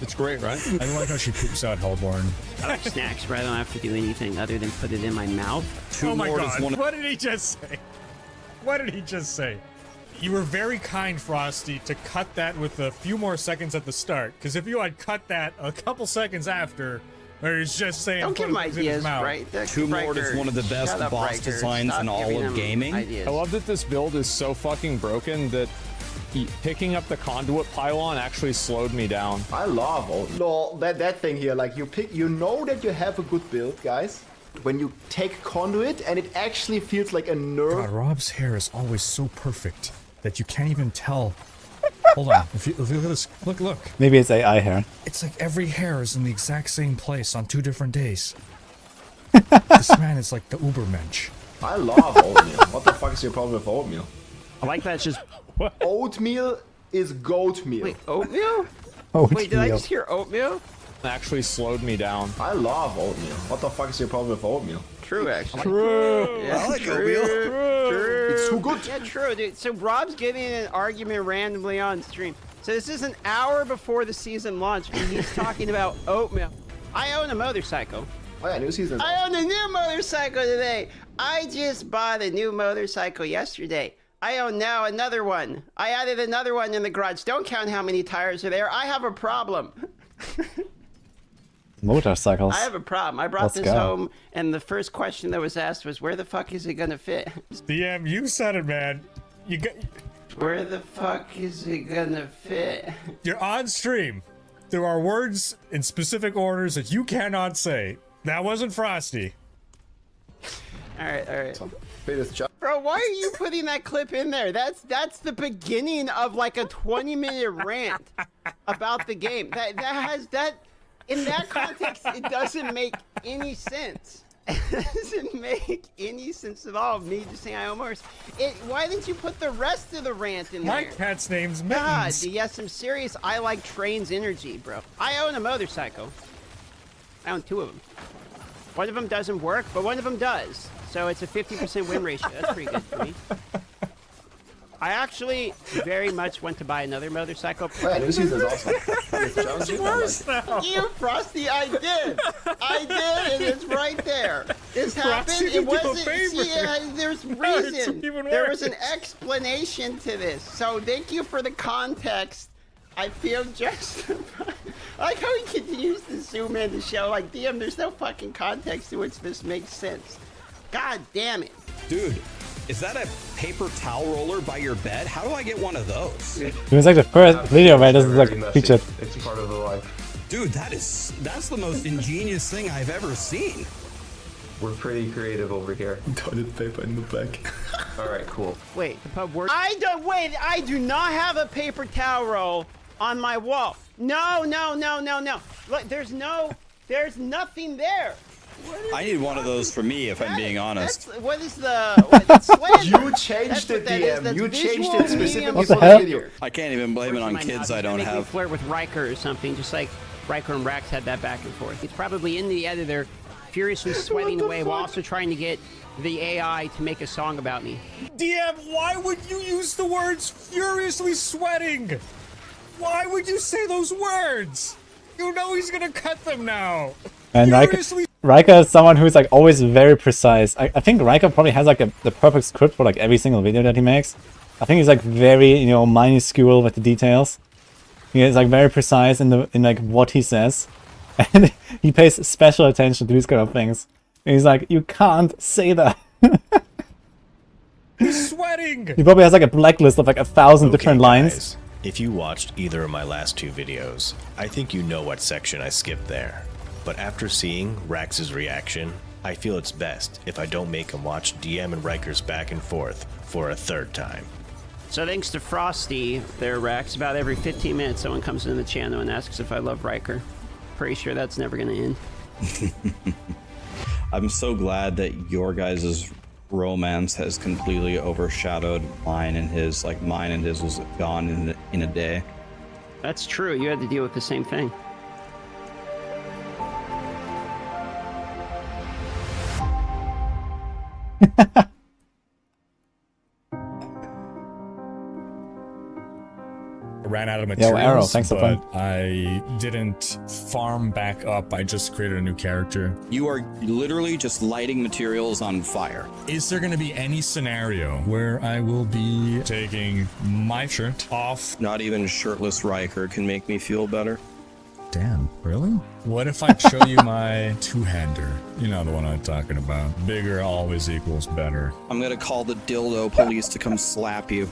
it's great, right? I like how she poops out Hellborn. I like snacks, but I don't have to do anything other than put it in my mouth. Oh my god, what did he just say? What did he just say? You were very kind, Frosty, to cut that with a few more seconds at the start. Because if you had cut that a couple seconds after, where he's just saying, don't give him ideas, right? Tomb Lord is one of the best boss designs in all of gaming. I love that this build is so fucking broken that picking up the conduit pylon actually slowed me down. I love that thing here. Like you know that you have a good build, guys. When you take conduit and it actually feels like a nerve. God, Rob's hair is always so perfect that you can't even tell. Hold on, if you look at this, look. Maybe it's AI hair. It's like every hair is in the exact same place on 2 different days. This man is like the Ubermensch. I love oatmeal. What the fuck is your problem with oatmeal? I like that it's just... What? Oatmeal is goat meal. Wait, oatmeal? Oatmeal. Wait, did I just hear oatmeal? Actually slowed me down. I love oatmeal. What the fuck is your problem with oatmeal? True, actually. True. Yeah, I like oatmeal. True. It's too good. Yeah, true, dude. So Rob's getting in an argument randomly on stream. So this is an hour before the season launch, and he's talking about oatmeal. I own a motorcycle. Oh yeah, new season. I own a new motorcycle today. I just bought a new motorcycle yesterday. I own now another one. I added another one in the garage. Don't count how many tires are there. I have a problem. Motorcycles. I have a problem. I brought this home, and the first question that was asked was, where the fuck is it gonna fit? DM, you said it, man. You got... Where the fuck is it gonna fit? You're on stream. There are words in specific orders that you cannot say. That wasn't Frosty. Alright. Bro, why are you putting that clip in there? That's the beginning of like a 20-minute rant about the game. That in that context, it doesn't make any sense. It doesn't make any sense at all. Me just saying I almost. Why didn't you put the rest of the rant in there? My cat's name's God, Mittens. yes, I'm serious. I like Train's energy, bro. I own a motorcycle. I own 2 of them. One of them doesn't work, but one of them does. So it's a 50% win ratio. That's pretty good for me. I actually very much want to buy another motorcycle. Oh, yeah, new season's awesome. It's worse now. You, Frosty, I did, and it's right there. This happened. Frosty, It wasn't. favor. See, there's reason. There was an explanation to this. So thank you for the context. I feel justified. I like how he continues to zoom in to show, like, damn, there's no fucking context to which this makes sense. God damn it. Dude, is that a paper towel roller by your bed? How do I get one of those? It was like the first video where this is like featured. It's part of the life. Dude, that's the most ingenious thing I've ever seen. We're pretty creative over here. Toilet paper in the back. Alright, cool. Wait, the pub works. I do not have a paper towel roll on my wall. No. Look, there's nothing there. I need one of those for me, if I'm being honest. What is the slander? You changed it, DM. You changed it specifically What for the the hell? video. I can't even blame it on kids I don't Make me have. flirt with Riker or something, just like Riker and Rax had that back and forth. He's probably in the editor, furiously sweating away while also trying to get the AI to make a song about me. DM, why would you use the words furiously sweating? Why would you say those words? You know he's gonna cut them now. And Riker is someone who's like always very precise. I think Riker probably has like the perfect script for like every single video that he makes. I think he's like very, minuscule with the details. He is like very precise in like what he says. And he pays special attention to these kind of things. And he's like, you can't say that. He's sweating! He probably has like a blacklist of like 1,000 different lines. Guys, if you watched either of my last 2 videos, I think you know what section I skipped there. But after seeing Rax's reaction, I feel it's best if I don't make him watch DM and Riker's back and forth for a 3rd time. So thanks to Frosty, there, Rax, about every 15 minutes someone comes into the channel and asks if I love Riker. pretty sure that's never going to end. I'm so glad that your guys' romance has completely overshadowed mine and his. Like, mine and his was gone in a day. That's true. You had to deal with the same thing. Ran out of Yo, materials, Arrow, thanks for but playing. I didn't farm back up. I just created a new character. You are literally just lighting materials on fire. Is there going to be any scenario where I will be taking my shirt off? Not even shirtless Riker can make me feel better. Damn, really? What if I show you my two-hander? You know the one I'm talking about. Bigger always equals better. I'm gonna call the dildo police to come slap you.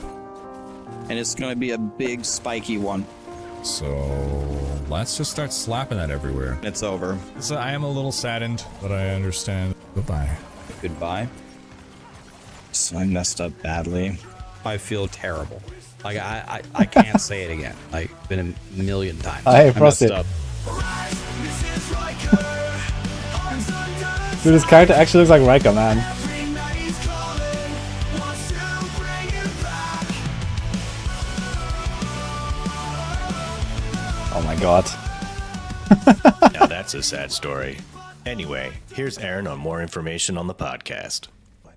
And it's gonna be a big spiky one. So let's just start slapping that everywhere. It's over. So I am a little saddened, but I understand. Goodbye. Goodbye. So I messed up badly. I feel terrible. Like I can't say it again. Like been a million times. Hey, Frosty. I messed up. Dude, this character actually looks like Riker, man. Oh my god. Now that's a sad story. Anyway, here's Aaron on more information on the podcast.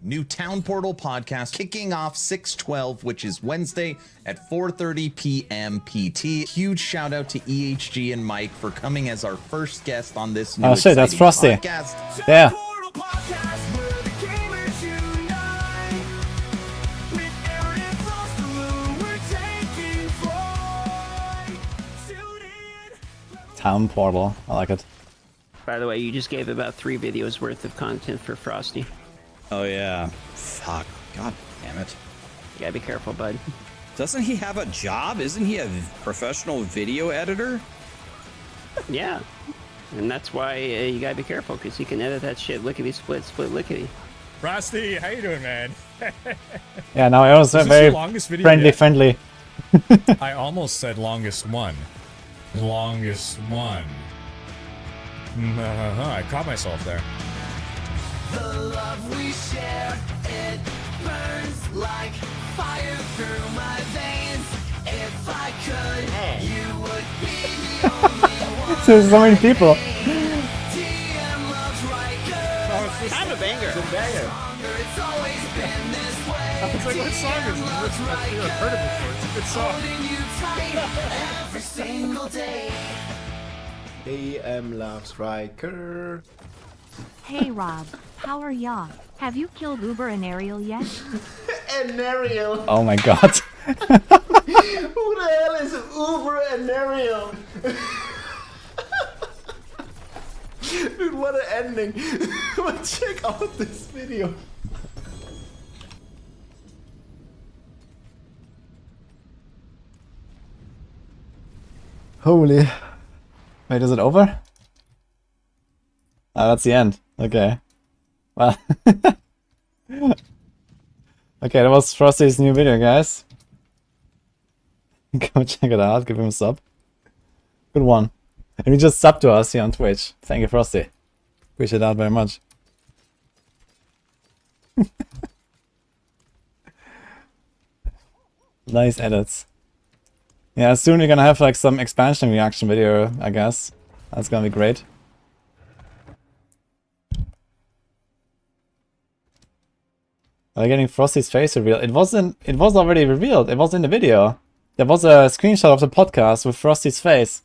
New Town Portal podcast kicking off 6/12, which is Wednesday at 4:30 p.m. PT. Huge shout out to EHG and Mike for coming as our first guest on this new Oh shit, that's Frosty. podcast. Yeah. Town Portal. I like it. By the way, you just gave about 3 videos worth of content for Frosty. Oh yeah. Fuck. God damn it. You gotta be careful, bud. Doesn't he have a job? Isn't he a professional video editor? Yeah. And that's why you gotta be careful, because he can edit that shit lickety split, split lickety. Frosty, how you doing, man? Yeah, now I was Is this very your longest video friendly, yet? friendly. I almost said longest one. Longest one. I caught myself there. The love we share, it burns like fire through my veins. If I could, you would be the only one. There's so many people. TM loves Riker. Kind of a banger. It's a banger. It's always been this way. I was like, what song is this? I've heard it before. It's a good song. Holding you tight every single day. AM loves Riker. Hey Rob, how are ya? Have you killed Uber and Ariel yet? And Ariel. Oh my god. Who the hell is Uber and Ariel? Dude, what an ending. But check out this video. Holy. Wait, is it over? Ah, that's the end. Okay. Well. Okay, that was Frosty's new video, guys. Go check it out, give him a sub. Good one. And he just subbed to us here on Twitch. Thank you, Frosty. Appreciate that very much. Nice edits. Yeah, soon we're gonna have like some expansion reaction video, I guess. That's gonna be great. Are getting Frosty's face revealed? It was already revealed. It was in the video. There was a screenshot of the podcast with Frosty's face.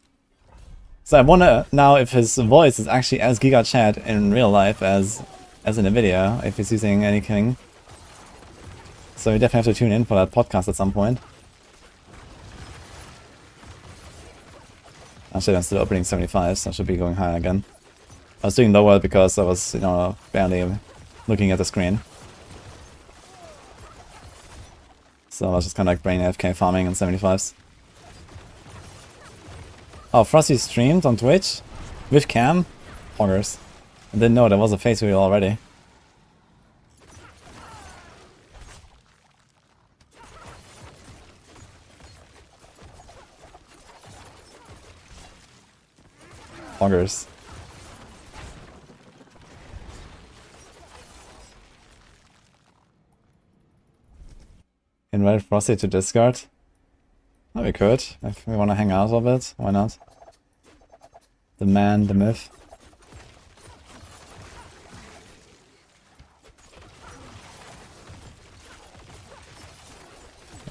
So I wonder now if his voice is actually as Giga Chat in real life as in the video, if he's using anything. So you definitely have to tune in for that podcast at some point. Actually, I'm still opening 75, so I should be going higher again. I was doing lower because I was, you know, barely looking at the screen. So I was just kind of like brain AFK farming on 75s. Oh, Frosty streamed on Twitch? With cam? Hoggers. I didn't know there was a face reveal already. Poggers. Invite Frosty to Discord. Oh, we could. If we want to hang out a little bit, why not? The man, the myth.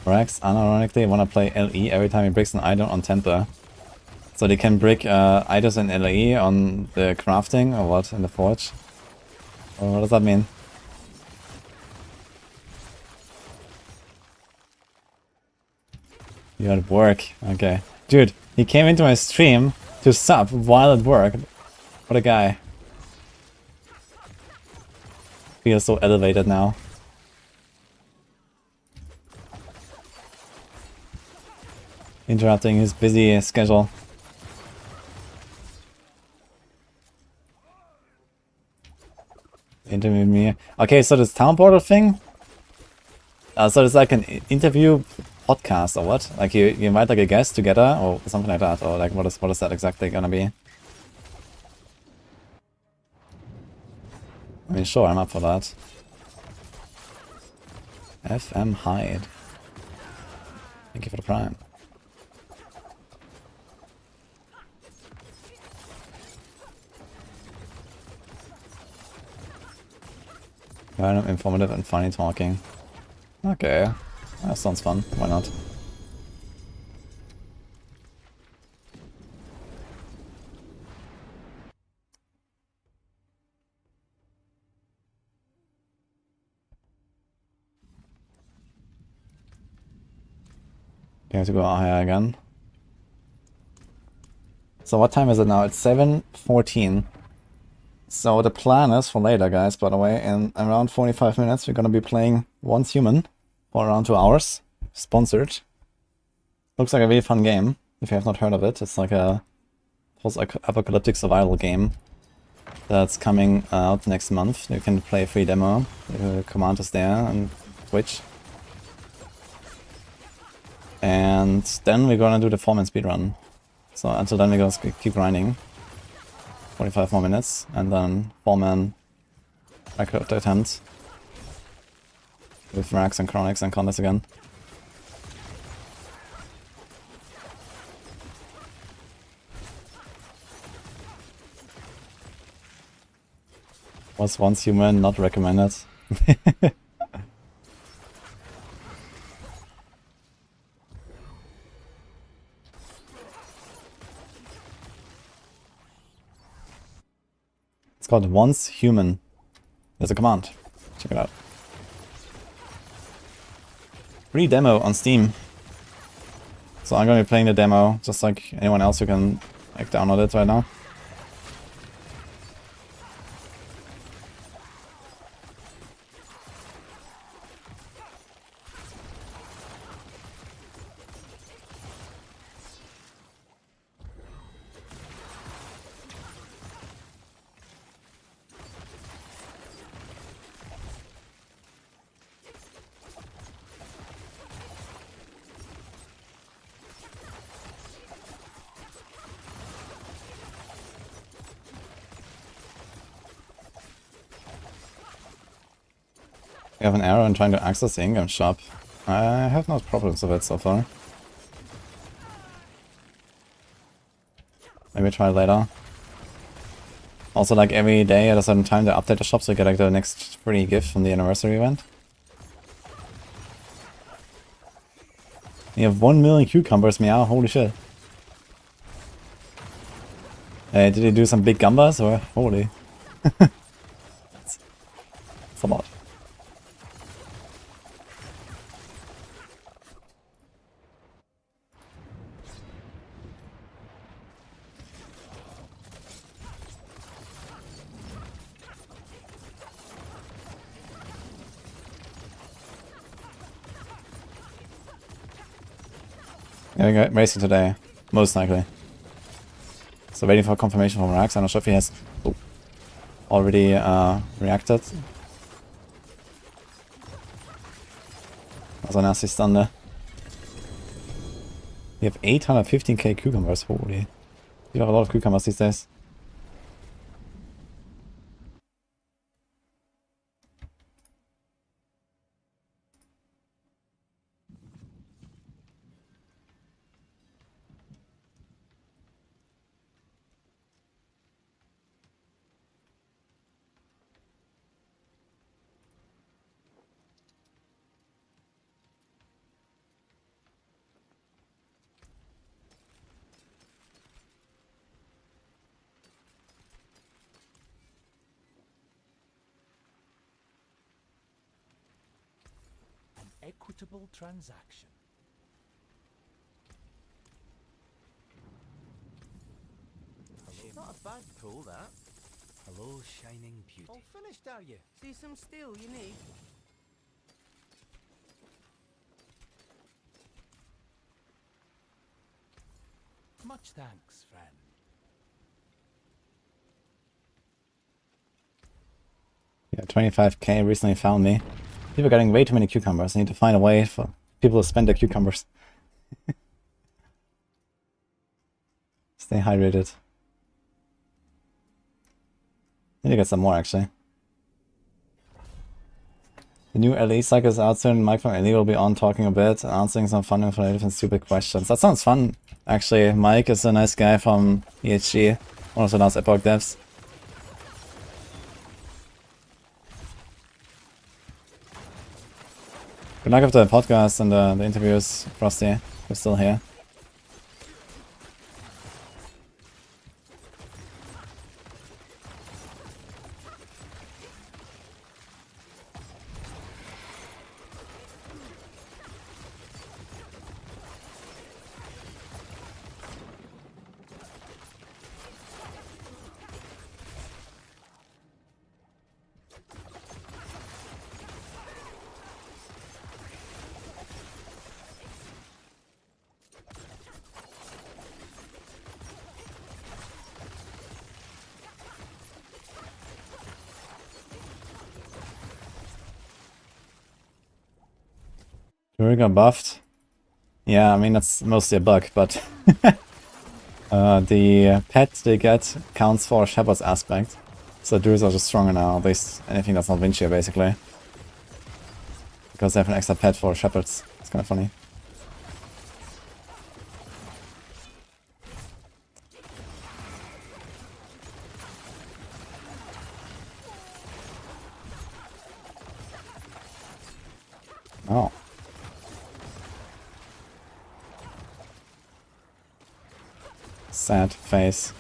Rex unironically wanna play LE every time he breaks an item on Templar. So they can break items in LE on the crafting or what in the forge? Or what does that mean? You're at work. Okay. Dude, he came into my stream to sub while at work. What a guy. Feels so elevated now. Interrupting his busy schedule. Interview me. Okay, so this town portal thing. So it's like an interview podcast or what? Like you invite like a guest together or something like that, or like what is that exactly gonna be? I mean, sure, I'm up for that. FM hide. Thank you for the prime. Random, informative, and funny talking. Okay, that sounds fun. Why not? You have to go higher again. So what time is it now? It's 7:14. So the plan is for later, guys, by the way, in around 45 minutes we're gonna be playing Once Human for around 2 hours. Sponsored. Looks like a really fun game, if you have not heard of it. It's like a post-apocalyptic survival game that's coming out next month. You can play a free demo. The command is there on Twitch. And then we're gonna do the 4-man speedrun. So until then we're gonna keep grinding. 45 more minutes, and then 4-man record attempt with Rax and Chronics and Contest again. Was Once Human not recommended? It's called Once Human. There's a command. Check it out. Free demo on Steam. So I'm going to be playing the demo just like anyone else who can like download it right now. You have an error in trying to access the in-game shop. I have no problems with it so far. Maybe try later. Also, like every day at a certain time they update the shop so you get like the next free gift from the anniversary event. You have 1 million cucumbers, meow, holy shit. Hey, did you do some big gambas or holy? It's a lot. Yeah, we got racing today, most likely. So waiting for confirmation from Rax. I'm not sure if he has already reacted. That was a nasty stun there. We have 815k cucumbers, holy. You have a lot of cucumbers these days. equitable transaction. Not a bad pull, that. Hello, shining beauty. All finished, are you? See some steel you need? Much thanks, friend. Yeah, 25k recently found me. People are getting way too many cucumbers. I need to find a way for people to spend their cucumbers. Stay hydrated. Need to get some more actually. The new LE cycle is out soon. Mike from LE will be on talking a bit, answering some fun, informative, and stupid questions. That sounds fun, actually. Mike is a nice guy from EHG, one of the last Epoch devs. Good luck with the podcast and the interviews, Frosty. We're still here. Druid got buffed. Yeah, I mean, that's mostly a bug, but the pet they get counts for Shepherd's aspect. So Druids are just stronger now, at least anything that's not Vinci, basically. Because they have an extra pet for Shepherds. It's kind of funny. Oh. Sad face.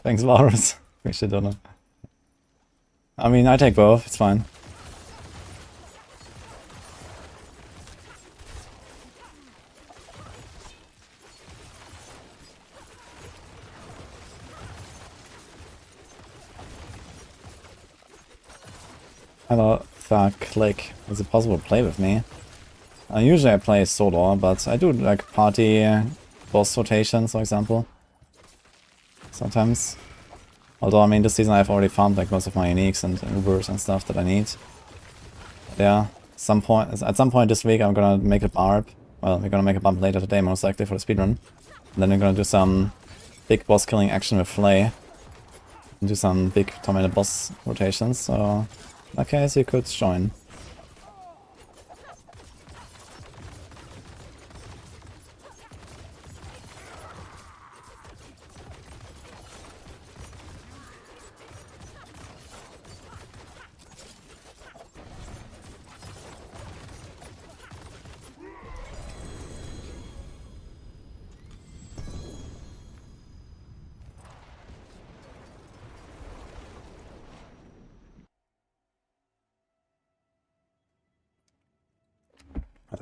Thanks, Varus. Appreciate it, donor. I mean, I take both, it's fine. Hello, Click. Is it possible to play with me? Usually I play solo, but I do like party boss rotations, for example. Sometimes. Although, I mean, this season I've already farmed like most of my uniques and Ubers and stuff that I need. Yeah, at some point this week I'm gonna make a Barb. Well, we're gonna make a bump later today, most likely, for the speedrun. And then we're gonna do some big boss killing action with Flay. And do some big tornado boss rotations, so in that case you could join.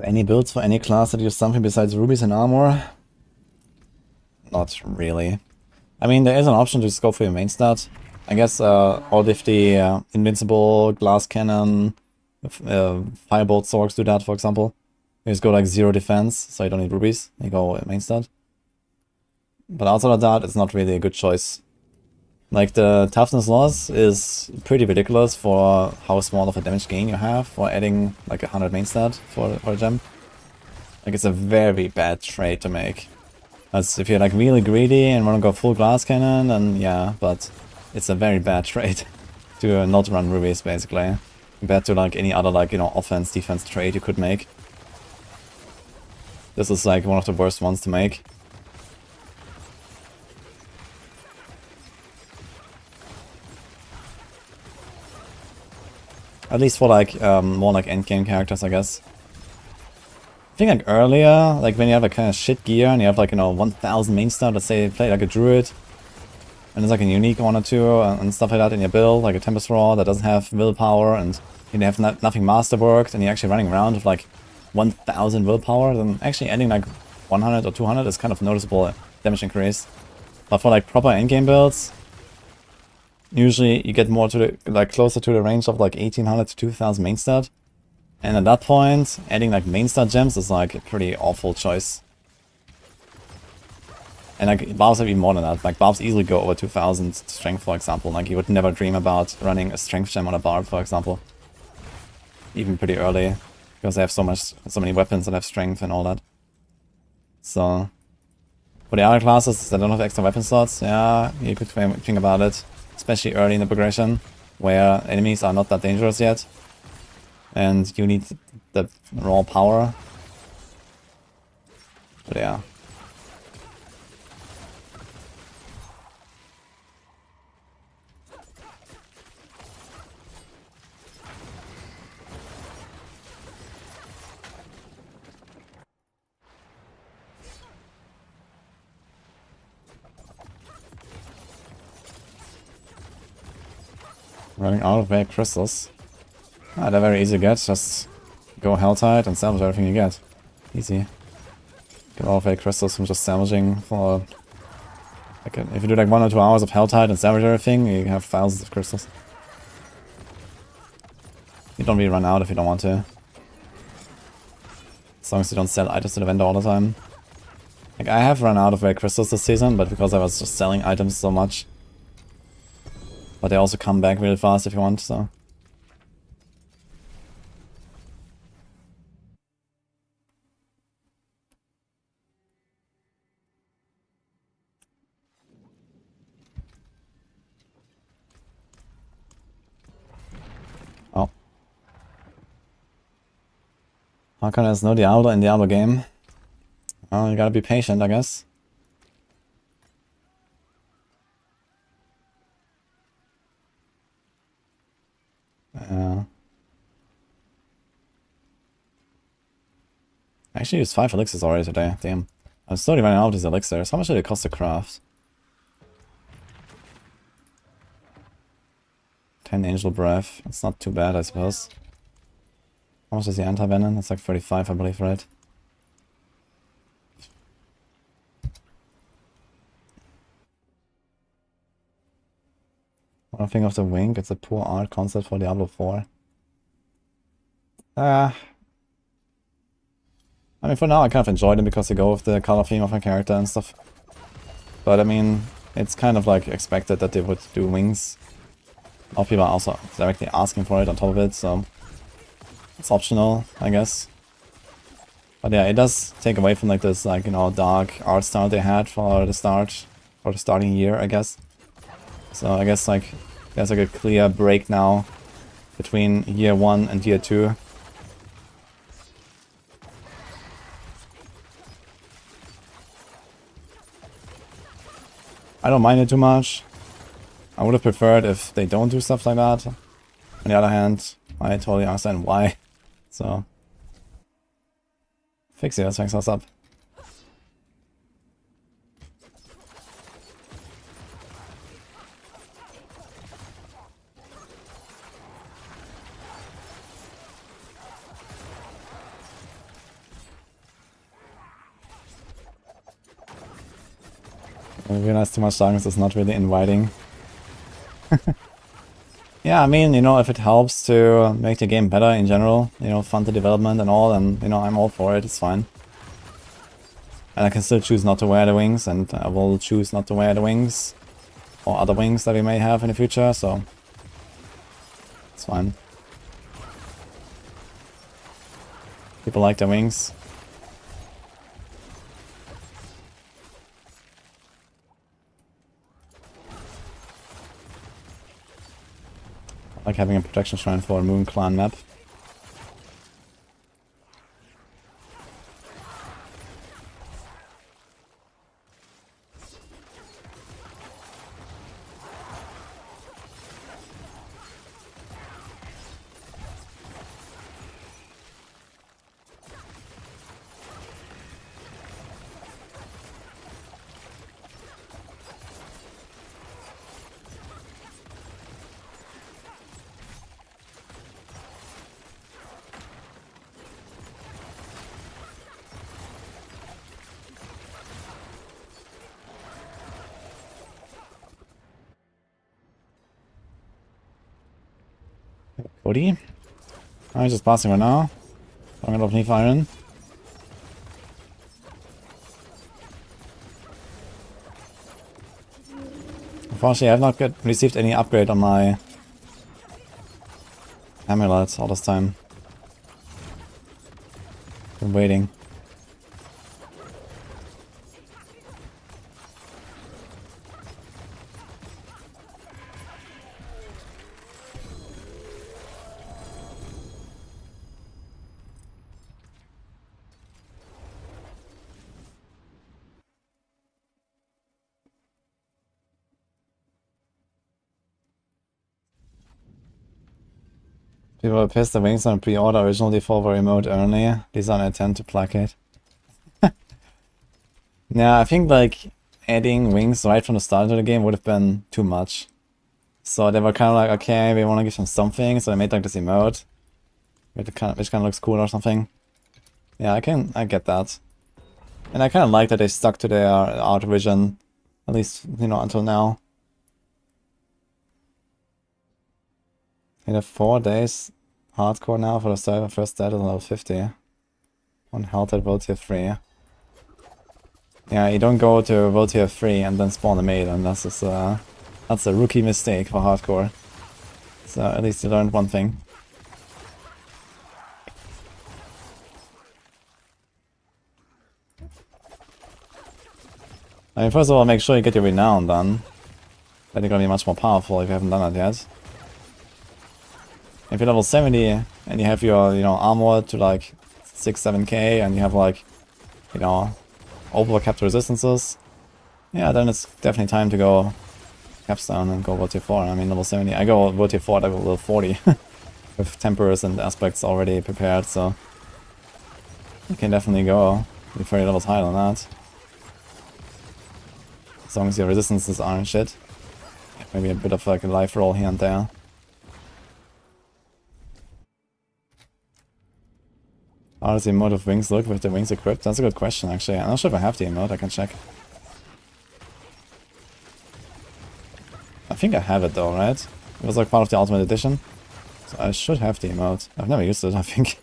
Any builds for any class that use something besides rubies and armor? Not really. I mean, there is an option to just go for your main stat. I guess all of the invincible, glass cannon, firebolt Sorcs do that, for example. You just go like 0 defense, so you don't need rubies. You go main stat. But outside of that, it's not really a good choice. Like, the toughness loss is pretty ridiculous for how small of a damage gain you have for adding like 100 main stat for a gem. Like, it's a very bad trade to make. As if you're like really greedy and want to go full glass cannon, then yeah, but it's a very bad trade to not run rubies, basically. Compared to like any other, like, you know, offense, defense trade you could make. This is like one of the worst ones to make. At least for like more like endgame characters, I guess. I think like earlier, like when you have like kind of shit gear and you have like, you know, 1000 main stat, let's say you play like a Druid, and it's like a unique one or two and stuff like that in your build, like a Tempest Roar that doesn't have willpower and you have nothing masterworked, and you're actually running around with like 1000 willpower, then actually adding like 100 or 200 is kind of noticeable damage increase. But for like proper endgame builds, usually you get more to the, like closer to the range of like 1800 to 2000 main stat. And at that point, adding like main stat gems is like a pretty awful choice. And like Barbs have even more than that. Like Barbs easily go over 2000 strength, for example. Like you would never dream about running a strength gem on a Barb, for example. Even pretty early, because they have so many weapons that have strength and all that. So for the other classes that don't have extra weapon slots, yeah, you could think about it, especially early in the progression, where enemies are not that dangerous yet, and you need the raw power. But yeah. Running out of rare crystals. Ah, they're very easy to get. Just go Helltide and salvage everything you get. Easy. Get all of rare crystals from just salvaging for... Like if you do like 1 or 2 hours of Helltide and salvage everything, you have thousands of crystals. You don't really run out if you don't want to. As long as you don't sell items to the vendor all the time. Like I have run out of rare crystals this season, but because I was just selling items so much. But they also come back really fast if you want, so... Oh. How come there's no Diablo in Diablo game? Well, you gotta be patient, I guess. I actually used 5 elixirs already today, damn. I'm slowly running out of these elixirs. How much did it cost to craft? 10 Angel Breath. It's not too bad, I suppose. How much is the anti-venom? It's like 35, I believe, right? What do I think of the Wink? It's a poor art concept for Diablo 4. I mean, for now I kind of enjoyed it because they go with the color theme of my character and stuff. But I mean, it's kind of like expected that they would do wings. A lot of people are also directly asking for it on top of it, so it's optional, I guess. But yeah, it does take away from like this, like, you know, dark art style they had for the starting year, I guess. So I guess like there's like a clear break now between year 1 and year 2. I don't mind it too much. I would have preferred if they don't do stuff like that. On the other hand, I totally understand why. So, Fixie, thanks us up. I realize too much darkness is not really inviting. Yeah, I mean, you know, if it helps to make the game better in general, you know, fund the development and all, and, you know, I'm all for it, it's fine. And I can still choose not to wear the wings, and I will choose not to wear the wings, or other wings that we may have in the future, so it's fine. People like the wings. I like having a protection shrine for a Moon Clan map. Body. I'm just passing right now. I'm gonna need iron. Unfortunately, I have not received any upgrade on my amulet all this time. Been waiting. People are pissed the wings on pre-order original default were remote only. These are an attempt to placate. Yeah, I think like adding wings right from the start of the game would have been too much. So they were kind of like, okay, we want to give them something, so they made like this emote, which kind of looks cool or something. Yeah, I get that, and I kind of like that they stuck to their art vision, at least until now. In the 4 days hardcore now for the server first started on level 50. One health at world tier 3. Yeah, you don't go to world tier 3 and then spawn a maid, and that's a rookie mistake for hardcore. So at least you learned one thing. I mean, first of all, make sure you get your renown done. Then you're gonna be much more powerful if you haven't done that yet. If you're level 70 and you have your, armor to like 6-7k and you have like, overcapped resistances, yeah, then it's definitely time to go capstone and go world tier 4. I mean, level 70. I go world tier 4 at level 40 with tempers and aspects already prepared, so you can definitely go be 30 levels higher than that. As long as your resistances aren't shit. Maybe a bit of like a life roll here and there. How does the emote of wings look with the wings equipped? That's a good question, actually. I'm not sure if I have the emote, I can check. I think I have it though, right? It was like part of the Ultimate Edition. So I should have the emote. I've never used it, I think.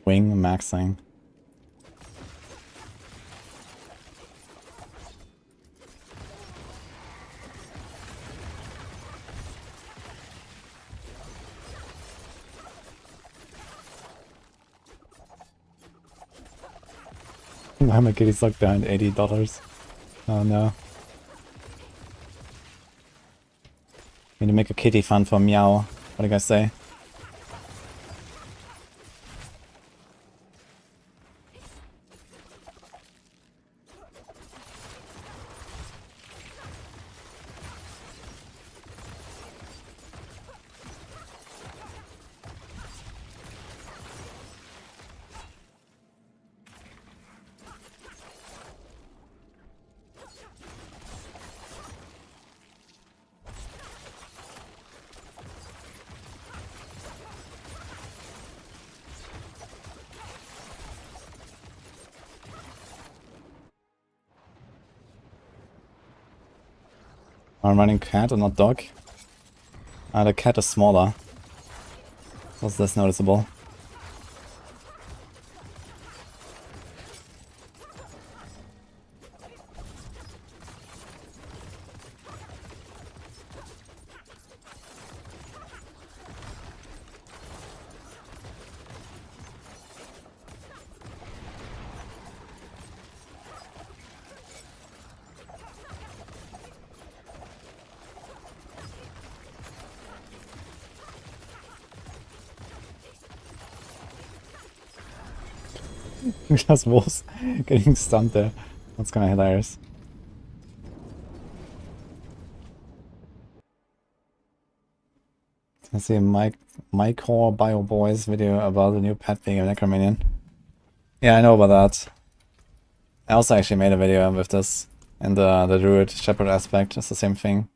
Wing maxing. Why my kitty stuck behind $80? Oh no. Need to make a kitty fund for Meow. What do you guys say? I'm running cat and not dog. The cat is smaller. So it's less noticeable. Just wolves getting stunned there. That's kind of hilarious. I see a Mike Hor Bio Boys video about the new pet being a Necromanion. Yeah, I know about that. I also actually made a video with this And the Druid Shepherd aspect is the same thing.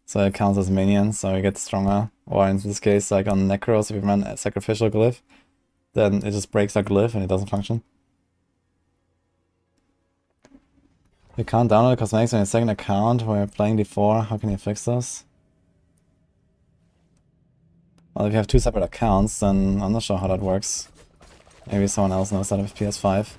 So it counts as minions, so you get stronger. Or in this case, like on Necros, if you run a Sacrificial Glyph, then it just breaks that glyph and it doesn't function. You can't download the cosmetics on your second account while you're playing D4. How can you fix this? Well, if you have two separate accounts, then I'm not sure how that works. Maybe someone else knows that with PS5.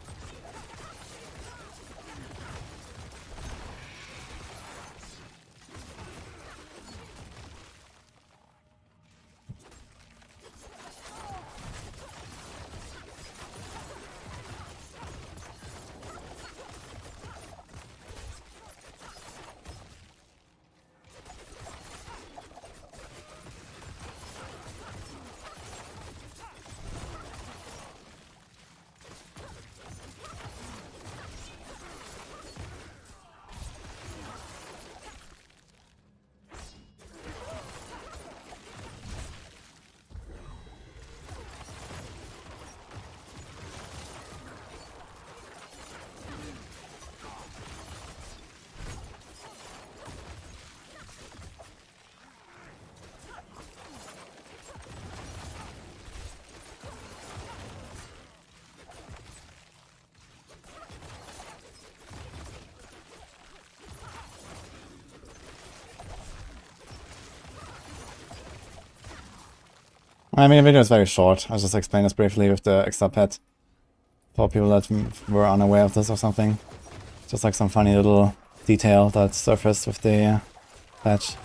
I mean, the video is very short. I'll just explain this briefly with the extra pet. For people that were unaware of this or something. Just like some funny little detail that surfaced with the patch.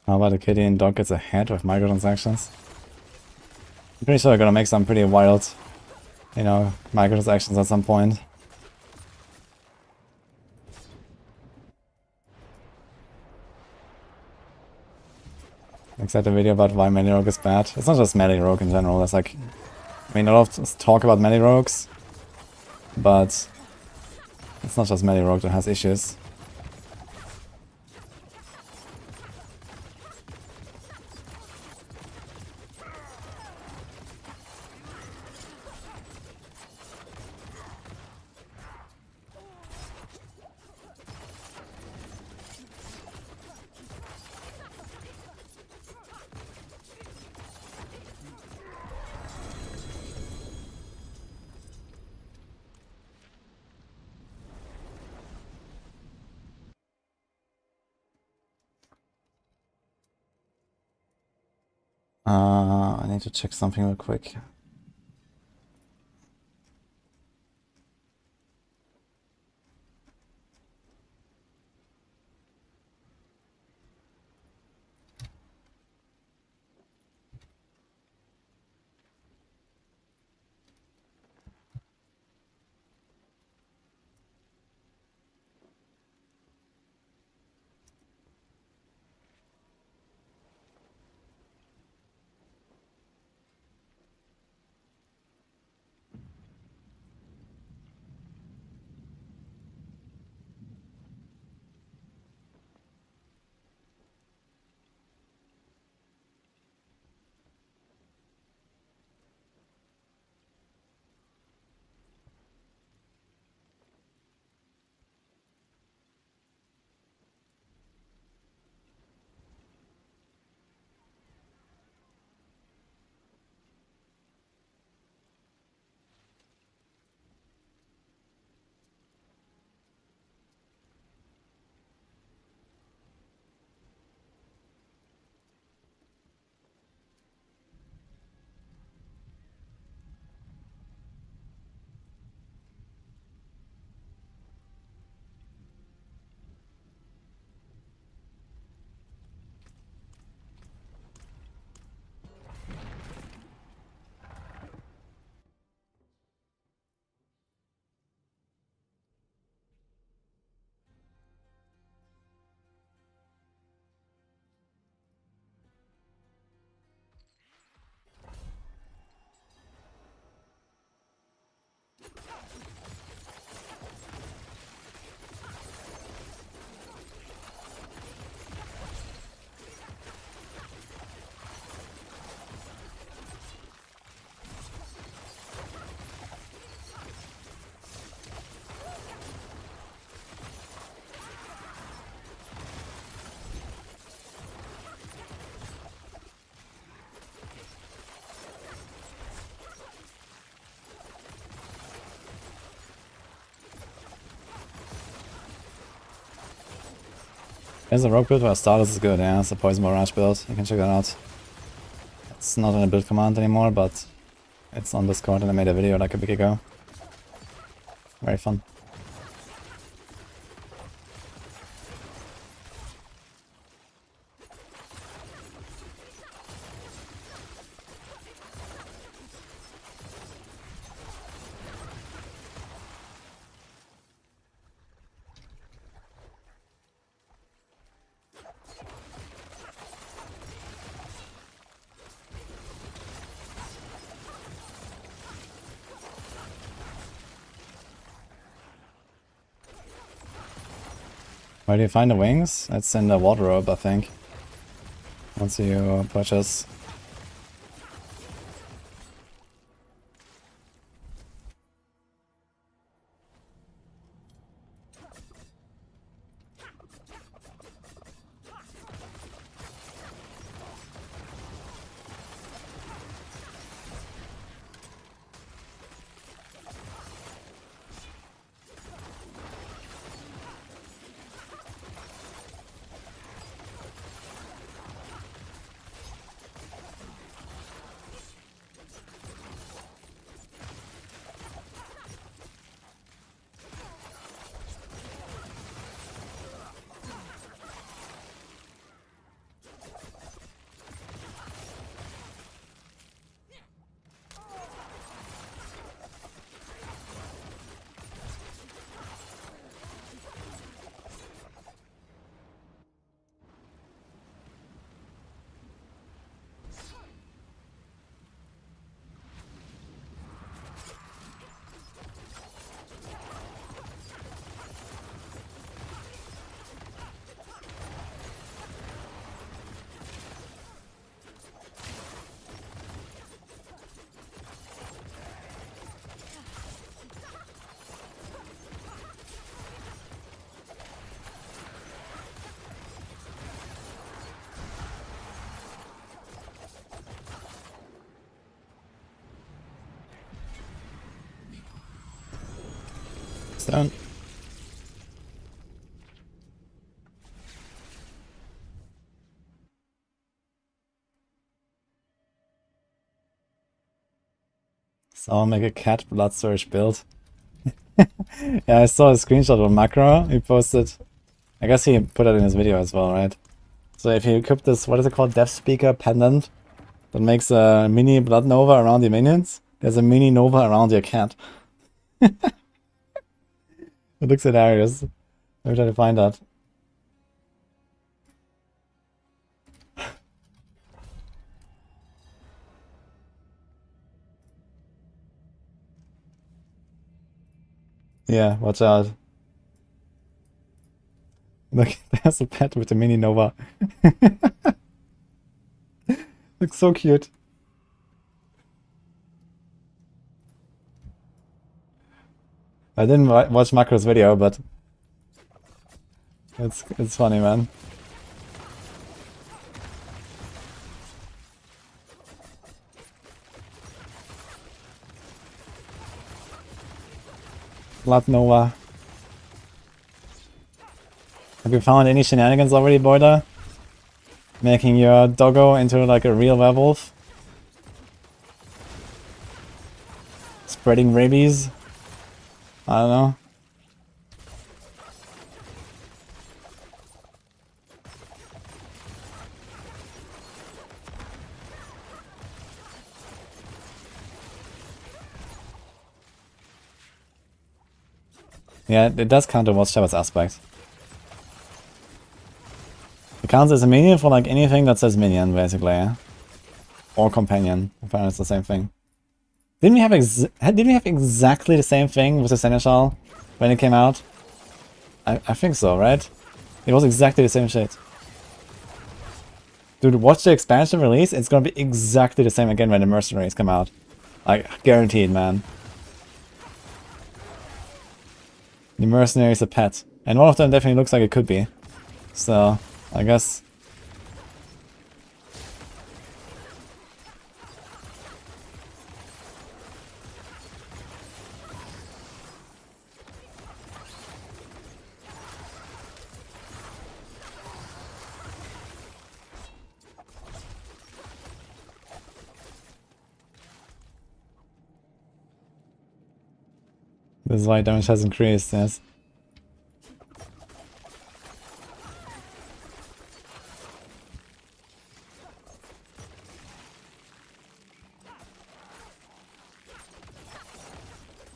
How about the kitty and dog gets ahead with microtransactions? I'm pretty sure they're gonna make some pretty wild, you know, microtransactions at some point. Except a video about why Melee Rogue is bad. It's not just Melee Rogue in general, there's like... I mean, a lot of talk about Melee Rogues, but it's not just Melee Rogue that has issues. I need to check something real quick. There's a rogue build where Stardust is good, yeah, it's a Poison Barrage build, you can check that out. It's not in a build command anymore, but it's on Discord and I made a video like a week ago. Very fun. Where do you find the wings? It's in the wardrobe, I think. Once you purchase. Down. So I'll make a cat blood surge build. Yeah, I saw a screenshot of Macro he posted. I guess he put it in his video as well, right? So if you equip this, what is it called, Death Speaker pendant that makes a mini blood nova around your minions, there's a mini nova around your cat. It looks hilarious. I'm trying to find that. Yeah, watch out. Look, there's a pet with a mini nova. Looks so cute. I didn't watch Macro's video, but it's funny, man. Blood Nova. Have you found any shenanigans already, Boiler? Making your doggo into like a real werewolf? Spreading rabies? I don't know. Yeah, it does count towards Shepherd's aspect. It counts as a minion for like anything that says minion, basically, yeah? Or companion. Apparently it's the same thing. Didn't we have exactly the same thing with the Seneschal when it came out? I think so, right? It was exactly the same shit. Dude, watch the expansion release, it's gonna be exactly the same again when the Mercenaries come out. Like, guaranteed, man. The Mercenary is a pet. And one of them definitely looks like it could be. So, I guess... This is why damage has increased, yes.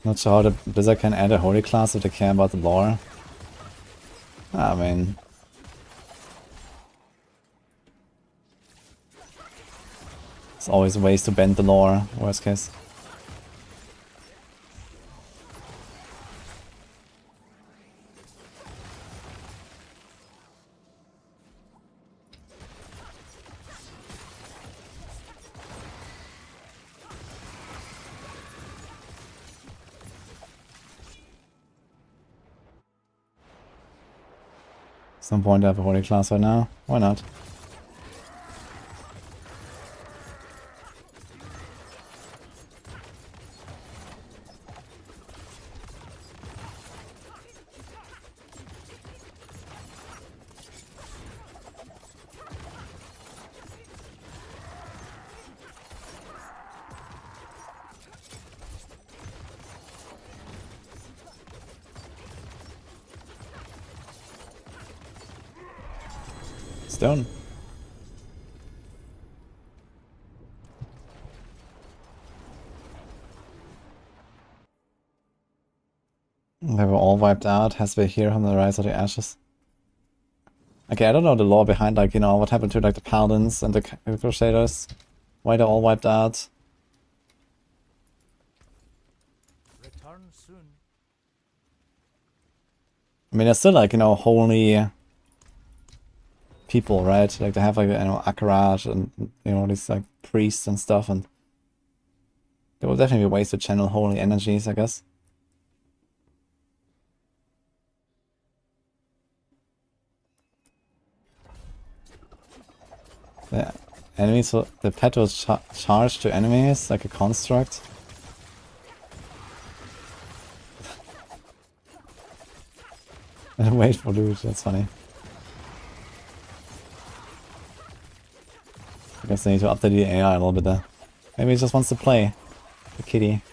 Not sure how the Blizzard can add a holy class if they care about the lore. I mean... There's always ways to bend the lore, worst case. Some point I have a holy class right now. Why not? Stone. They were all wiped out. Has been here on the rise of the ashes. Okay, I don't know the lore behind, like, you know, what happened to like the paladins and the crusaders. Why they're all wiped out. Return soon. I mean, they're still like, you know, holy people, right? Like they have like, you know, Akarat and, you know, these like priests and stuff, and there will definitely be ways to channel holy energies, I guess. The enemies, the pet was charged to enemies like a construct. And wait for loot, that's funny. I guess they need to update the AI a little bit there. Maybe he just wants to play. The kitty.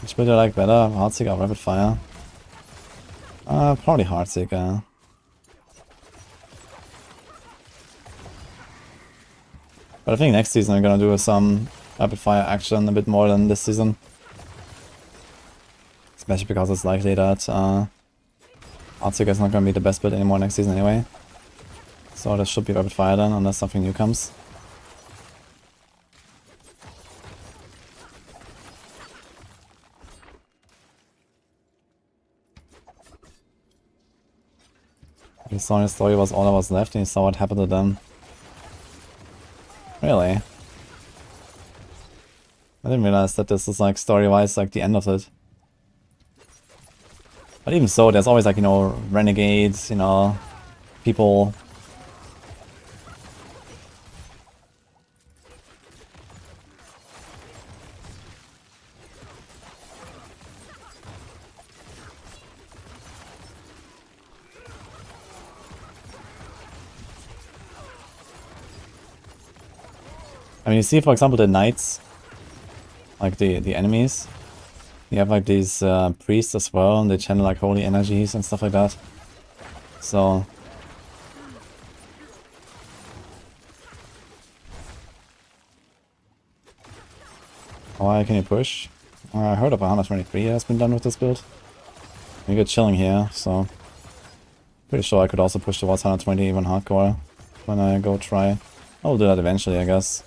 Which build do I like better? Heartseeker or Rapid Fire? Probably Heartseeker. But I think next season we're gonna do some Rapid Fire action a bit more than this season. Especially because it's likely that Heartseeker is not gonna be the best build anymore next season anyway. So there should be Rapid Fire then, unless something new comes. He saw his story was all that was left and he saw what happened to them. Really? I didn't realize that this is like story-wise like the end of it. But even so, there's always like, you know, renegades, you know, people. I mean, you see, for example, the knights, like the enemies. You have like these priests as well, and they channel like holy energies and stuff like that. So why can you push? I heard of 123 has been done with this build. You get chilling here, so pretty sure I could also push towards 120 even hardcore when I go try. I'll do that eventually, I guess.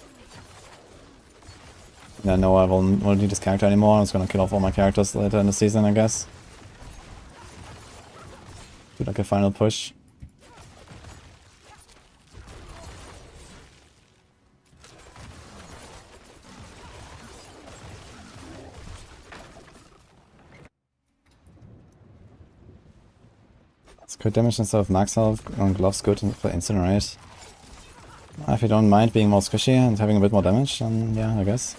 Yeah, no, I won't need this character anymore. I'm just gonna kill off all my characters later in the season, I guess. Do like a final push. It's crit damage instead of max health on gloves good for incinerate. If you don't mind being more squishy and having a bit more damage, then yeah, I guess.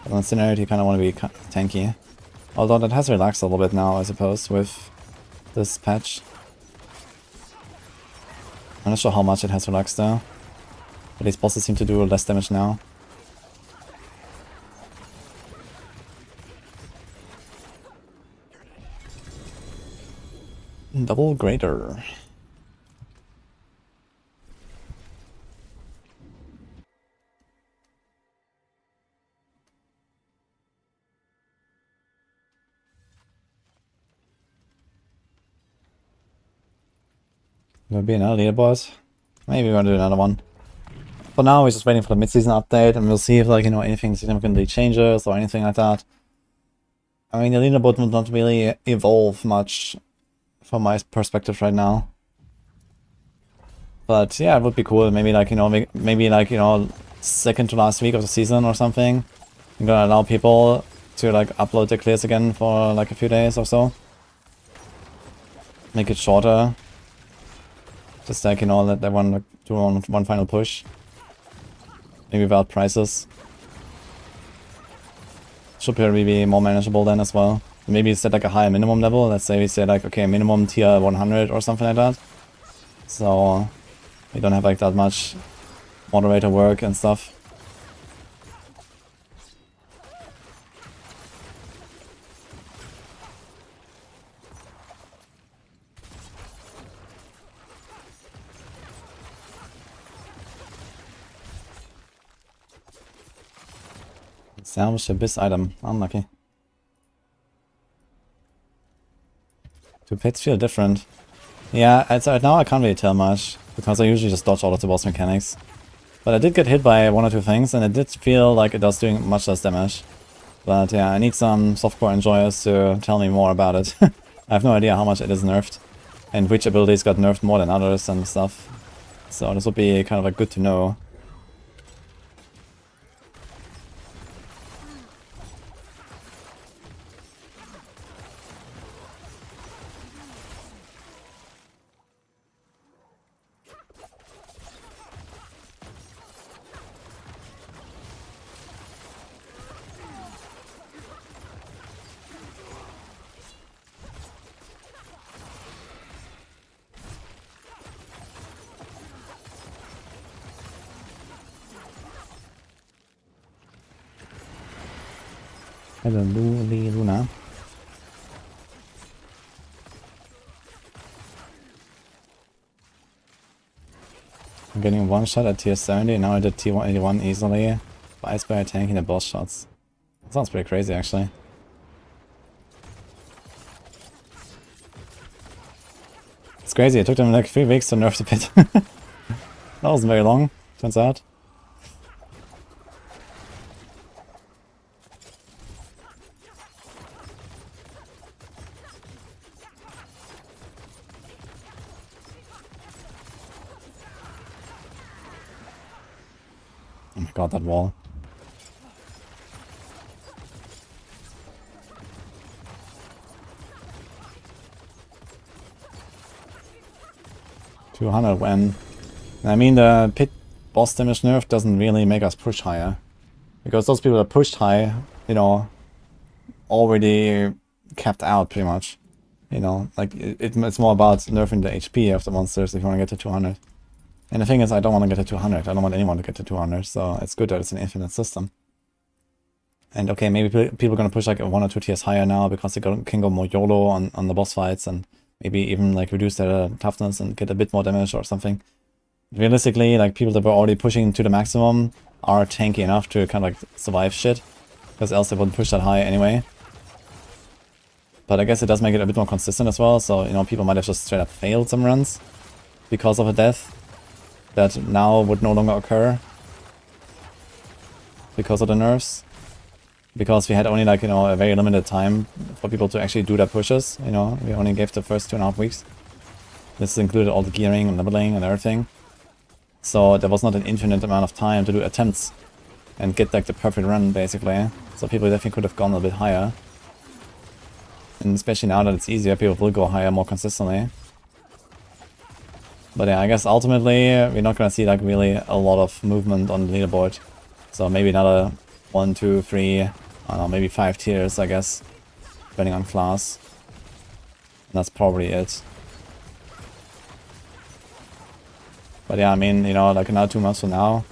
But on Incinerate you kind of want to be tanky. Although that has relaxed a little bit now, I suppose, with this patch. I'm not sure how much it has relaxed though. But these bosses seem to do less damage now. Double grader. Will be another leaderboard? Maybe we're gonna do another one. For now, we're just waiting for the mid-season update, and we'll see if, like, you know, anything significantly changes or anything like that. I mean, the leaderboard will not really evolve much from my perspective right now. But yeah, it would be cool. Maybe, like, you know, maybe like, you know, second to last week of the season or something. I'm gonna allow people to, like, upload their clears again for like a few days or so. Make it shorter. Just like, you know, let everyone do one final push. Maybe without prices. Should probably be more manageable then as well. Maybe set like a higher minimum level. Let's say we say like, okay, minimum tier 100 or something like that. So we don't have like that much moderator work and stuff. Salvage abyss item. Unlucky. Do pets feel different? Yeah, right now I can't really tell much, because I usually just dodge all of the boss mechanics. But I did get hit by one or two things, and it did feel like it was doing much less damage. But yeah, I need some softcore enjoyers to tell me more about it. I have no idea how much it is nerfed, and which abilities got nerfed more than others and stuff. So this would be kind of like good to know. Hello, Luna. I'm getting one shot at tier 70, now I did tier 181 easily. By tanking the boss shots. That sounds pretty crazy actually. It's crazy, it took them like 3 weeks to nerf the pit. That wasn't very long, turns out. Oh my god, that wall. $200 when... I mean, the pit boss damage nerf doesn't really make us push higher. Because those people that pushed high, you know, already capped out pretty much. You know, like, it's more about nerfing the HP of the monsters if you want to get to 200. And the thing is, I don't want to get to 200. I don't want anyone to get to 200, so it's good that it's an infinite system. And okay, maybe people are going to push like 1 or 2 tiers higher now because they can go more YOLO on the boss fights and maybe even like reduce their toughness and get a bit more damage or something. Realistically, like people that were already pushing to the maximum are tanky enough to kind of like survive shit, because else they wouldn't push that high anyway. But I guess it does make it a bit more consistent as well, so you know, people might have just straight up failed some runs because of a death that now would no longer occur because of the nerfs. Because we had only like, you know, a very limited time for people to actually do their pushes, you know, we only gave the first 2.5 weeks. This included all the gearing and leveling and everything. So there was not an infinite amount of time to do attempts and get like the perfect run basically. So people definitely could have gone a bit higher. And especially now that it's easier, people will go higher more consistently. But yeah, I guess ultimately we're not gonna see like really a lot of movement on the leaderboard. So maybe another 1, 2, 3, I don't know, maybe 5 tiers, I guess, depending on class. And that's probably it. But yeah, I mean, you know, like another 2 months from now,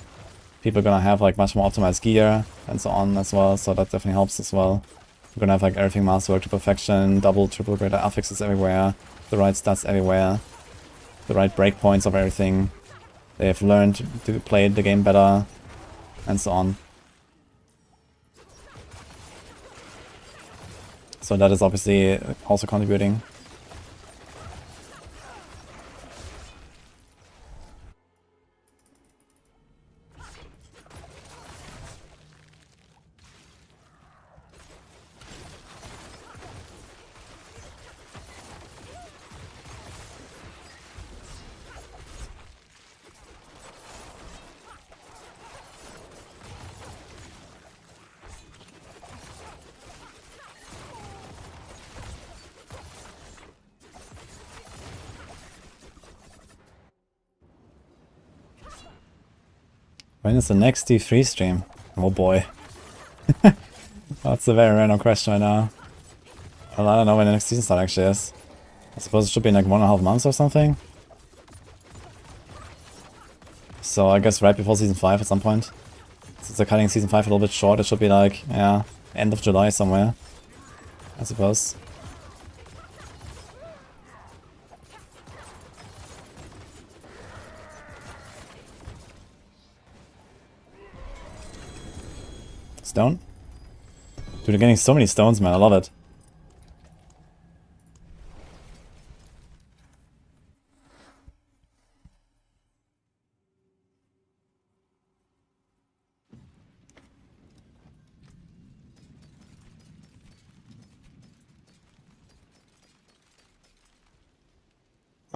people are gonna have like much more optimized gear and so on as well, so that definitely helps as well. We're gonna have like everything masterwork to perfection, double, triple greater affixes everywhere, the right stats everywhere, the right breakpoints of everything. They have learned to play the game better, and so on. So that is obviously also contributing. When is the next D3 stream? Oh boy. That's a very random question right now. Well, I don't know when the next season start actually is. I suppose it should be in like 1.5 months or something. So I guess right before season 5 at some point. Since they're cutting season 5 a little bit short, it should be like, yeah, end of July somewhere. I suppose. Stone? Dude, they're getting so many stones, man. I love it.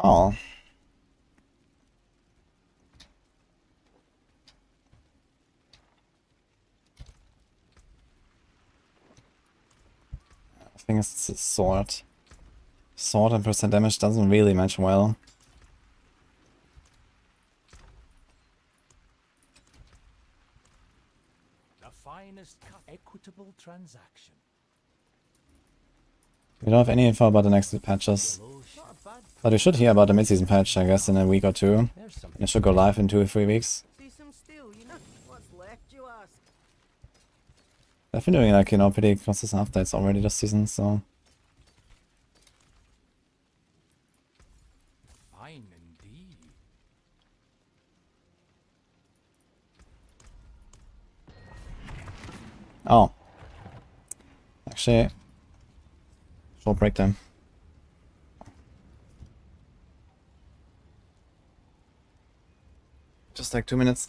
Oh. I think it's a sword. Sword and percent damage doesn't really match well. The finest equitable transaction. We don't have any info about the next patches. But we should hear about the mid-season patch, I guess, in a week or two. And it should go live in 2 or 3 weeks. I've been doing like, you know, pretty consistent updates already this season, so... Fine indeed. Oh. Actually... short break time. Just like 2 minutes.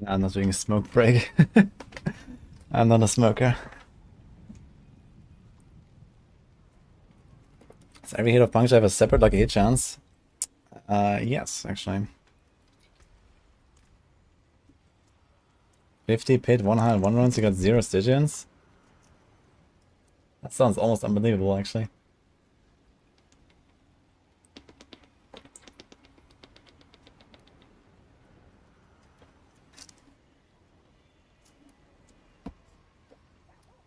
I'm not doing a smoke break. I'm not a smoker. every hit of puncture have a separate lucky hit chance? Yes, actually. 50 pit, 101 runs, you got 0 Stygians? That sounds almost unbelievable, actually.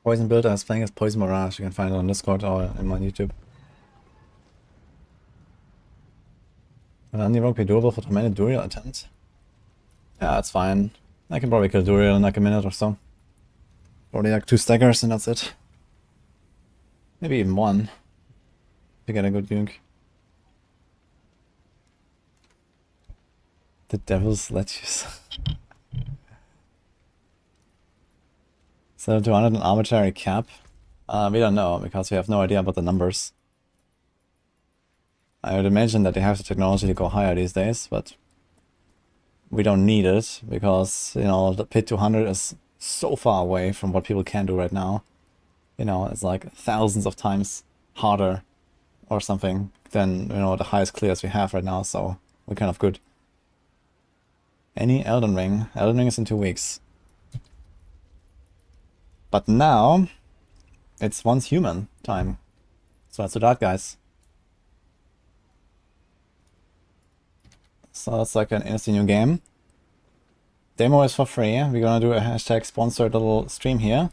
Poison Builder is playing as Poison Mirage. You can find it on Discord or in my YouTube. An Onion won't be doable for tormented Duriel attempt. Yeah, that's fine. I can probably kill Duriel in like a minute or so. Probably like 2 staggers and that's it. Maybe even 1. To get a good duke. The devil's lettuce. So 200 an arbitrary cap? We don't know because we have no idea about the numbers. I would imagine that they have the technology to go higher these days, but we don't need it because, you know, the pit 200 is so far away from what people can do right now. You know, it's like thousands of times harder or something than, you know, the highest clears we have right now, so we're kind of good. Any Elden Ring? Elden Ring is in 2 weeks. But now, it's once human time. So let's do that, guys. So it's like an instant new game. Demo is for free. We're gonna do a hashtag sponsored little stream here.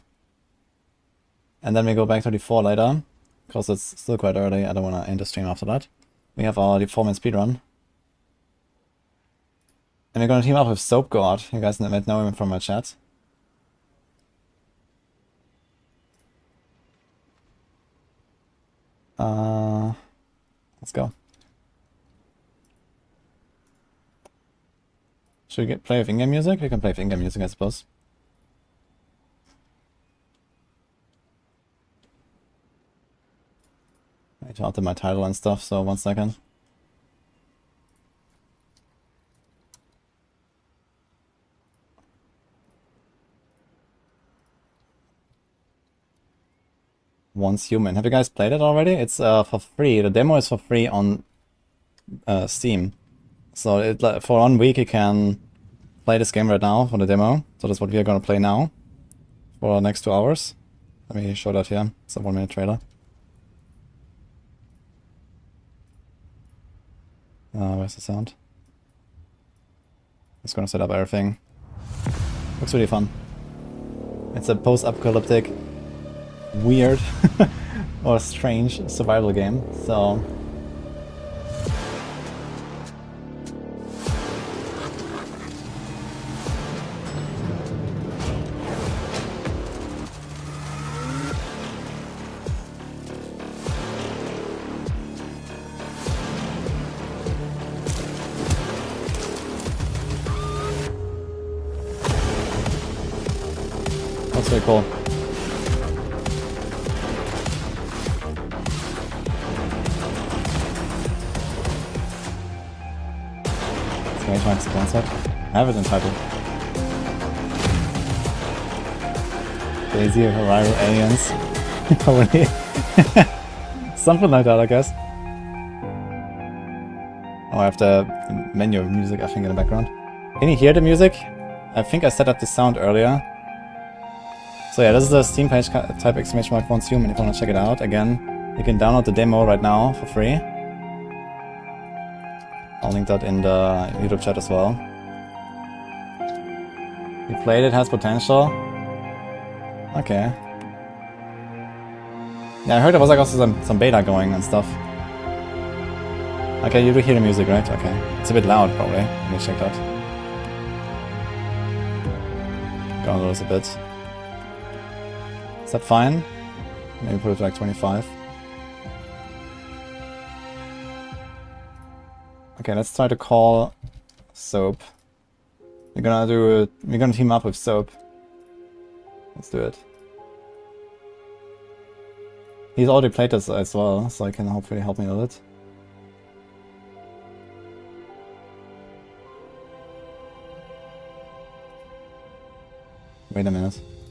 And then we go back to D4 later. Because it's still quite early. I don't wanna end the stream after that. We have our D4-man speedrun. And we're gonna team up with Soap God. You guys might know him from my chat. Let's go. Should we play with in-game music? We can play with in-game music, I suppose. I need to alter my title and stuff, so 1 second. Once Human. Have you guys played it already? It's for free. The demo is for free on Steam. So it, for 1 week you can play this game right now for the demo. So that's what we are going to play now for the next 2 hours. Let me show that here. It's a 1-minute trailer. Where's the sound? It's going to set up everything. Looks really fun. It's a post-apocalyptic, weird or strange survival game. So that's really cool. It's my sponsored. I have it entitled. Daisy Arrival Aliens. Something like that, I guess. Oh, I have the menu of music, I think, in the background. Can you hear the music? I think I set up the sound earlier. So yeah, this is the Steam page, type !once human if you want to check it out. Again, you can download the demo right now for free. I'll link that in the YouTube chat as well. You played it, has potential. Okay. Yeah, I heard there was like also some beta going and stuff. Okay, you do hear the music, right? Okay. It's a bit loud probably. Let me check that. Go on those a bit. Is that fine? Maybe put it to like 25. Okay, let's try to call Soap. We're gonna team up with Soap. Let's do it. He's already played this as well, so he can hopefully help me with it. Wait a minute.